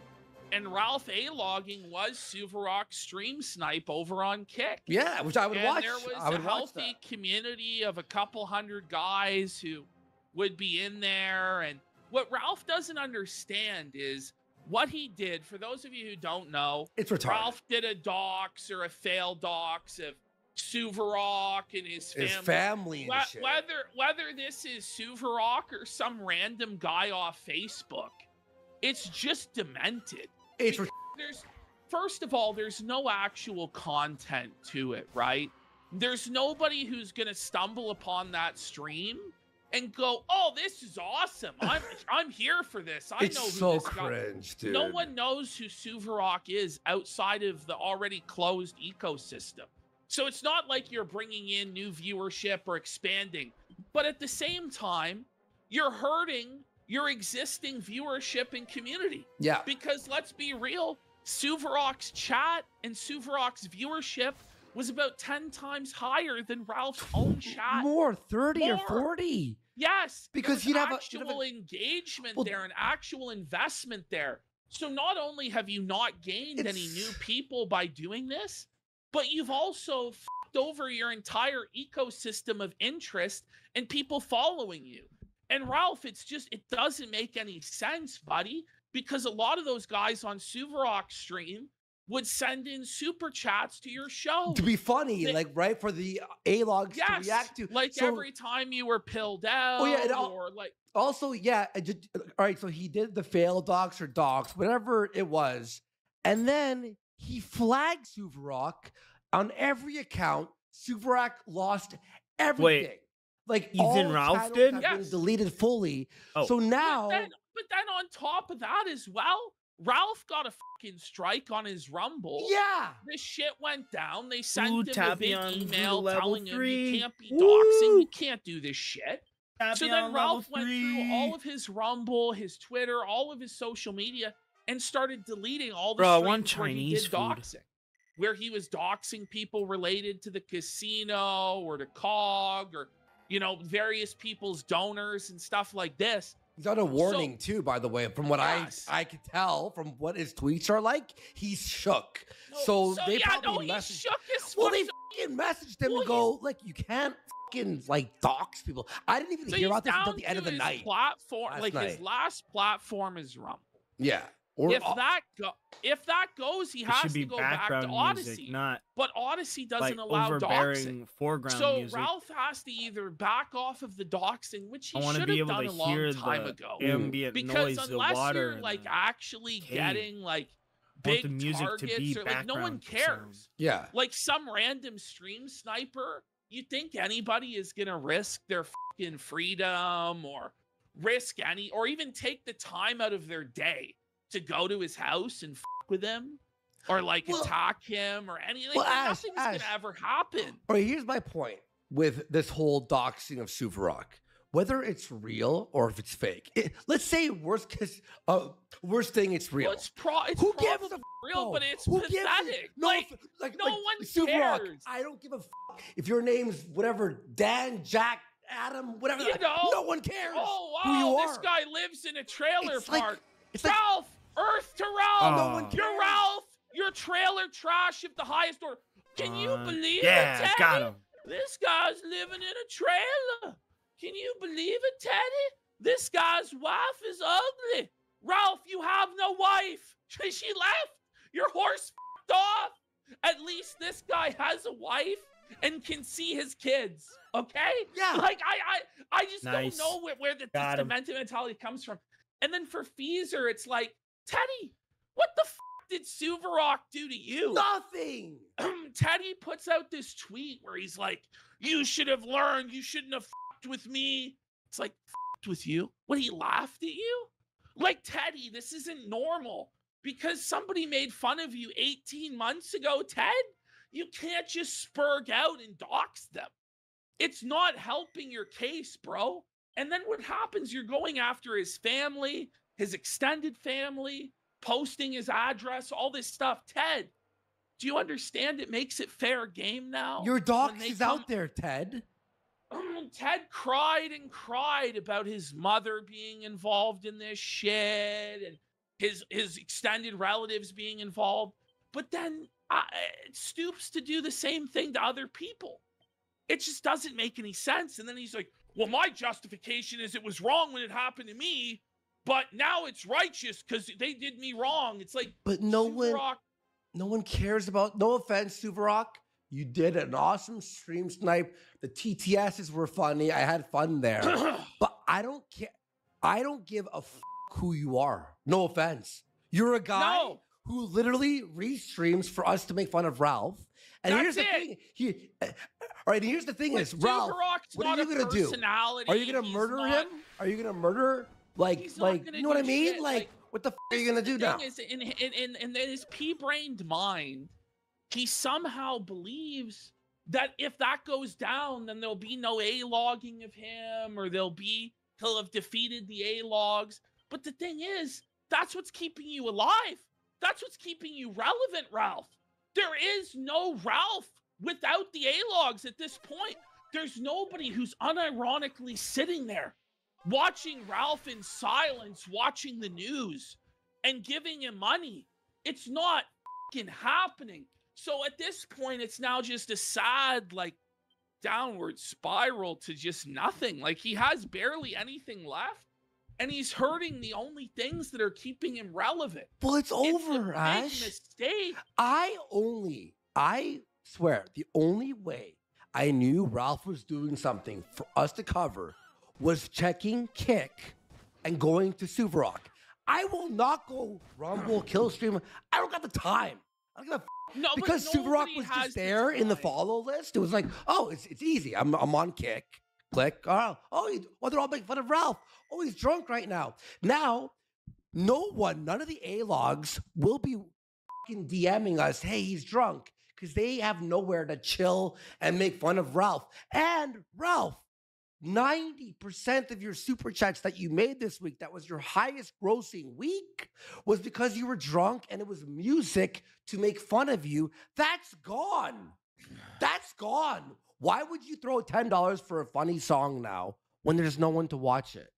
and Ralph A-logging was Suvarok Stream Snipe over on Kick. Yeah, which I would watch. There was I would a watch healthy community of a couple hundred guys who would be in there. And what Ralph doesn't understand is what he did. For those of you who don't know, it's retarded. Ralph did a dox or a failed dox of Suvarok and his family and shit. Whether this is Suvarok or some random guy off Facebook, it's just demented. First of all, there's no actual content to it, right? There's nobody who's gonna stumble upon that stream and go, "Oh, this is awesome! I'm here for this. I know who so this guy." cringe, dude. No one knows who Suvarok is outside of the already closed ecosystem. So it's not like you're bringing in new viewership or expanding, but at the same time, you're hurting your existing viewership and community. Yeah. Because let's be real, Suvarok's chat and Suvarok's viewership was about 10 times higher than Ralph's own chat. More, 30 or 40. Yes. Because you'd have actual engagement there, an actual investment there. So not only have you not gained any new people by doing this, but you've also fucked over your entire ecosystem of interest and people following you. And Ralph, it doesn't make any sense, buddy, because a lot of those guys on Suvarok stream would send in super chats to your show. To be funny, right, for the A-logs to react to. Like every time you were pilled out. Oh, yeah, or like. Also, yeah, all right, so he did the fail docs or docs, whatever it was, and then he flagged Suvarok on every account. Suvarok lost everything. Wait, like even all Ralph channels did? have been deleted fully. Oh. So now, But then on top of that as well, Ralph got a fucking strike on his Rumble. Yeah. This shit went down. They sent Ooh, him a big Tapion email level telling him 3. you can't be doxing, you can't do this shit. So Tapion then Ralph level went 3. through all of his Rumble, his Twitter, all of his social media, and started deleting all the Bro, streams one where he Chinese did food. doxing. Where he was doxing people related to the casino or to COG or, you know, various people's donors and stuff like this. he's got a warning too, by the way, from what I could tell from what his tweets are like. He's shook. So they probably messaged. Shook as Well, they fucking messaged him and go like, you can't fucking like dox people. I didn't even hear about this until the end of the night. Platform, last like night. his last platform is Rumble. Yeah. If that goes, he It has should to be go back to background Odyssey. music, not But Odyssey doesn't like allow overbearing doxing. foreground So music. Ralph has to either back off of the doxing, which he I want to should be have able done to a long hear time the ago. ambient Because noise, the unless water, you're and like the actually cave. getting like I want big the music to be targets or like no one background cares. sound. Yeah. Like some random stream sniper, you think anybody is gonna risk their fucking freedom or risk any or even take the time out of their day to go to his house and with him or like attack him or anything? Like, nothing's gonna ever happen. All right, here's my point with this whole doxing of Suvarok. Whether it's real or if it's fake. Let's say worst thing, it's real. Well, it's Who gives probably a real, but it's Who gives a- pathetic. No, like, no one Suvarok, cares. I don't give a fuck if your name's whatever, Dan, Jack, Adam, whatever. You know, no one cares oh, who you wow, are. this guy lives in a trailer It's like- park. it's like- Ralph, Earth to Ralph. No one You're Ralph. You're trailer trash of the highest order. Can you believe it, Teddy? Got him. This guy's living in a trailer. Can you believe it, Teddy? This guy's wife is ugly. Ralph, you have no wife. She left. Your horse f***ed off. At least this guy has a wife and can see his kids. Okay? Yeah. Like I just Nice. don't know where this Got him. demented mentality comes from. And then for Feezer, it's like, Teddy, what the f did Suvarok do to you? Nothing. Teddy puts out this tweet where he's like, you should have learned. You shouldn't have f***ed with me. It's like, f***ed with you? What, he laughed at you? Like, Teddy, this isn't normal. Because somebody made fun of you 18 months ago, Ted, you can't just spurg out and dox them. It's not helping your case, bro. And then what happens? You're going after his family, his extended family, posting his address, all this stuff. Ted, do you understand it makes it fair game now? Your dox is out there, Ted. Ted cried and cried about his mother being involved in this shit and his extended relatives being involved, but then stoops to do the same thing to other people. It just doesn't make any sense. And then he's like, well, my justification is it was wrong when it happened to me, but now it's righteous because they did me wrong. It's like, but no one cares about, no offense, Suvarok. You did an awesome stream snipe. The TTSs were funny. I had fun there. But I don't care. I don't give a f who you are. No offense. You're a guy who literally restreams for us to make fun of Ralph. And here's the thing. All right, here's the thing is, Ralph, what are you going to do? Are you going to murder him? Are you going to murder, you know what I mean? Shit. Like, what the f are you going to do now? Is, in his pea-brained mind, he somehow believes that if that goes down, then there'll be no A-logging of him, or he'll have defeated the A-logs. But the thing is, that's what's keeping you alive. That's what's keeping you relevant, Ralph. There is no Ralph without the A-logs at this point. There's nobody who's unironically sitting there watching Ralph in silence, watching the news, and giving him money. It's not fucking happening. So at this point, it's now just a sad, downward spiral to just nothing. Like, he has barely anything left, and he's hurting the only things that are keeping him relevant. Well, it's over, a Ash. big mistake. I swear, the only way I knew Ralph was doing something for us to cover was checking Kick and going to Suvarok. I will not go Rumble, Killstream. I don't got the time. I don't give a because Suvarok was just there in the follow list. It was like, oh, it's easy. I'm on Kick. Click. They're all making fun of Ralph. Oh, he's drunk right now. Now, none of the A-logs will be fucking DMing us, hey, he's drunk, because they have nowhere to chill and make fun of Ralph. And Ralph, 90% of your super chats that you made this week, that was your highest grossing week, was because you were drunk and it was music to make fun of you. That's gone. That's gone. Why would you throw $10 for a funny song now when there's no one to watch it?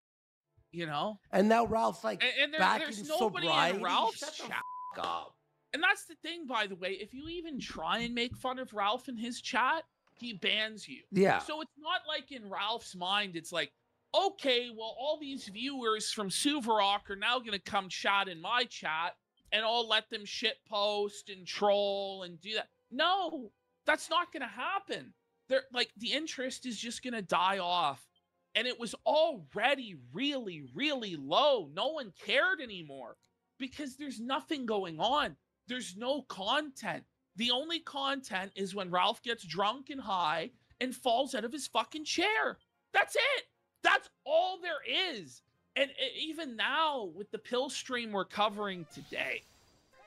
You know? And now Ralph's like, and back there's in nobody sobriety. in Ralph's Shut the chat. f up. And that's the thing, by the way. If you even try and make fun of Ralph in his chat, he bans you. Yeah. So it's not like in Ralph's mind, it's like, okay, well, all these viewers from Suvarok are now going to come chat in my chat, and I'll let them shit post and troll and do that. No, that's not going to happen. The interest is just going to die off. And it was already really, really low. No one cared anymore because there's nothing going on. There's no content. The only content is when Ralph gets drunk and high and falls out of his fucking chair. That's it. That's all there is. And even now, with the pill stream we're covering today,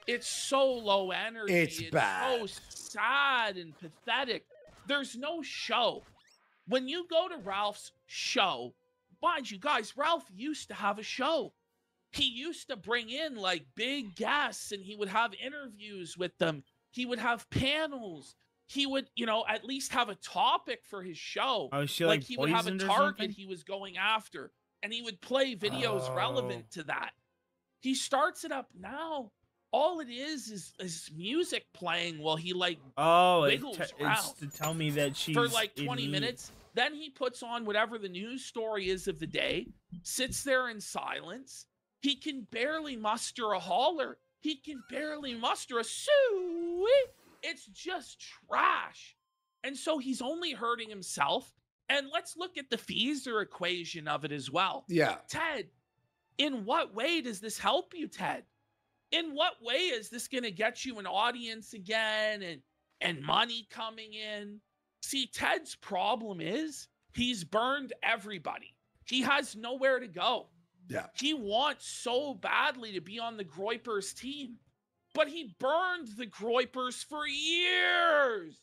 it's so low energy. It's bad. So sad and pathetic. There's no show. When you go to Ralph's show, mind you guys, Ralph used to have a show. He used to bring in big guests and he would have interviews with them. He would have panels. He would, at least have a topic for his show. Oh, she he would have a poisoned or target something? he was going after, and he would play videos relevant to that. He starts it up now. All it is music playing while he like wiggles around. It's to tell me that she's for like in 20 need. minutes. Then he puts on whatever the news story is of the day, sits there in silence. He can barely muster a holler. He can barely muster a soo. It's just trash. And so he's only hurting himself. And let's look at the Feezer equation of it as well. Yeah. Ted, in what way does this help you, Ted? In what way is this going to get you an audience again and money coming in? See, Ted's problem is he's burned everybody. He has nowhere to go. Yeah. He wants so badly to be on the Groypers team, but he burned the Groypers for years.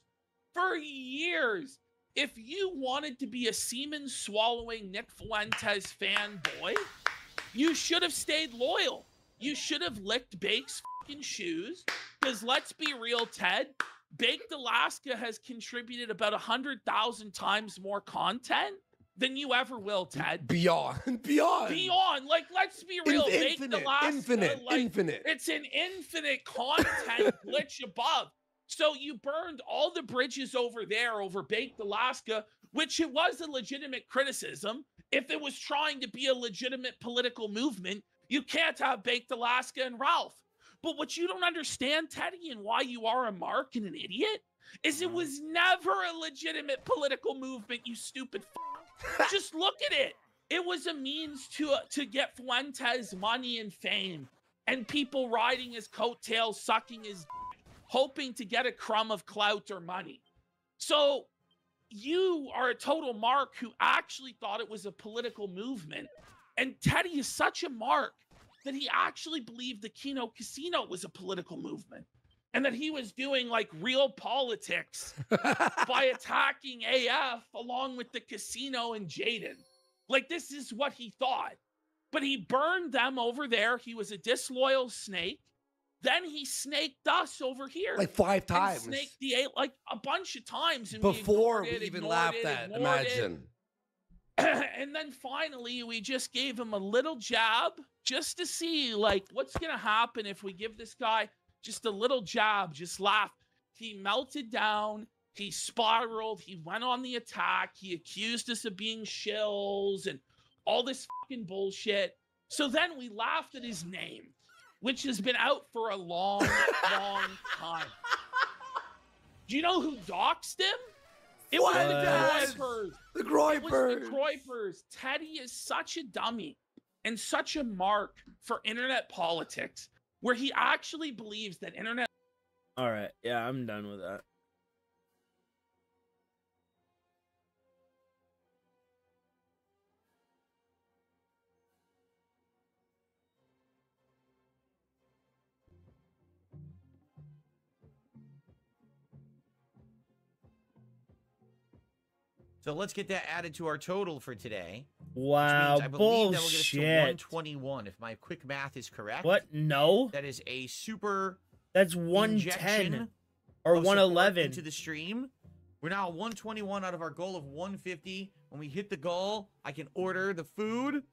For years. If you wanted to be a semen swallowing Nick Fuentes fanboy, you should have stayed loyal. You should have licked Bake's fucking shoes. Because let's be real, Ted, Baked Alaska has contributed about 100,000 times more content than you ever will, Ted. Beyond. Like, let's be real. Baked Infinite, Alaska, infinite. It's an infinite content glitch above. So you burned all the bridges over there over Baked Alaska, which it was a legitimate criticism. If it was trying to be a legitimate political movement, you can't have Baked Alaska and Ralph. But what you don't understand, Teddy, and why you are a mark and an idiot, is it was never a legitimate political movement, you stupid f***. Just look at it. It was a means to get Fuentes money and fame, and people riding his coattails, sucking his hoping to get a crumb of clout or money. So you are a total mark who actually thought it was a political movement. And Teddy is such a mark that he actually believed the Keno Casino was a political movement and that he was doing like real politics by attacking AF along with the casino and Jaden. Like, this is what he thought. But he burned them over there. He was a disloyal snake. Then he snaked us over here. Like 5 times. Snaked the eight like a bunch of times. And Before we we even laughed at, imagine. And then finally, we just gave him a little jab just to see, like, what's going to happen if we give this guy just a little jab, just laugh. He melted down. He spiraled. He went on the attack. He accused us of being shills and all this fucking bullshit. So then we laughed at his name, which has been out for a long, long time. Do you know who doxed him? It was the Groypers. The Groypers. It was the Groypers. Teddy is such a dummy and such a mark for internet politics, where he actually believes that internet. All right, yeah, I'm done with that. So let's get that added to our total for today. Wow, which means I believe that will get us to bullshit. 121, if my quick math is correct. What? No. That is a super. That's 110 or 111 into the stream. We're now 121 out of our goal of 150. When we hit the goal, I can order the food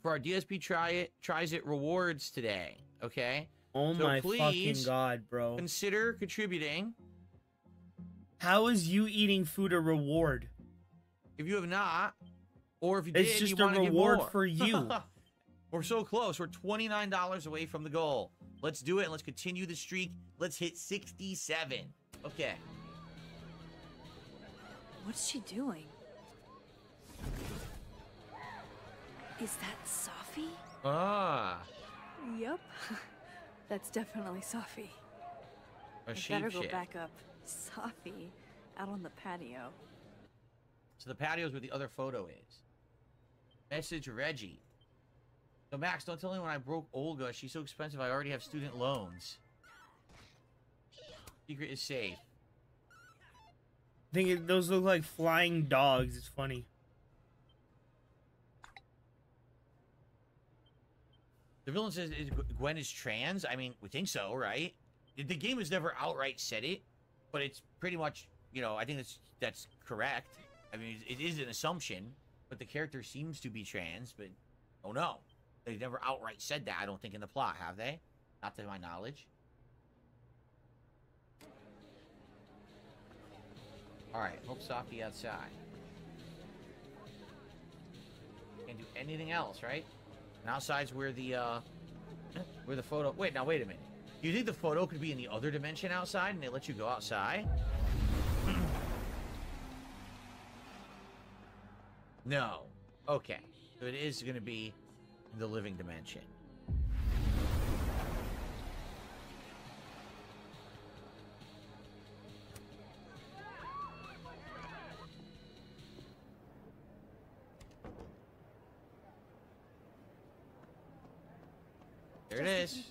for our DSP tries it rewards today. Okay. Oh so my please fucking god, bro! Consider contributing. How is you eating food a reward? If you have not, or if you It's did, just you a want to give reward more. for you. We're so close. We're $29 away from the goal. Let's do it and let's continue the streak. Let's hit 67. Okay. What's she doing? Is that Safi? Ah. Yup. That's definitely Safi. A I better go back up. Safi out on the patio. So the patio is where the other photo is. Message Reggie. So Max, don't tell me when I broke Olga. She's so expensive. I already have student loans. Secret is safe. I think those look like flying dogs. It's funny. The villain says Gwen is trans. I mean, we think so, right? The game has never outright said it, but it's pretty much, you know, I think that's correct. I mean, it is an assumption, but the character seems to be trans, but oh no. They never outright said that, I don't think, in the plot, have they? Not to my knowledge. Alright, hope Softy outside. Can't do anything else, right? And outside's where the photo... Wait, now wait a minute. Do you think the photo could be in the other dimension outside and they let you go outside? No. Okay. So it is going to be in the living dimension. There it is.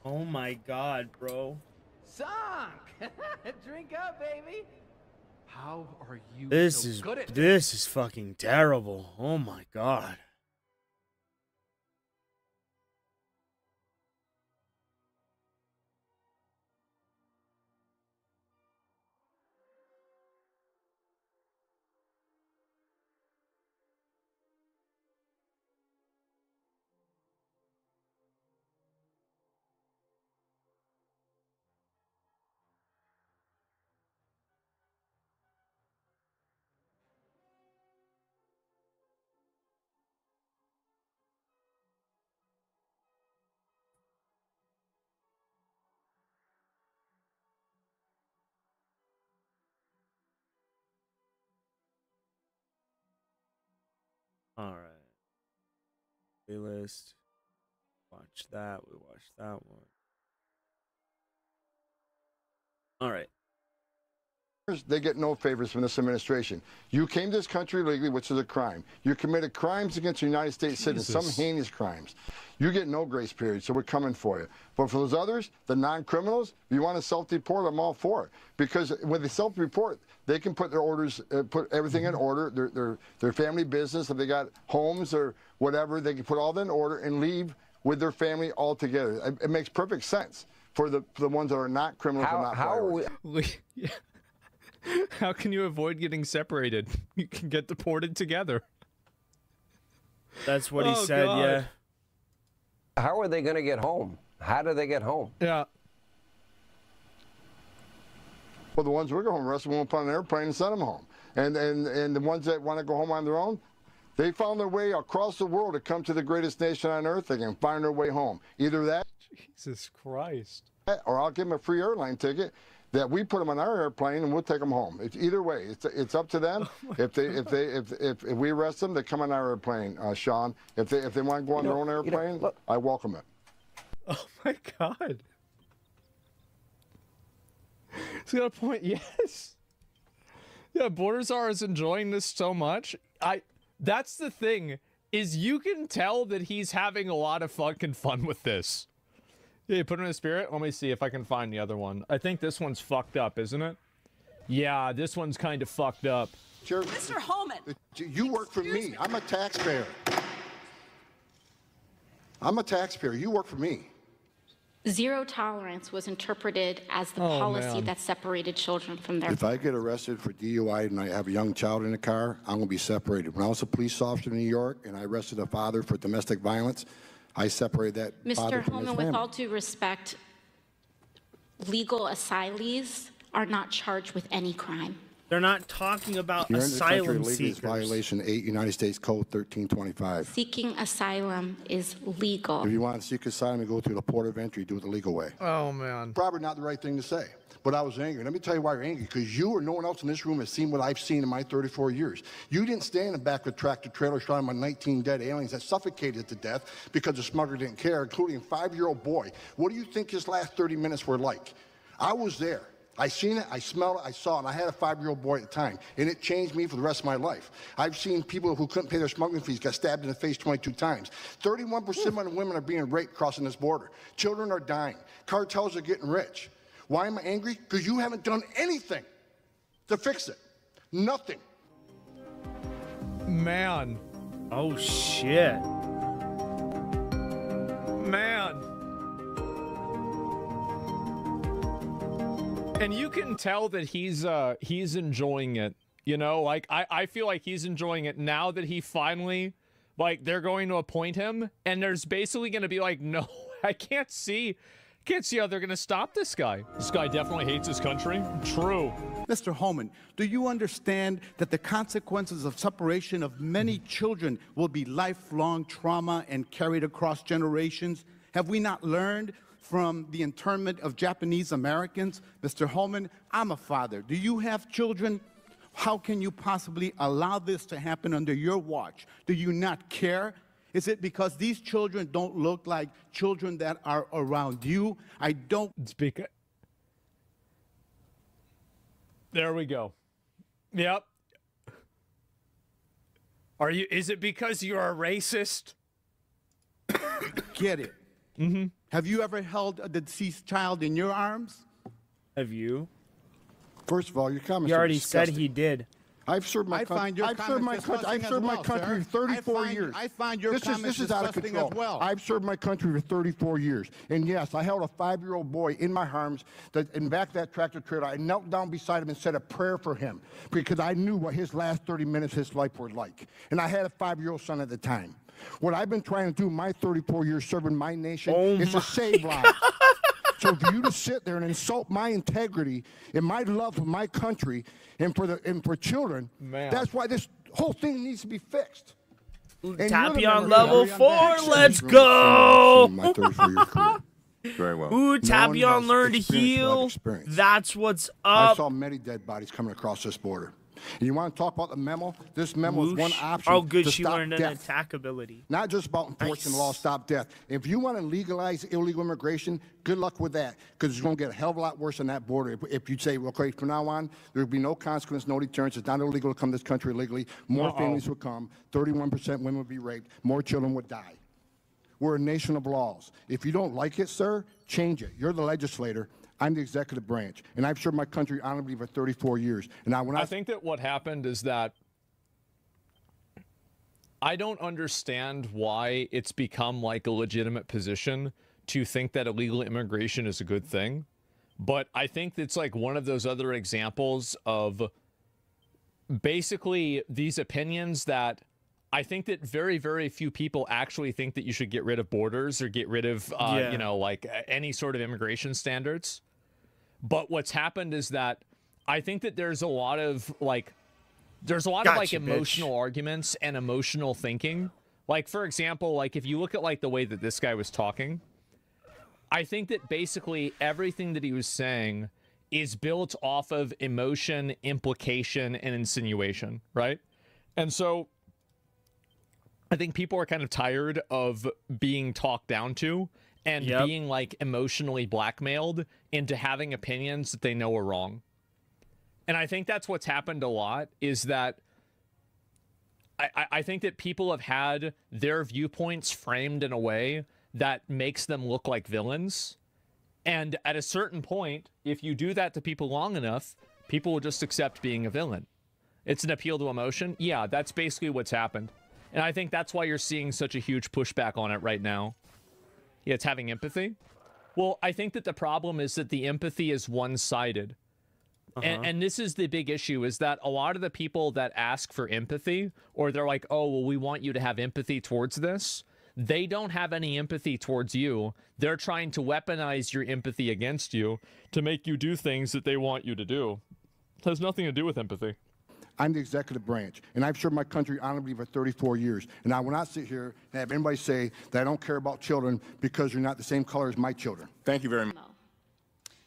Oh my god, bro. Sunk! Drink up, baby! How are you This so is good at this is fucking terrible. Oh my god. All right. Playlist. Watch that. We watched that one. All right. They get no favors from this administration. You came to this country illegally, which is a crime. You committed crimes against the United States citizens, some heinous crimes. You get no grace period, so we're coming for you. But for those others, the non-criminals, if you want to self-deport, I'm all for it. Because when they self-report, they can put their orders, put everything in order, their family business, if they got homes or whatever, they can put all that in order and leave with their family altogether. It makes perfect sense for the ones that are not criminals and not pirates. How can you avoid getting separated? You can get deported together. That's what he said, God. Yeah. How are they going to get home? How do they get home? Yeah. Well, the ones who are going home, arrest them, put on an airplane and send them home. And the ones that want to go home on their own, they found their way across the world to come to the greatest nation on earth. They can find their way home. Either that, Jesus Christ, or I'll give them a free airline ticket that we put them on our airplane and we'll take them home. It's either way. It's up to them. If we arrest them, they come on our airplane, Sean. If they want to go on their own airplane, I welcome it. Oh my God. He's got a point. Yes. Yeah, Borderzar is enjoying this so much. That's the thing, is you can tell that he's having a lot of fucking fun with this. Yeah, you put him in the spirit. Let me see if I can find the other one. I think this one's fucked up, isn't it? Yeah, this one's kind of fucked up. Sure. Mr. Holman. You work for me. I'm a taxpayer. I'm a taxpayer. You work for me. Zero tolerance was interpreted as the policy that separated children from their... If I get arrested for DUI and I have a young child in the car, I'm going to be separated. When I was a police officer in New York and I arrested a father for domestic violence, I separated that father Mr. from his Holman, family. with all due respect, legal asylees are not charged with any crime. They're not talking about You're in the country asylum illegally is seekers. violation 8 United States Code 1325. Seeking asylum is legal. If you want to seek asylum and go through the port of entry, do it the legal way. Oh, man. Probably not the right thing to say, but I was angry. Let me tell you why you're angry, because you or no one else in this room has seen what I've seen in my 34 years. You didn't stand in the back of a tractor trailer shot my 19 dead aliens that suffocated to death because the smuggler didn't care, including a 5-year-old boy. What do you think his last 30 minutes were like? I was there. I seen it, I smelled it, I saw it, and I had a 5-year-old boy at the time, and it changed me for the rest of my life. I've seen people who couldn't pay their smuggling fees get stabbed in the face 22 times. 31% of women are being raped crossing this border. Children are dying. Cartels are getting rich. Why am I angry? Because you haven't done anything to fix it. Nothing. Man. Oh, shit. Man. And you can tell that he's enjoying it, you know, like I feel like he's enjoying it now that he finally Like, they're going to appoint him, and there's basically going to be like, no, I can't see how they're going to stop this guy. This guy definitely hates his country. True. Mr. Holman, do you understand that the consequences of separation of many children will be lifelong trauma and carried across generations? Have we not learned from the internment of Japanese Americans? Mr. Holman, I'm a father. Do you have children? How can you possibly allow this to happen under your watch? Do you not care? Is it because these children don't look like children that are around you? I don't speak. There we go. Yep. Is it because you're a racist? Get it. Mm-hmm. Have you ever held a deceased child in your arms? Have you? First of all, your comments He are already said disgusting. he did. I've served my country. I've served my country for 34 years. I find your comments this is out of disgusting control. as well. I've served my country for 34 years, and yes, I held a 5-year-old boy in my arms. In back of that tractor trailer, I knelt down beside him and said a prayer for him because I knew what his last 30 minutes of his life were like, and I had a 5-year-old son at the time. What I've been trying to do my 34 years serving my nation is to save lives. So for you to sit there and insult my integrity and my love for my country and for children, that's why this whole thing needs to be fixed. Tappy on level 4, let's go! Very well. Ooh, Tappy on learn to heal. That's what's up. I saw many dead bodies coming across this border. And you want to talk about the memo? This memo is one option. Oh, good. To She stop learned an death. attack ability. Not just about enforcing the law, stop death. If you want to legalize illegal immigration, good luck with that, because it's going to get a hell of a lot worse on that border. If you say, okay, from now on, there will be no consequence, no deterrence. It's not illegal to come to this country illegally. More families would come. 31% women would be raped. More children would die. We're a nation of laws. If you don't like it, sir, change it. You're the legislator. I'm the executive branch, and I've served my country honorably for 34 years. And I think that what happened is that I don't understand why it's become like a legitimate position to think that illegal immigration is a good thing. But I think it's like one of those other examples of basically these opinions that I think that very, very few people actually think that you should get rid of borders or get rid of, you know, like any sort of immigration standards. But what's happened is that I think that there's a lot of like, emotional arguments and emotional thinking. Like, for example, like if you look at like the way that this guy was talking, I think that basically everything that he was saying is built off of emotion, implication, and insinuation, right? And so I think people are kind of tired of being talked down to and being like emotionally blackmailed into having opinions that they know are wrong. And I think that's what's happened a lot is that I think that people have had their viewpoints framed in a way that makes them look like villains. And at a certain point, if you do that to people long enough, people will just accept being a villain. It's an appeal to emotion. Yeah, that's basically what's happened. And I think that's why you're seeing such a huge pushback on it right now. Yeah, it's having empathy. Well, I think that the problem is that the empathy is one-sided. And this is the big issue, is that a lot of the people that ask for empathy, or they're like, oh, well, we want you to have empathy towards this, they don't have any empathy towards you. They're trying to weaponize your empathy against you to make you do things that they want you to do. It has nothing to do with empathy. I'm the executive branch, and I've served my country honorably for 34 years. And I will not sit here and have anybody say that I don't care about children because you're not the same color as my children. Thank you very much.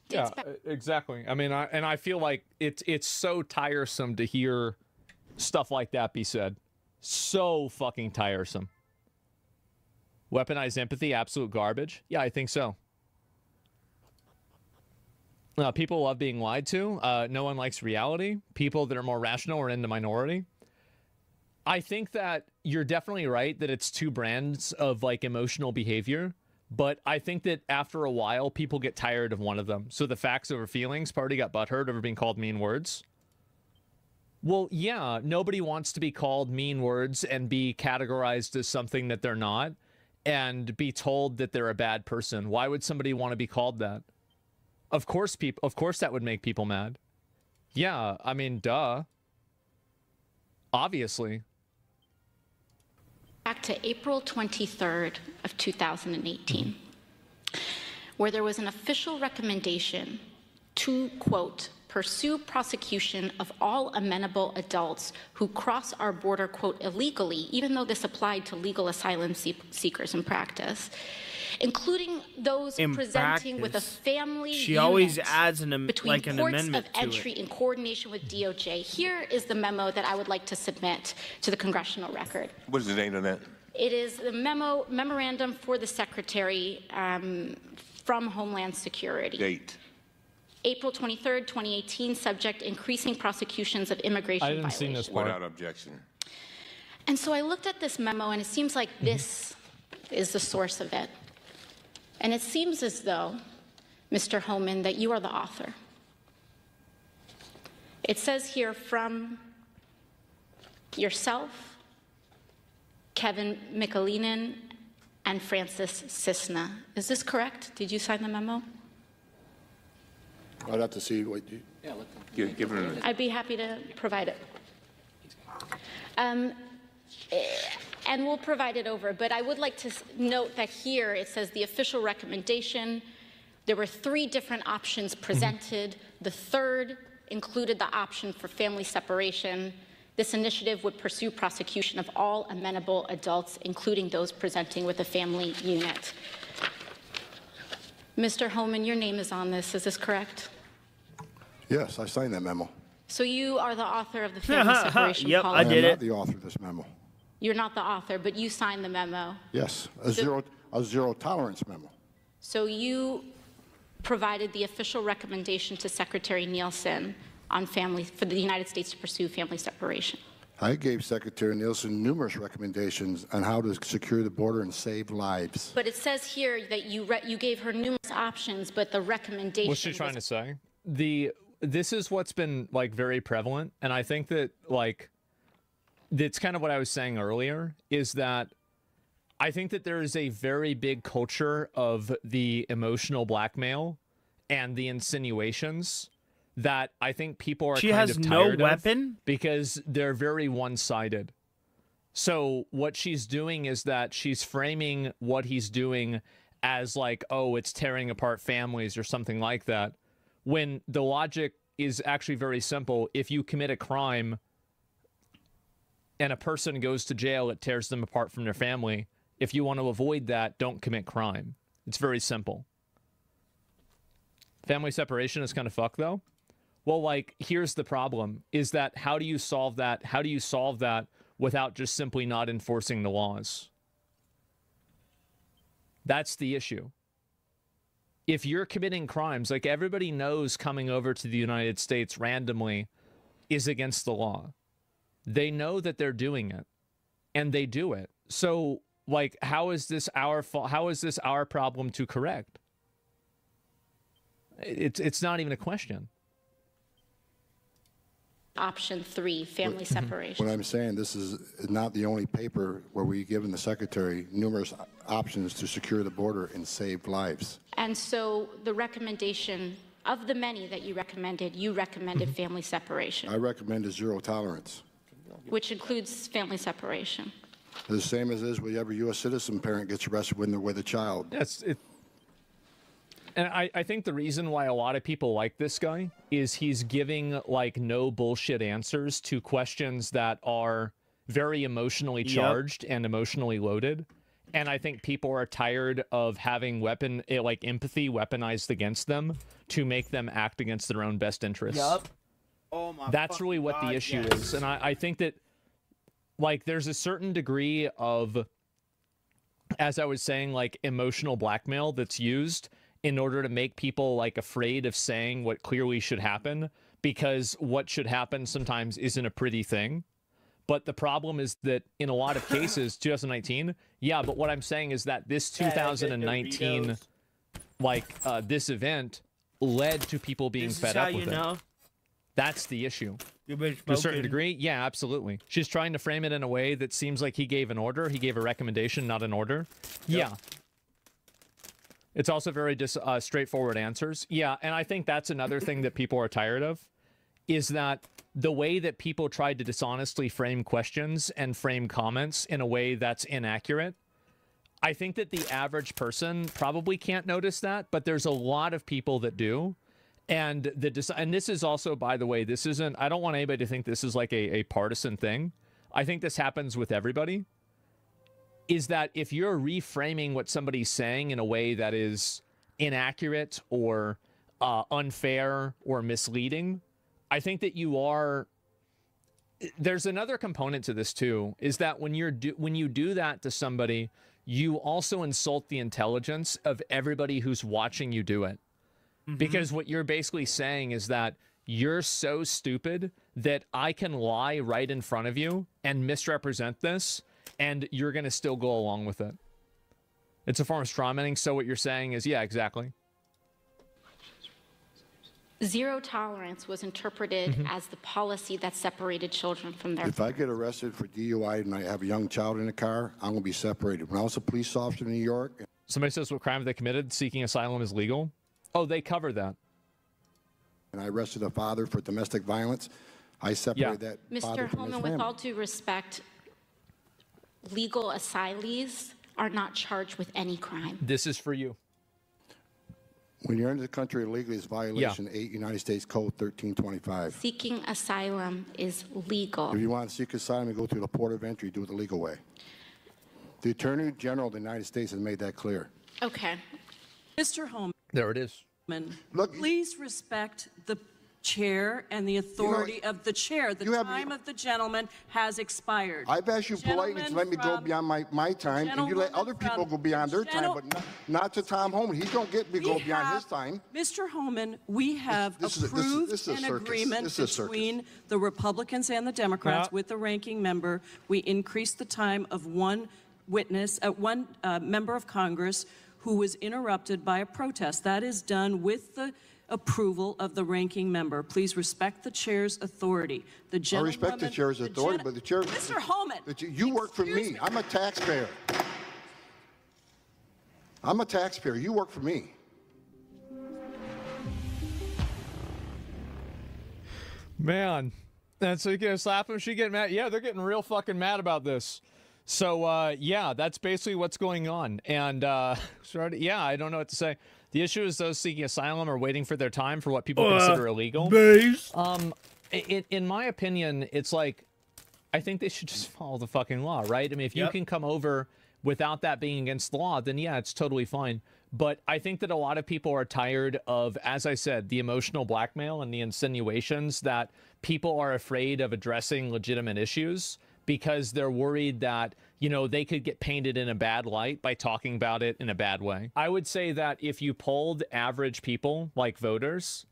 Yeah, exactly. I mean, I feel like it's so tiresome to hear stuff like that be said. So fucking tiresome. Weaponized empathy, absolute garbage. Yeah, I think so. People love being lied to. No one likes reality. People that are more rational are in the minority. I think that you're definitely right that it's two brands of like emotional behavior, but I think that after a while, people get tired of one of them. So the facts over feelings party got butthurt over being called mean words. Well, yeah, nobody wants to be called mean words and be categorized as something that they're not and be told that they're a bad person. Why would somebody want to be called that? Of course that would make people mad. Yeah, I mean, duh. Obviously. back to April 23rd of 2018, where there was an official recommendation to, quote, pursue prosecution of all amenable adults who cross our border, quote, illegally, even though this applied to legal asylum seekers in practice, including those presenting with a family She always unit adds an between like an ports amendment of to entry it. in coordination with DOJ. Here is the memo that I would like to submit to the congressional record. What is the date on that? It is the memorandum for the Secretary from Homeland Security. Date. April 23rd, 2018, subject increasing prosecutions of immigration violations. Without objection. And so I looked at this memo, and it seems like this is the source of it. And it seems as though, Mr. Homan, that you are the author. It says here from yourself, Kevin Mikulinen, and Francis Cisna. Is this correct? Did you sign the memo? I'd have to see what you... Yeah, give her a... I'd be happy to provide it. And we'll provide it over. But I would like to note that here it says the official recommendation. There were 3 different options presented. The third included the option for family separation. This initiative would pursue prosecution of all amenable adults, including those presenting with a family unit. Mr. Homan, your name is on this. Is this correct? Yes, I signed that memo. So you are the author of the family separation Yep, policy. I did am it. not the author of this memo. You're not the author, but you signed the memo. Yes, a zero tolerance memo. So you provided the official recommendation to Secretary Nielsen on for the United States to pursue family separation. I gave Secretary Nielsen numerous recommendations on how to secure the border and save lives. But it says here that you gave her numerous options, but the recommendation. What's she trying to say? This is what's been like very prevalent, and I think that like that's kind of what I was saying earlier, is that I think that there is a very big culture of the emotional blackmail and the insinuations that I think people are She kind has of no tired weapon? of because they're very one-sided. So what she's doing is that she's framing what he's doing as like, oh, it's tearing apart families or something like that, when the logic is actually very simple. If you commit a crime and a person goes to jail, it tears them apart from their family. If you want to avoid that, don't commit crime. It's very simple. Family separation is kind of fucked, though. Well, like, here's the problem, is that how do you solve that? How do you solve that without just simply not enforcing the laws? That's the issue. If you're committing crimes, like everybody knows coming over to the United States randomly is against the law. They know that they're doing it, and they do it. So, like, how is this our fault? How is this our problem to correct? It's not even a question. Option 3, family separation. What I'm saying, this is not the only paper where we've given the Secretary numerous options to secure the border and save lives. And so the recommendation of the many that you recommended family separation. I recommend a zero tolerance. Which includes family separation. The same as is with every U.S. citizen parent gets arrested when they're with a child. Yes, and I think the reason why a lot of people like this guy is he's giving, like, no bullshit answers to questions that are very emotionally charged and emotionally loaded. And I think people are tired of having empathy weaponized against them to make them act against their own best interests. Yup. Oh my That's really what the issue is. And I think that, like, there's a certain degree of, as I was saying, like, emotional blackmail that's used in order to make people, like, afraid of saying what clearly should happen, because what should happen sometimes isn't a pretty thing. But the problem is that in a lot of cases, 2019, yeah, but what I'm saying is that this 2019, this event led to people being fed up with it. That's the issue. To a certain degree, yeah, absolutely. She's trying to frame it in a way that seems like he gave an order. He gave a recommendation, not an order. Yep. Yeah. It's also very straightforward answers. Yeah, and I think that's another thing that people are tired of, is that the way that people tried to dishonestly frame questions and frame comments in a way that's inaccurate, I think that the average person probably can't notice that, but there's a lot of people that do. And this is also, by the way, this isn't, I don't want anybody to think this is like a partisan thing. I think this happens with everybody. Is that if you're reframing what somebody's saying in a way that is inaccurate or unfair or misleading, I think that you are... There's another component to this too, is that when you do that to somebody, you also insult the intelligence of everybody who's watching you do it. Because what you're basically saying is that you're so stupid that I can lie right in front of you and misrepresent this, and you're going to still go along with it. It's a form of strawmanning, so what you're saying is, yeah, exactly. Zero tolerance was interpreted as the policy that separated children from their... If I get arrested for DUI and I have a young child in the car, I'm going to be separated. When I was a police officer in New York... Somebody says what crime they committed, seeking asylum is legal. Oh, they cover that. And I arrested a father for domestic violence. I separated that father Mr. from his Holman, family. with all due respect, legal asylees are not charged with any crime. This is for you. When you're in the country illegally, it's violation 8 United States Code 1325. Seeking asylum is legal. If you want to seek asylum, you go through the port of entry, do it the legal way. The Attorney General of the United States has made that clear. Okay. Mr. Holman. There it is. Look, please respect the chair and the authority of the chair. The time of the gentleman has expired. I've asked you politely to let me go beyond my time, and you let other people go beyond their time, but not to Tom Holman. He don't get me go beyond his time. Mr. Holman, we have approved an agreement between the Republicans and the Democrats with the ranking member. We increased the time of one witness, one member of Congress who was interrupted by a protest. That is done with the approval of the ranking member. Please respect the chair's authority. The I respect the chair's authority, but the chair... Mr. Holman! You work for me. I'm a taxpayer. I'm a taxpayer. You work for me. Man. And so you can slap him, she get mad. Yeah, they're getting real fucking mad about this. So, yeah, that's basically what's going on. And, yeah, I don't know what to say. The issue is those seeking asylum are waiting for their time for what people consider illegal. In my opinion, it's like, I think they should just follow the fucking law, right? I mean, if you can come over without that being against the law, then yeah, it's totally fine. But I think that a lot of people are tired of, as I said, the emotional blackmail and the insinuations that people are afraid of addressing legitimate issues because they're worried that, you know, they could get painted in a bad light by talking about it in a bad way. I would say that if you polled average people, like voters,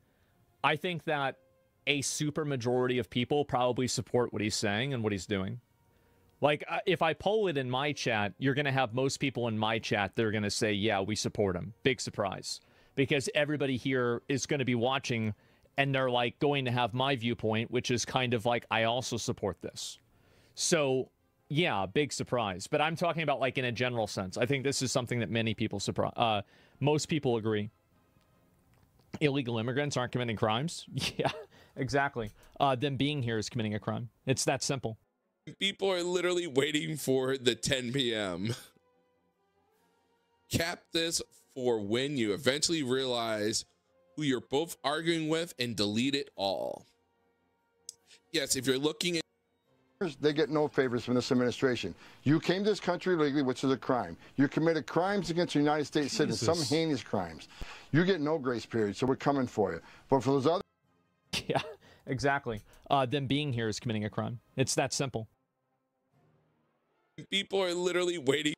I think that a super majority of people probably support what he's saying and what he's doing. Like, if I poll it in my chat, you're going to have most people in my chat that are going to say, yeah, we support him. Big surprise. Because everybody here is going to be watching, and they're, like, going to have my viewpoint, which is kind of like, I also support this. So, yeah, big surprise. But I'm talking about, like, in a general sense. I think this is something that many people most people agree. Illegal immigrants aren't committing crimes? Yeah, exactly. Them being here is committing a crime. It's that simple. People are literally waiting for the 10 p.m. Cap this for when you eventually realize who you're both arguing with and delete it all. Yes, if you're looking at... They get no favors from this administration. You came to this country illegally, which is a crime. You committed crimes against the United States citizens, some heinous crimes. You get no grace period, so we're coming for you. But for those other... Yeah, exactly. Them being here is committing a crime. It's that simple. People are literally waiting.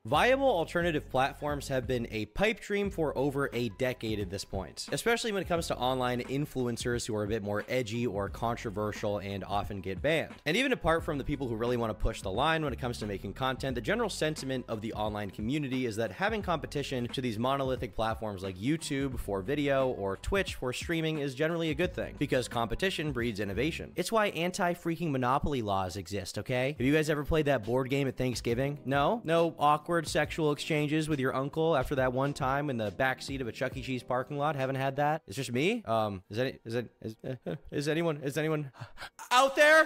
Viable alternative platforms have been a pipe dream for over a decade at this point, especially when it comes to online influencers who are a bit more edgy or controversial and often get banned. And even apart from the people who really want to push the line when it comes to making content, the general sentiment of the online community is that having competition to these monolithic platforms like YouTube for video or Twitch for streaming is generally a good thing, because competition breeds innovation. It's why anti-freaking monopoly laws exist, okay? Have you guys ever played that board game at Thanksgiving? No? No awkward sexual exchanges with your uncle after that one time in the backseat of a Chuck E. Cheese parking lot? Haven't had that? It's just me? Is anyone out there?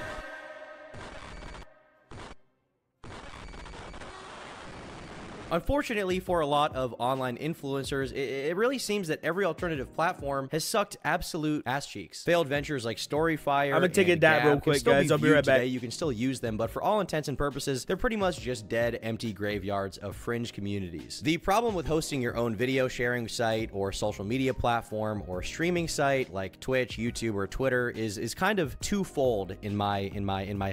Unfortunately for a lot of online influencers, it really seems that every alternative platform has sucked absolute ass cheeks. Failed ventures like Storyfire, I'm gonna take a dab real quick, guys. I'll be right back. You can still use them, but for all intents and purposes, they're pretty much just dead, empty graveyards of fringe communities. The problem with hosting your own video sharing site or social media platform or streaming site like Twitch, YouTube, or Twitter is kind of twofold in my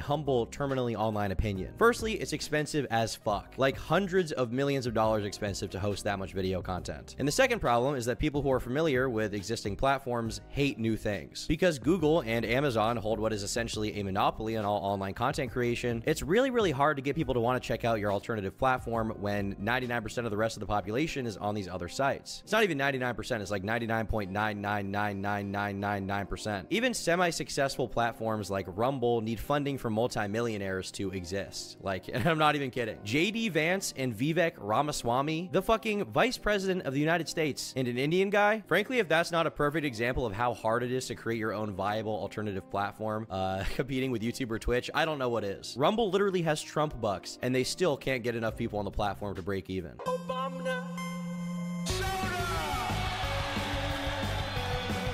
humble, terminally online opinion. Firstly, it's expensive as fuck, like hundreds of millions of dollars expensive to host that much video content. And the second problem is that people who are familiar with existing platforms hate new things. Because Google and Amazon hold what is essentially a monopoly on all online content creation, it's really hard to get people to want to check out your alternative platform when 99% of the rest of the population is on these other sites. It's not even 99%, it's like 99.9999999%. Even semi-successful platforms like Rumble need funding from multimillionaires to exist. Like, and I'm not even kidding. JD Vance and Vivek Ramaswamy, the fucking vice president of the United States, and an Indian guy. Frankly, if that's not a perfect example of how hard it is to create your own viable alternative platform, competing with YouTube or Twitch, I don't know what is. Rumble literally has Trump bucks, and they still can't get enough people on the platform to break even.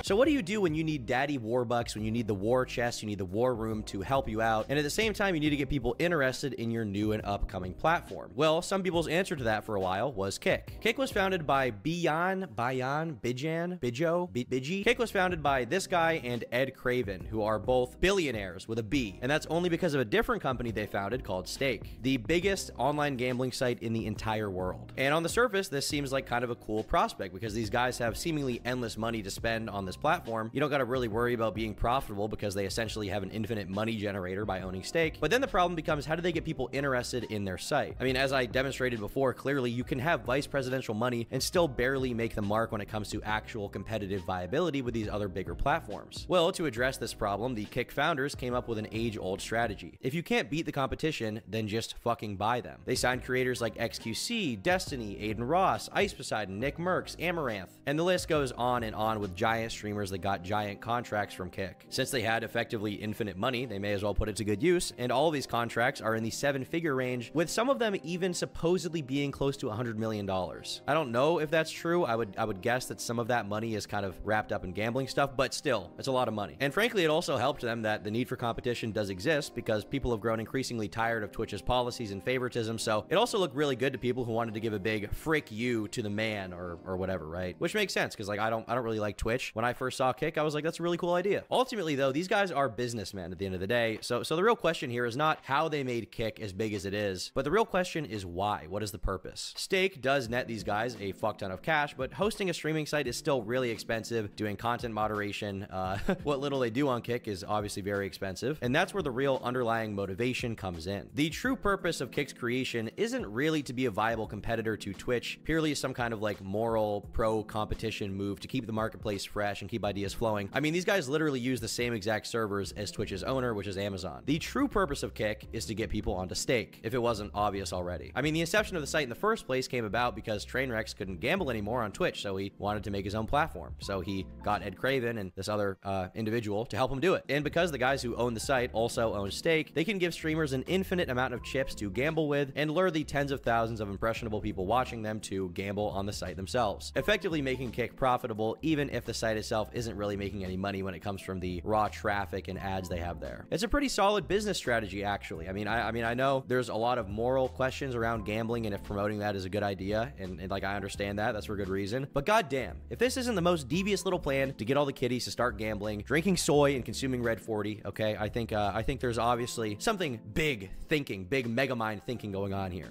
So what do you do when you need daddy warbucks, when you need the war chest, you need the war room to help you out, and at the same time you need to get people interested in your new and upcoming platform? Well, some people's answer to that for a while was Kick. Kick was founded by Bidji. Kick was founded by this guy and Ed Craven, who are both billionaires with a B, and that's only because of a different company they founded called Stake, the biggest online gambling site in the entire world. And on the surface, this seems like kind of a cool prospect because these guys have seemingly endless money to spend on this platform. You don't got to really worry about being profitable because they essentially have an infinite money generator by owning Stake. But then the problem becomes, how do they get people interested in their site? I mean, as I demonstrated before, clearly you can have vice presidential money and still barely make the mark when it comes to actual competitive viability with these other bigger platforms. Well, to address this problem, the Kick founders came up with an age-old strategy. If you can't beat the competition, then just fucking buy them. They signed creators like XQC, Destiny, Aiden Ross, Ice Poseidon, Nick Merckx, Amaranth, and the list goes on and on with giant streamers that got giant contracts from Kick. Since they had effectively infinite money, they may as well put it to good use, and all of these contracts are in the 7-figure range, with some of them even supposedly being close to $100 million. I don't know if that's true. I would guess that some of that money is kind of wrapped up in gambling stuff, but still, it's a lot of money. And frankly, it also helped them that the need for competition does exist because people have grown increasingly tired of Twitch's policies and favoritism, so it also looked really good to people who wanted to give a big frick you to the man or whatever, right? Which makes sense, because like I don't really like Twitch. When I first saw Kick, I was like, that's a really cool idea. Ultimately, though, these guys are businessmen at the end of the day, so the real question here is not how they made Kick as big as it is, but the real question is why? What is the purpose? Stake does net these guys a fuck ton of cash, but hosting a streaming site is still really expensive. Doing content moderation, what little they do on Kick is obviously very expensive, and that's where the real underlying motivation comes in. The true purpose of Kick's creation isn't really to be a viable competitor to Twitch, purely some kind of like moral pro-competition move to keep the marketplace fresh and keep ideas flowing. I mean, these guys literally use the same exact servers as Twitch's owner, which is Amazon. The true purpose of Kick is to get people onto Stake, if it wasn't obvious already. I mean, the inception of the site in the first place came about because Trainwreck couldn't gamble anymore on Twitch, so he wanted to make his own platform. So he got Ed Craven and this other individual to help him do it. And because the guys who own the site also own Stake, they can give streamers an infinite amount of chips to gamble with and lure the tens of thousands of impressionable people watching them to gamble on the site themselves, effectively making Kick profitable even if the site itself isn't really making any money when it comes from the raw traffic and ads they have there. It's a pretty solid business strategy, actually. I mean, I know there's a lot of moral questions around gambling and if promoting that is a good idea, and like I understand that, that's for good reason. But goddamn, if this isn't the most devious little plan to get all the kiddies to start gambling, drinking soy and consuming Red 40, okay, I think there's obviously something big megamind thinking going on here.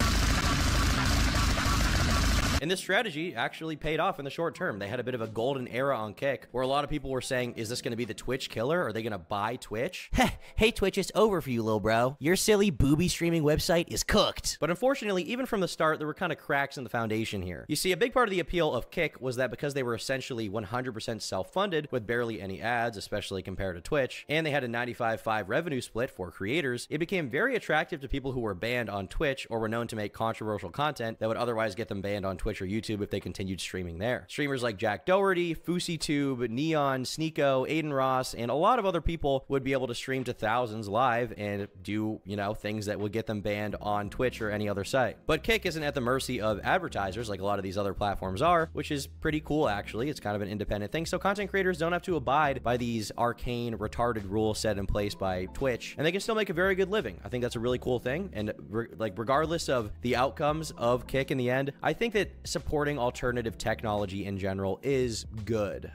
And this strategy actually paid off in the short term. They had a bit of a golden era on Kick, where a lot of people were saying, is this going to be the Twitch killer? Are they going to buy Twitch? Hey, Twitch, it's over for you, little bro. Your silly booby streaming website is cooked. But unfortunately, even from the start, there were kind of cracks in the foundation here. You see, a big part of the appeal of Kick was that because they were essentially 100% self-funded with barely any ads, especially compared to Twitch, and they had a 95-5 revenue split for creators, it became very attractive to people who were banned on Twitch or were known to make controversial content that would otherwise get them banned on Twitch or YouTube if they continued streaming there. Streamers like Jack Doherty, FouseyTube, Neon, Sneeko, Aiden Ross, and a lot of other people would be able to stream to thousands live and do, you know, things that would get them banned on Twitch or any other site. But Kick isn't at the mercy of advertisers like a lot of these other platforms are, which is pretty cool actually. It's kind of an independent thing, so content creators don't have to abide by these arcane, retarded rules set in place by Twitch, and they can still make a very good living. I think that's a really cool thing, and regardless of the outcomes of Kick in the end, I think that supporting alternative technology in general is good,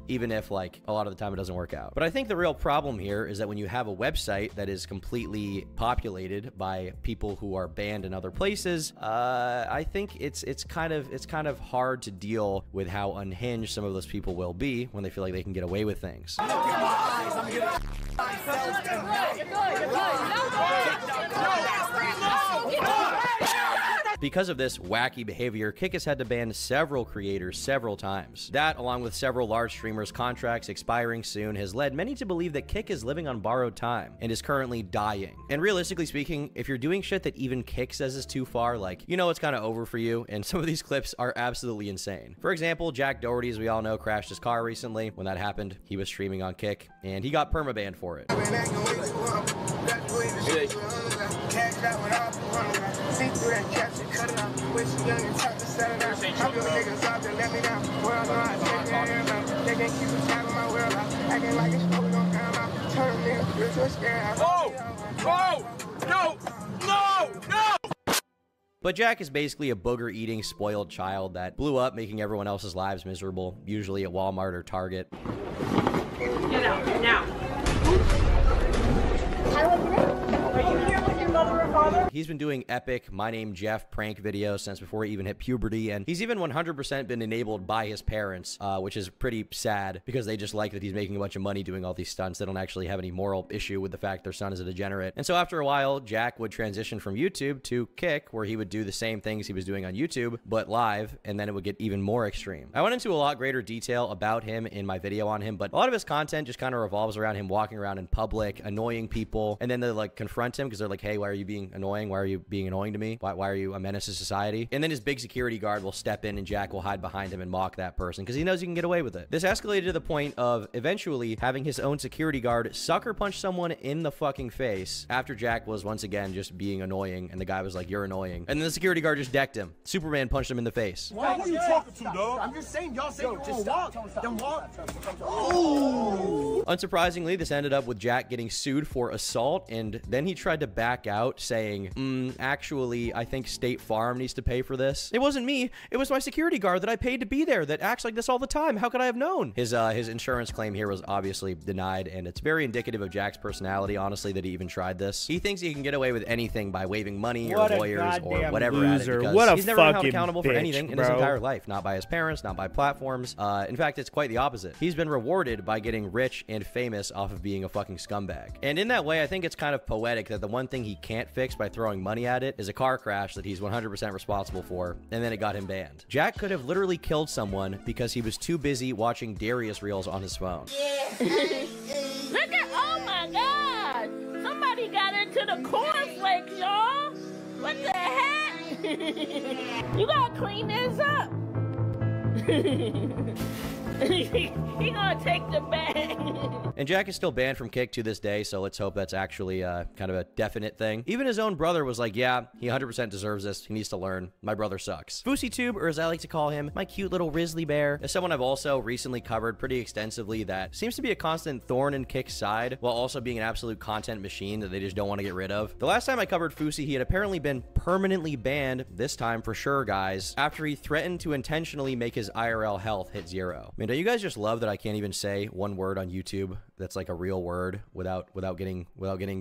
even if like a lot of the time it doesn't work out. But I think the real problem here is that when you have a website that is completely populated by people who are banned in other places, I think it's kind of hard to deal with how unhinged some of those people will be when they feel like they can get away with things. Because of this wacky behavior, Kick has had to ban several creators several times. That, along with several large streamers' contracts expiring soon, has led many to believe that Kick is living on borrowed time and is currently dying. And realistically speaking, if you're doing shit that even Kick says is too far, like, you know it's kind of over for you, and some of these clips are absolutely insane. For example, Jack Doherty, as we all know, crashed his car recently. When that happened, he was streaming on Kick, and he got permabanned for it. But Jack is basically a booger-eating, spoiled child that blew up, making everyone else's lives miserable, usually at Walmart or Target. Get out, now. Are you here with your mother or father? He's been doing epic My Name Jeff prank videos since before he even hit puberty, and he's even 100% been enabled by his parents, which is pretty sad because they just like that he's making a bunch of money doing all these stunts. They don't actually have any moral issue with the fact their son is a degenerate. And so after a while, Jack would transition from YouTube to Kick, where he would do the same things he was doing on YouTube, but live, and then it would get even more extreme. I went into a lot greater detail about him in my video on him, but a lot of his content just kind of revolves around him walking around in public, annoying people, and then they like confront him because they're like, hey, why are you being annoying? Why are you being annoying to me? Why are you a menace to society? And then his big security guard will step in and Jack will hide behind him and mock that person because he knows he can get away with it. This escalated to the point of eventually having his own security guard sucker punch someone in the fucking face after Jack was once again just being annoying, and the guy was like, you're annoying. And then the security guard just decked him. Superman punched him in the face. Why are you talking to, dog? I'm just saying, y'all say you're on walk. Then walk. Oh! Unsurprisingly, this ended up with Jack getting sued for assault, and then he tried to back out saying, actually, I think State Farm needs to pay for this. It wasn't me. It was my security guard that I paid to be there that acts like this all the time. How could I have known? His insurance claim here was obviously denied, and it's very indicative of Jack's personality, honestly, that he even tried this. He thinks he can get away with anything by waving money or lawyers or whatever loser. at it, What because a he's never been held fucking accountable for bitch, anything in his entire life. Not by his parents, not by platforms. In fact, it's quite the opposite. He's been rewarded by getting rich and famous off of being a fucking scumbag. And in that way, I think it's kind of poetic that the one thing he can't fix by throwing money at it is a car crash that he's 100% responsible for, and then it got him banned. Jack could have literally killed someone because he was too busy watching Darius reels on his phone. Look at, oh my God! Somebody got into the cornflakes, y'all! What the heck? You gotta clean this up. He gonna take the bag. And Jack is still banned from Kick to this day, so let's hope that's actually kind of a definite thing. Even his own brother was like, yeah, he 100% deserves this. He needs to learn. My brother sucks. FouseyTube, or as I like to call him, my cute little Risley bear, is someone I've also recently covered pretty extensively that seems to be a constant thorn in Kick's side, while also being an absolute content machine that they just don't want to get rid of. The last time I covered Fousey, he had apparently been permanently banned, this time for sure, guys, after he threatened to intentionally make his IRL health hit 0. I mean, don't you guys just love that I can't even say one word on YouTube that's like a real word without getting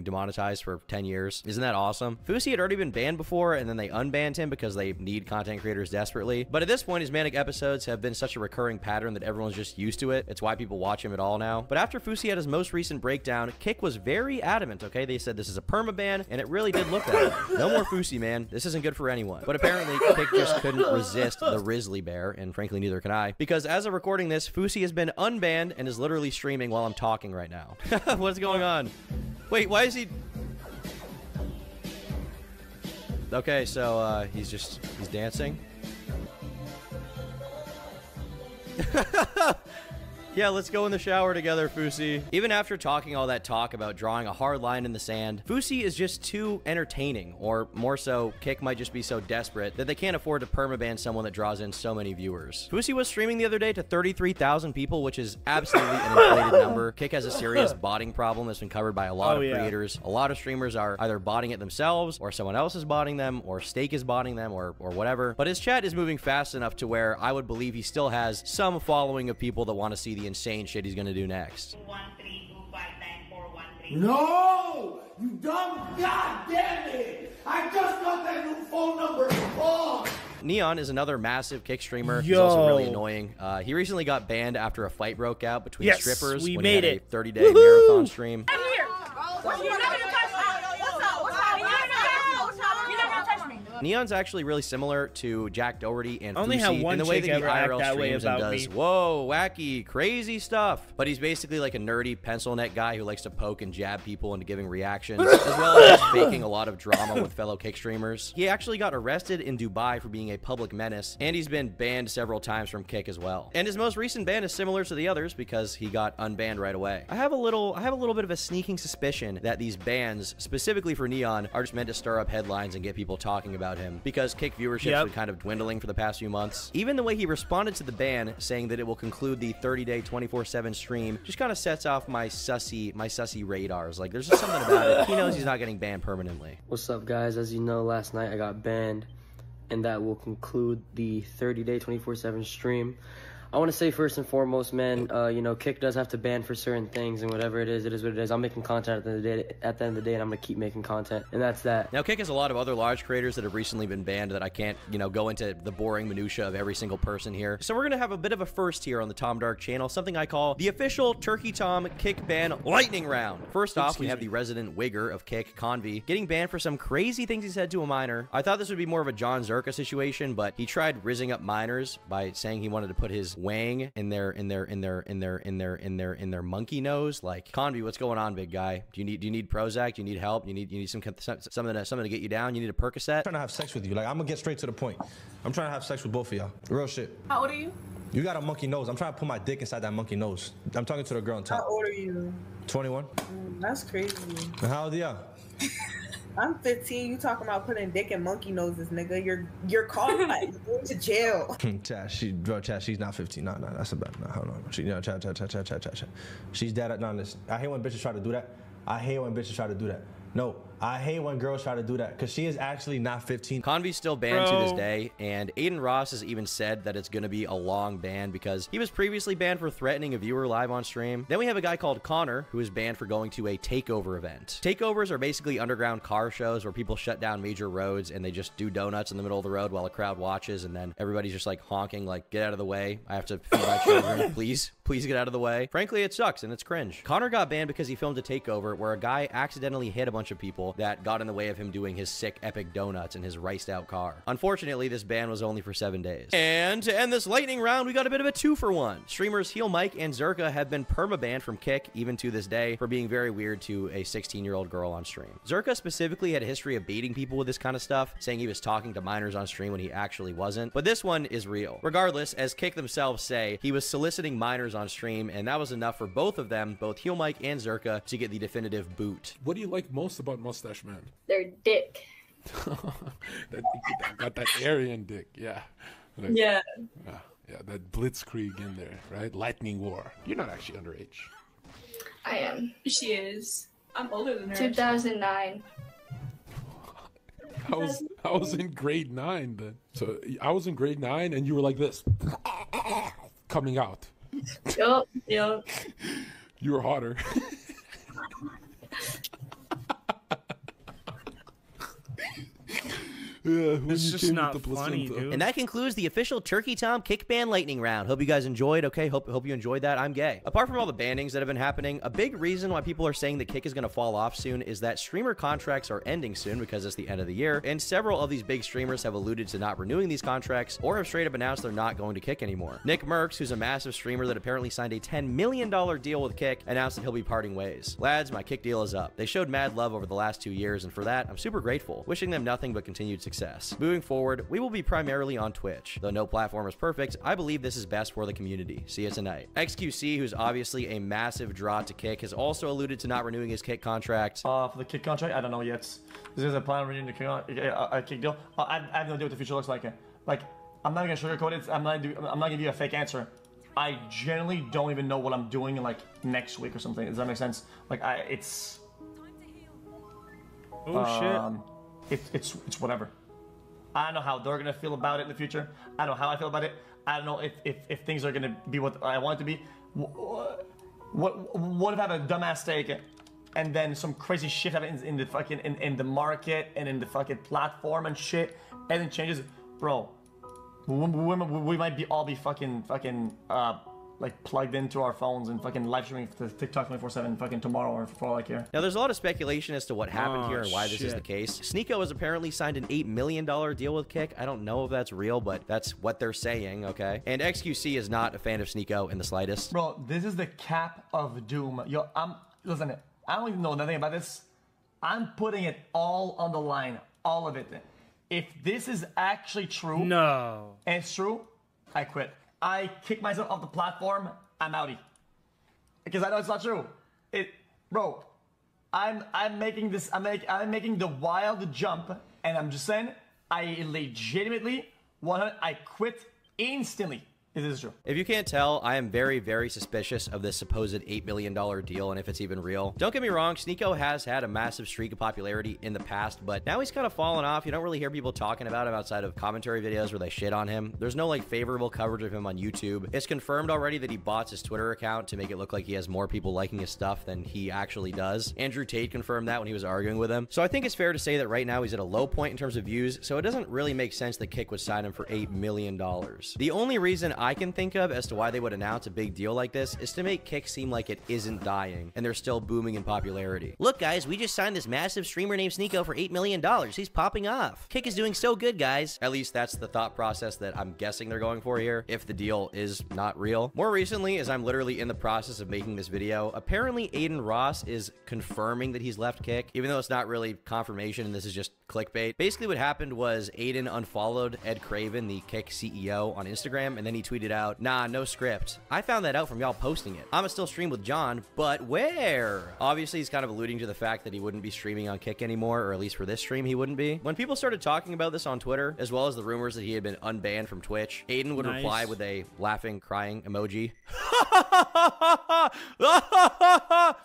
demonetized for 10 years. Isn't that awesome? Fousey had already been banned before, and then they unbanned him because they need content creators desperately. But at this point, his manic episodes have been such a recurring pattern that everyone's just used to it. It's why people watch him at all now. But after Fousey had his most recent breakdown, Kick was very adamant, okay? They said this is a permaban, and it really did look that way. No more Fousey, man. This isn't good for anyone. But apparently, Kick just couldn't resist the Grizzly Bear, and frankly, neither can I. Because as of recording this, Fousey has been unbanned and is literally streaming while I'm talking right now. What's going on? Wait, why is he... Okay, so, he's dancing. Yeah, let's go in the shower together, Fousey. Even after talking all that talk about drawing a hard line in the sand, Fousey is just too entertaining, or more so, Kick might just be so desperate that they can't afford to permaban someone that draws in so many viewers. Fousey was streaming the other day to 33,000 people, which is absolutely an inflated number. Kick has a serious botting problem that's been covered by a lot of creators. A lot of streamers are either botting it themselves, or someone else is botting them, or Stake is botting them, or whatever. But his chat is moving fast enough to where I would believe he still has some following of people that want to see the insane shit he's gonna do next. No! You dumb goddamn it! I just got that new phone number. Oh! Neon is another massive Kick streamer. He's also really annoying. He recently got banned after a fight broke out between strippers when he had a 30-day marathon stream. Neon's actually really similar to Jack Doherty and Fousey in the way that he IRL streams and does whoa, wacky, crazy stuff. But he's basically like a nerdy pencil neck guy who likes to poke and jab people into giving reactions, as well as just faking a lot of drama with fellow Kick streamers. He actually got arrested in Dubai for being a public menace, and he's been banned several times from Kick as well. And his most recent ban is similar to the others because he got unbanned right away. I have a little bit of a sneaking suspicion that these bans, specifically for Neon, are just meant to stir up headlines and get people talking about him, because Kick viewership's been kind of dwindling for the past few months. Even the way he responded to the ban, saying that it will conclude the 30-day 24/7 stream, just kind of sets off my sussy radars. Like, there's just something about it. He knows he's not getting banned permanently. What's up, guys? As you know, last night I got banned, and that will conclude the 30-day 24/7 stream. I want to say first and foremost, man, you know, Kick does have to ban for certain things, and whatever it is what it is. I'm making content at the end of the day, and I'm going to keep making content, and that's that. Now, Kick has a lot of other large creators that have recently been banned that I can't, you know, go into the boring minutia of every single person here. So we're going to have a bit of a first here on the Tom Dark channel, something I call the official Turkey Tom Kick ban lightning round. First off, we have the resident wigger of Kick, Convy, getting banned for some crazy things he said to a minor. I thought this would be more of a John Zerka situation, but he tried rizzing up minors by saying he wanted to put his wang in their monkey nose. Like, Convy, what's going on, big guy? Do you need Prozac? Do you need help? You need something to get you down? You need a Percocet? I'm trying to have sex with you. Like, I'm gonna get straight to the point. I'm trying to have sex with both of y'all. Real shit. How old are you? You got a monkey nose. I'm trying to put my dick inside that monkey nose. I'm talking to the girl on top. How old are you? 21. That's crazy. And how old are y'all? I'm 15. You talking about putting dick in monkey noses, nigga? You're caught. Like, you're going to jail. Chad, she's not 15. No, that's a bad. No, hold on. Chad. She's dead. No, listen. I hate when bitches try to do that. No, I hate when girls try to do that, because she is actually not 15. Convy's still banned to this day, and Aiden Ross has even said that it's going to be a long ban because he was previously banned for threatening a viewer live on stream. Then we have a guy called Connor, who is banned for going to a takeover event. Takeovers are basically underground car shows where people shut down major roads and they just do donuts in the middle of the road while a crowd watches, and then everybody's just like honking, like, get out of the way. I have to feed my children. Please get out of the way. Frankly, it sucks and it's cringe. Connor got banned because he filmed a takeover where a guy accidentally hit a bunch of people that got in the way of him doing his sick epic donuts in his riced out car. Unfortunately, this ban was only for 7 days. And to end this lightning round, we got a bit of a 2-for-1. Streamers Heel Mike and Zerka have been permabanned from Kick, even to this day, for being very weird to a 16-year-old girl on stream. Zerka specifically had a history of baiting people with this kind of stuff, saying he was talking to minors on stream when he actually wasn't. But this one is real. Regardless, as Kick themselves say, he was soliciting minors on stream, and that was enough for both of them, both Heel Mike and Zerka, to get the definitive boot. What do you like most about Mustache Man? Their dick. Got that Aryan dick, yeah. Like, yeah. Yeah, that blitzkrieg in there, right? Lightning War. You're not actually underage. I am. She is. I'm older than her. 2009. I was in grade 9 then. So I was in grade 9 and you were like this. Coming out. Yup. You were hotter. Yeah, it's just not funny, dude. And that concludes the official Turkey Tom Kick Ban Lightning Round. Hope you guys enjoyed. Okay, hope you enjoyed that. I'm gay. Apart from all the bannings that have been happening, a big reason why people are saying that Kick is going to fall off soon is that streamer contracts are ending soon because it's the end of the year, and several of these big streamers have alluded to not renewing these contracts or have straight up announced they're not going to Kick anymore. Nick Merckx, who's a massive streamer that apparently signed a $10 million deal with Kick, announced that he'll be parting ways. Lads, my Kick deal is up. They showed mad love over the last 2 years, and for that, I'm super grateful. Wishing them nothing but continued success. Moving forward, we will be primarily on Twitch. Though no platform is perfect, I believe this is best for the community. See you tonight. XQC, who's obviously a massive draw to Kick, has also alluded to not renewing his Kick contract. For the Kick contract, I don't know yet. This is a plan on renewing the Kick deal. I have no idea what the future looks like. Like, I'm not gonna sugarcoat it. I'm not gonna give you a fake answer. I generally don't even know what I'm doing in like next week or something. Does that make sense? Like, it's. Oh shit. It's whatever. I don't know how they're gonna feel about it in the future. I don't know how I feel about it. I don't know if things are gonna be what I want it to be. What if I have a dumbass stake and then some crazy shit happens in the fucking in the market and in the fucking platform and shit, and it changes, bro. We might be fucking like plugged into our phones and fucking live streaming to TikTok 24/7 fucking tomorrow or for all I care. Now, there's a lot of speculation as to what happened here and why this is the case. Sneeko has apparently signed an $8 million deal with Kick. I don't know if that's real, but that's what they're saying, okay? And XQC is not a fan of Sneeko in the slightest. Bro, this is the cap of doom. Yo, listen, I don't even know nothing about this. I'm putting it all on the line, all of it. If this is actually true, and it's true, I quit. I kick myself off the platform. I'm outie because I know it's not true. Bro, I'm making this. I'm making the wild jump, and I'm just saying I legitimately I quit instantly. It is true. If you can't tell, I am very, very suspicious of this supposed $8 million deal and if it's even real. Don't get me wrong, Sneeko has had a massive streak of popularity in the past, but now he's kind of fallen off. You don't really hear people talking about him outside of commentary videos where they shit on him. There's no like favorable coverage of him on YouTube. It's confirmed already that he bots his Twitter account to make it look like he has more people liking his stuff than he actually does. Andrew Tate confirmed that when he was arguing with him. So I think it's fair to say that right now he's at a low point in terms of views, so it doesn't really make sense that Kick would sign him for $8 million. The only reason I can think of as to why they would announce a big deal like this is to make Kick seem like it isn't dying and they're still booming in popularity. Look guys, we just signed this massive streamer named Sneeko for $8 million. He's popping off. Kick is doing so good, guys. At least that's the thought process that I'm guessing they're going for here, if the deal is not real. More recently, as I'm literally in the process of making this video, apparently Aiden Ross is confirming that he's left Kick, even though it's not really confirmation and this is just clickbait. Basically what happened was Aiden unfollowed Ed Craven, the Kick CEO, on Instagram, and then he tweeted out, "Nah, no script. I found that out from y'all posting it. I'ma still stream with John, but where?" Obviously, he's kind of alluding to the fact that he wouldn't be streaming on Kick anymore, or at least for this stream, he wouldn't be. When people started talking about this on Twitter, as well as the rumors that he had been unbanned from Twitch, Aiden would reply with a laughing, crying emoji.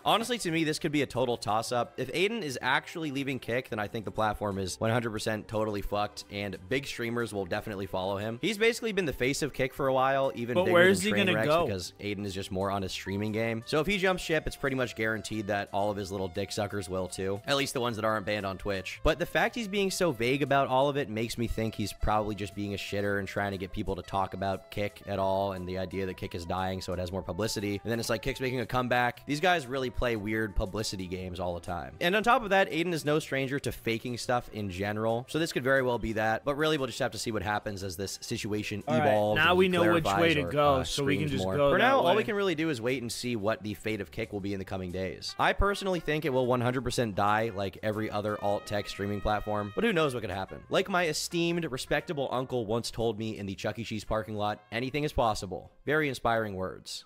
Honestly, to me, this could be a total toss-up. If Aiden is actually leaving Kick, then I think the platform is 100% totally fucked, and big streamers will definitely follow him. He's basically been the face of Kick for a while, even bigger where is than he gonna Trainwrecks, go? because Aiden is just more on his streaming game. So if he jumps ship, it's pretty much guaranteed that all of his little dick suckers will too. At least the ones that aren't banned on Twitch. But the fact he's being so vague about all of it makes me think he's probably just being a shitter and trying to get people to talk about Kick at all, and the idea that Kick is dying so it has more publicity. And then it's like Kick's making a comeback. These guys really play weird publicity games all the time. And on top of that, Aiden is no stranger to faking stuff in general. So this could very well be that. But really, we'll just have to see what happens as this situation evolves. Now we know which way to go, so we can just go For now, that way. all we can really do is wait and see what the fate of Kick will be in the coming days. I personally think it will 100% die like every other alt-tech streaming platform, but who knows what could happen. Like my esteemed, respectable uncle once told me in the Chuck E. Cheese parking lot, anything is possible. Very inspiring words.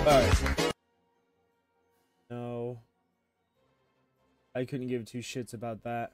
Alright. No. I couldn't give two shits about that.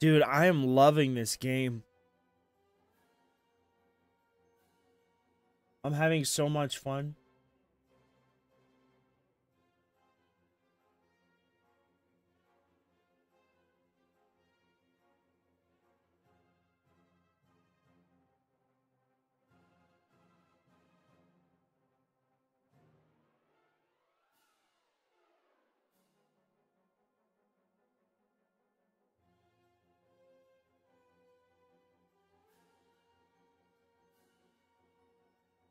Dude, I am loving this game. I'm having so much fun.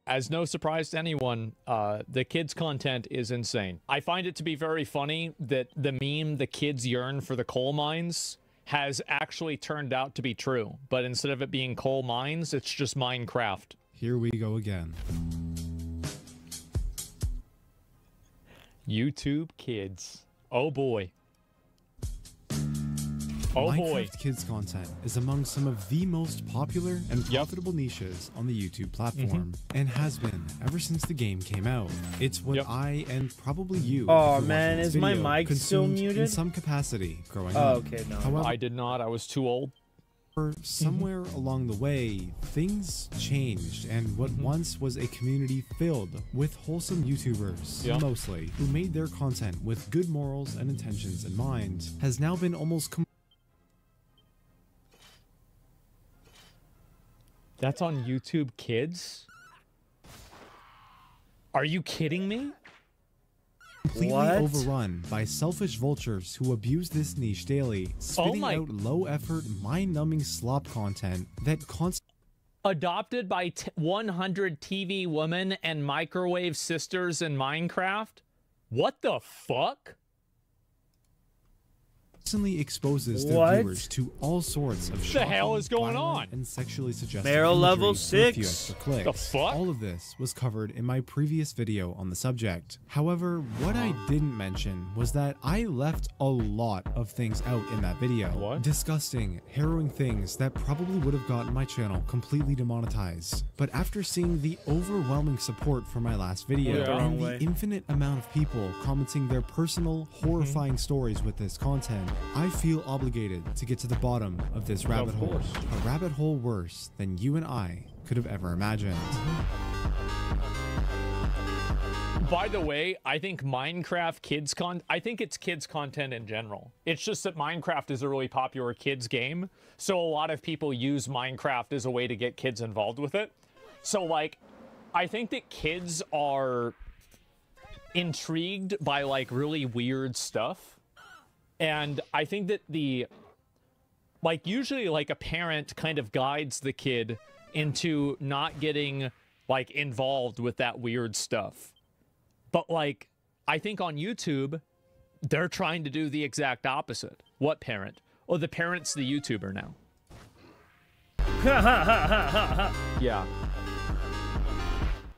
As no surprise to anyone, the kids' content is insane. I find it to be very funny that the meme, "the kids yearn for the coal mines," has actually turned out to be true. But instead of it being coal mines, it's just Minecraft. Here we go again. YouTube Kids. Oh boy. Oh boy. Minecraft Kids content is among some of the most popular and profitable niches on the YouTube platform, and has been ever since the game came out. It's what I and probably you. Oh man, is my mic still consumed muted? in some capacity growing Oh, up. okay, no. However, I did not. I was too old. somewhere along the way, things changed, and what once was a community filled with wholesome YouTubers, mostly, who made their content with good morals and intentions in mind, has now been almost That's on YouTube Kids? Are you kidding me? completely overrun by selfish vultures who abuse this niche daily, spitting out low-effort, mind-numbing slop content that Adopted by 100 TV women and microwave sisters in Minecraft? What the fuck? constantly exposes their viewers to all sorts of the hell is going on and sexually suggestive Barrel imagery level for a few 6. extra clicks. The fuck? All of this was covered in my previous video on the subject. However, what I didn't mention was that I left a lot of things out in that video. What? Disgusting, harrowing things that probably would have gotten my channel completely demonetized. But after seeing the overwhelming support for my last video and the infinite amount of people commenting their personal, horrifying stories with this content, I feel obligated to get to the bottom of this rabbit hole. A rabbit hole worse than you and I could have ever imagined. By the way, I think Minecraft kids I think it's kids content in general. It's just that Minecraft is a really popular kids game, so a lot of people use Minecraft as a way to get kids involved with it. So like, I think that kids are intrigued by like really weird stuff. And I think that usually like a parent kind of guides the kid into not getting like involved with that weird stuff. But like, I think on YouTube, they're trying to do the exact opposite. What parent? Oh, the parent's the YouTuber now. Yeah.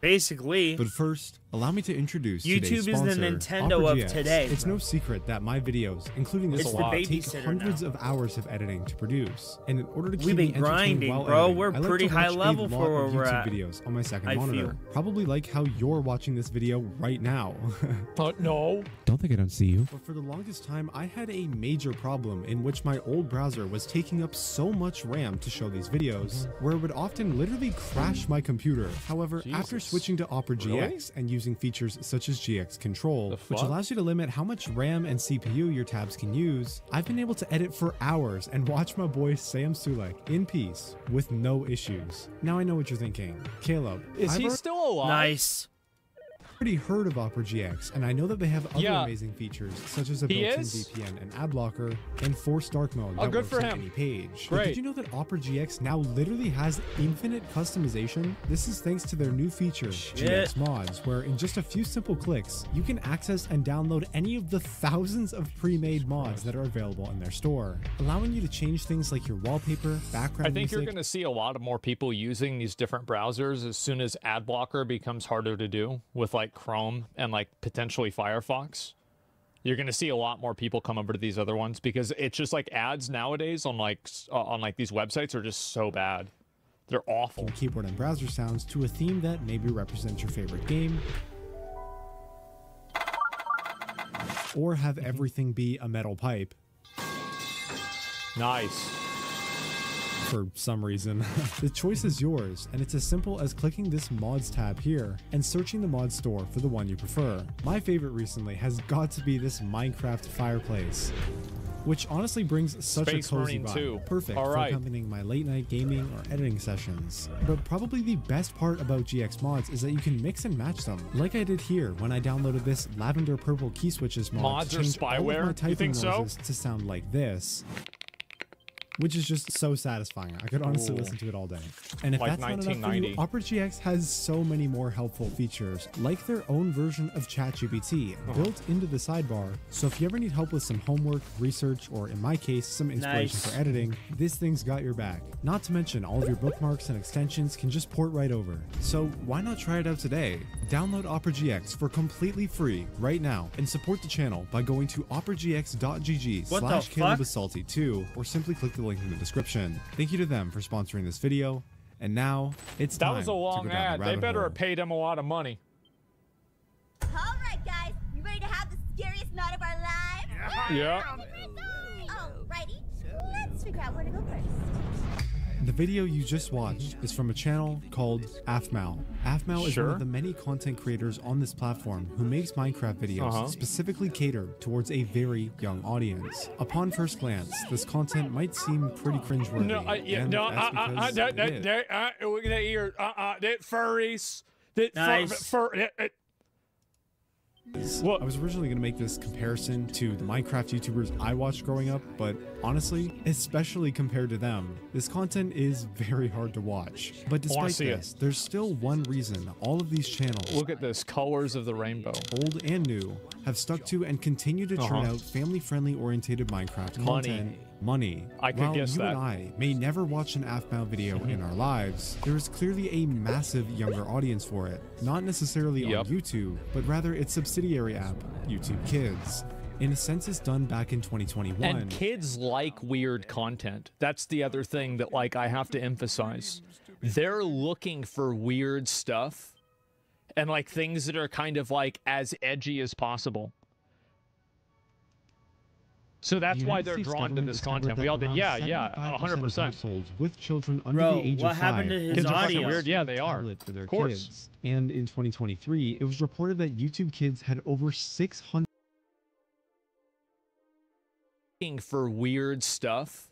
Basically. But first, allow me to introduce YouTube today's is the sponsor, Nintendo of OperaGX. today, It's no secret that my videos, including this one, take hundreds of hours of editing to produce. And in order to keep me entertained while editing, We're I like pretty to high watch level a lot for where of we're YouTube at. videos on my second I monitor. feel. Probably like how you're watching this video right now. No. Don't think I don't see you. But for the longest time, I had a major problem in which my old browser was taking up so much RAM to show these videos, where it would often literally crash my computer. However, after switching to OperaGX and using features such as GX Control, which allows you to limit how much RAM and CPU your tabs can use, I've been able to edit for hours and watch my boy Sam Sulek in peace with no issues. Now I know what you're thinking. Caleb, Is he still alive? Nice. already heard of OperaGX, and I know that they have other amazing features, such as a built-in VPN and ad blocker, and forced dark mode that good works for on him. any page. Great. But did you know that OperaGX now literally has infinite customization? This is thanks to their new feature, GX Mods, where in just a few simple clicks, you can access and download any of the thousands of pre-made mods that are available in their store, allowing you to change things like your wallpaper, background I think music. you're going to see a lot of more people using these different browsers as soon as ad blocker becomes harder to do with like Chrome and like potentially Firefox. You're going to see a lot more people come over to these other ones because it's just like ads nowadays on like these websites are just so bad. They're awful. Keyboard and browser sounds to a theme that maybe represents your favorite game, or have everything be a metal pipe. Nice. for some reason. The choice is yours, and it's as simple as clicking this mods tab here and searching the mod store for the one you prefer. My favorite recently has got to be this Minecraft fireplace, which honestly brings such Space a cozy Marine vibe. 2. Perfect All for right. accompanying my late night gaming or editing sessions. But probably the best part about GX mods is that you can mix and match them, like I did here when I downloaded this lavender purple key switches mod Mods to are change all of my spyware? You typing think so? noises to sound like this, which is just so satisfying. I could honestly Ooh. listen to it all day. And if Like that's not enough for you, 1990. Opera GX has so many more helpful features, like their own version of ChatGPT built into the sidebar. So if you ever need help with some homework, research, or in my case, some inspiration Nice. for editing, this thing's got your back. Not to mention all of your bookmarks and extensions can just port right over. So why not try it out today? Download Opera GX for completely free right now and support the channel by going to operagx.gg What the fuck? /CannabisSalty2 or simply click the link in the description. Thank you to them for sponsoring this video. And now it's That time was a to long go down ad. the They rabbit better hole. have paid him a lot of money. All right, guys, you ready to have the scariest night of our lives? Yeah. Alrighty, let's figure out where to go first. The video you just watched is from a channel called AFMAL. AFMAL is one Sure. of the many content creators on this platform who makes Minecraft videos specifically catered towards a very young audience. Upon first glance, this content might seem pretty cringeworthy. No, yeah, and no, that's because it is. we're gonna hear, that furries, that Nice. What? I was originally going to make this comparison to the Minecraft YouTubers I watched growing up, but honestly, especially compared to them, this content is very hard to watch. But despite see it. this, there's still one reason all of these channels, Look at this, colors of the rainbow. old and new, have stuck to and continue to churn Uh-huh. out family-friendly oriented Minecraft Money. content. Money. I could While guess you that. and I may never watch an AFMAL video in our lives, there is clearly a massive younger audience for it. Not necessarily on YouTube, but rather its subsidiary app, YouTube Kids. In a census done back in 2021, And kids like weird content. That's the other thing that, like, I have to emphasize. They're looking for weird stuff and, like, things that are kind of, like, as edgy as possible. So that's The why United they're States drawn to government this discovered content. that We all did. around Yeah, 75% of 100%. households with children under Bro, the age what of 5 happened to his get a audio? Weird, yeah, they are. tablet for their Of course. kids. And in 2023, it was reported that YouTube Kids had over 600 Looking for weird stuff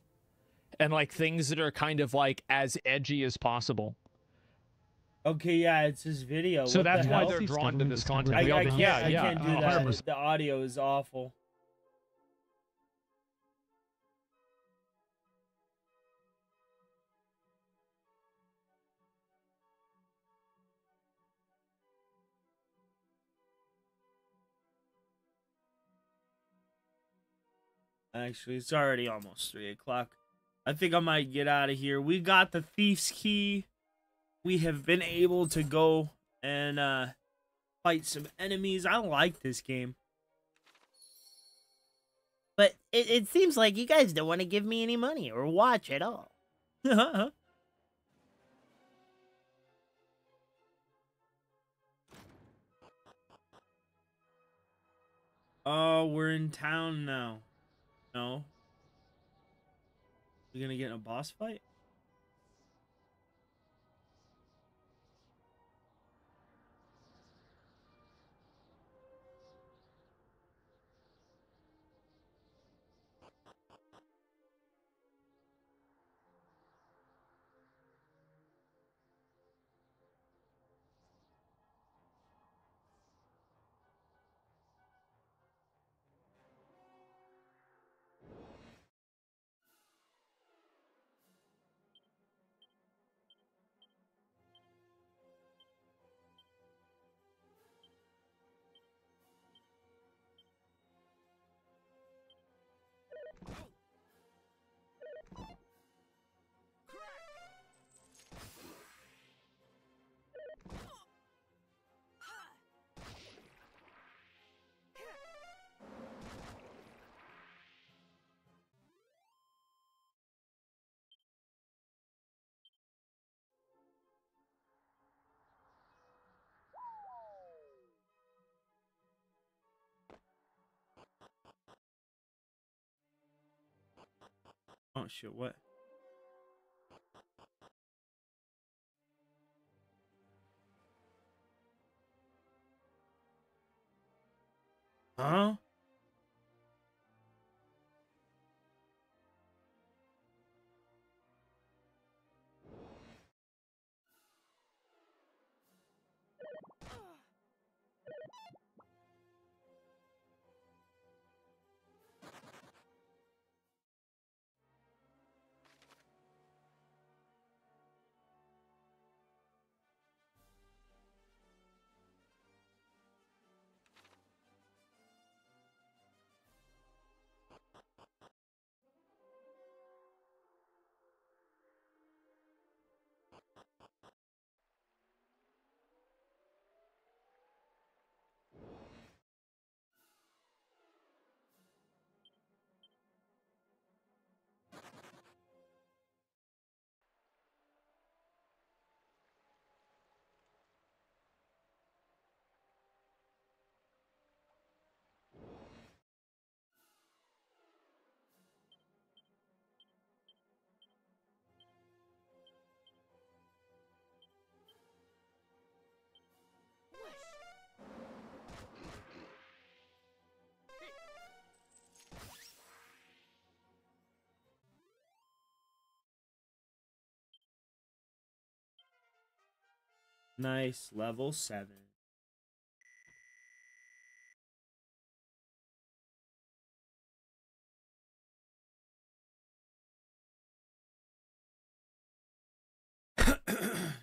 and, like, things that are kind of, like, as edgy as possible. Okay, yeah, it's his video. So What that's the why hell? they're drawn to this content. I, We all I did. can't, Yeah, I yeah, can't do that. 100%. The audio is awful. Actually, it's already almost 3 o'clock. I think I might get out of here. We got the thief's key. We have been able to go and fight some enemies. I like this game. But it seems like you guys don't want to give me any money or watch at all. Oh, we're in town now. No. We gonna get in a boss fight? Oh shit, what? Huh? Nice, level 7.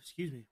Excuse me.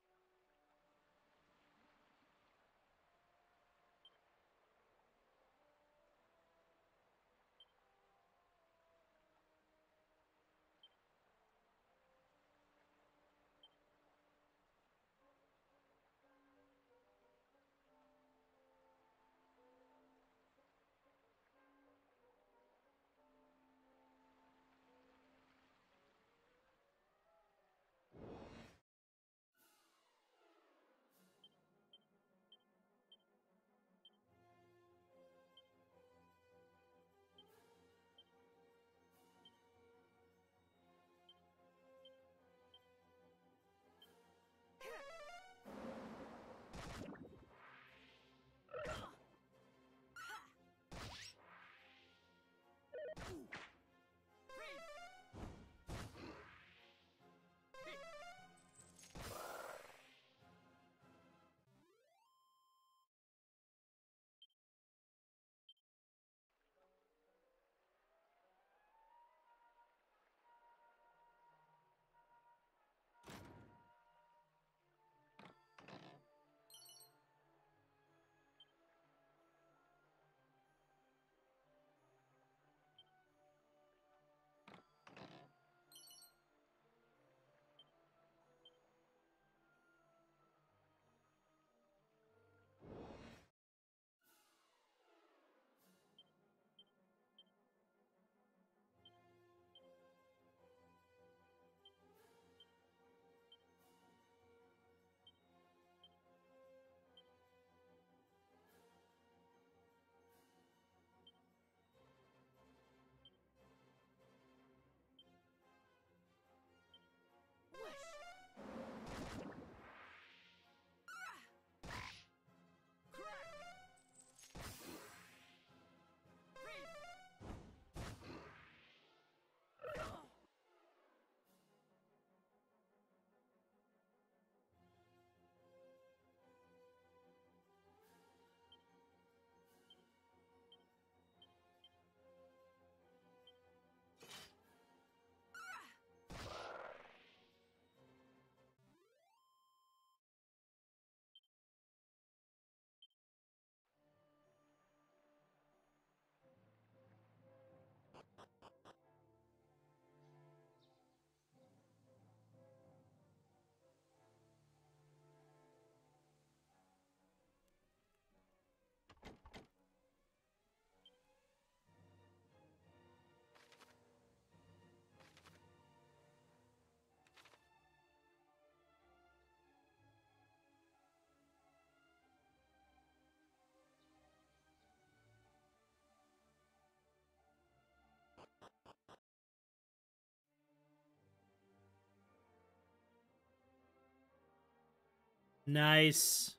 Nice.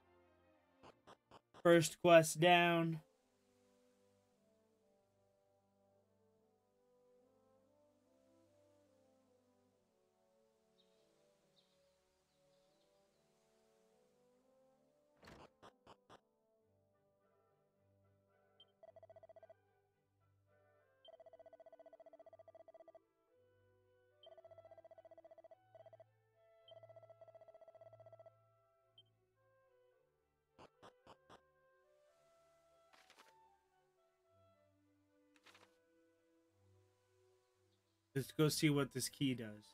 First quest down. Let's go see what this key does.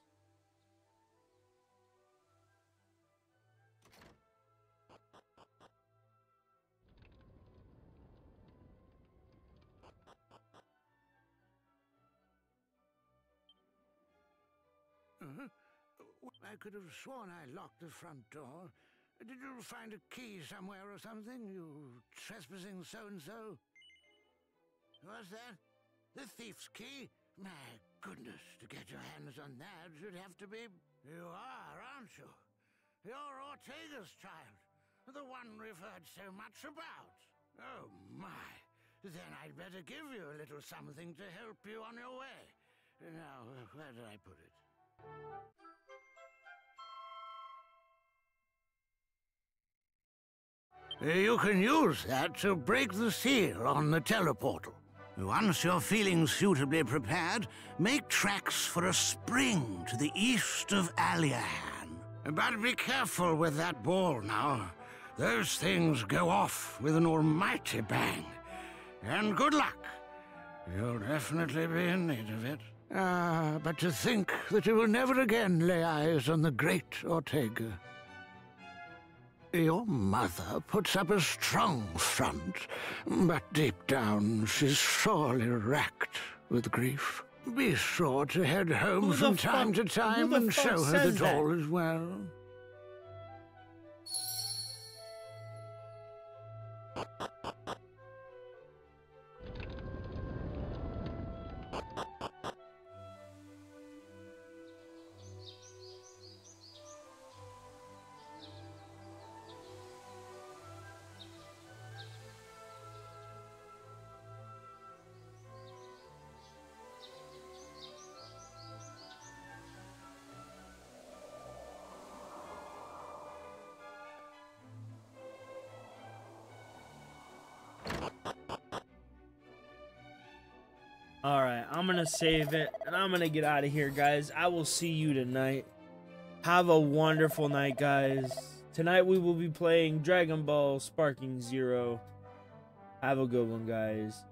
I could have sworn I locked the front door. Did you find a key somewhere or something, you trespassing so-and-so? What's that? The thief's key? My goodness, to get your hands on that, you'd have to be... You are, aren't you? You're Ortega's child, the one we've heard so much about. Oh, my. Then I'd better give you a little something to help you on your way. Now, where did I put it? You can use that to break the seal on the teleportal. Once you're feeling suitably prepared, make tracks for a spring to the east of Aliahan. But be careful with that ball now. Those things go off with an almighty bang. And good luck. You'll definitely be in need of it. But to think that you will never again lay eyes on the great Ortega. Your mother puts up a strong front, but deep down she's sorely racked with grief. Be sure to head home from time to time and show her that all is well. Alright, I'm gonna save it, and I'm gonna get out of here, guys. I will see you tonight. Have a wonderful night, guys. Tonight we will be playing Dragon Ball Sparking Zero. Have a good one, guys.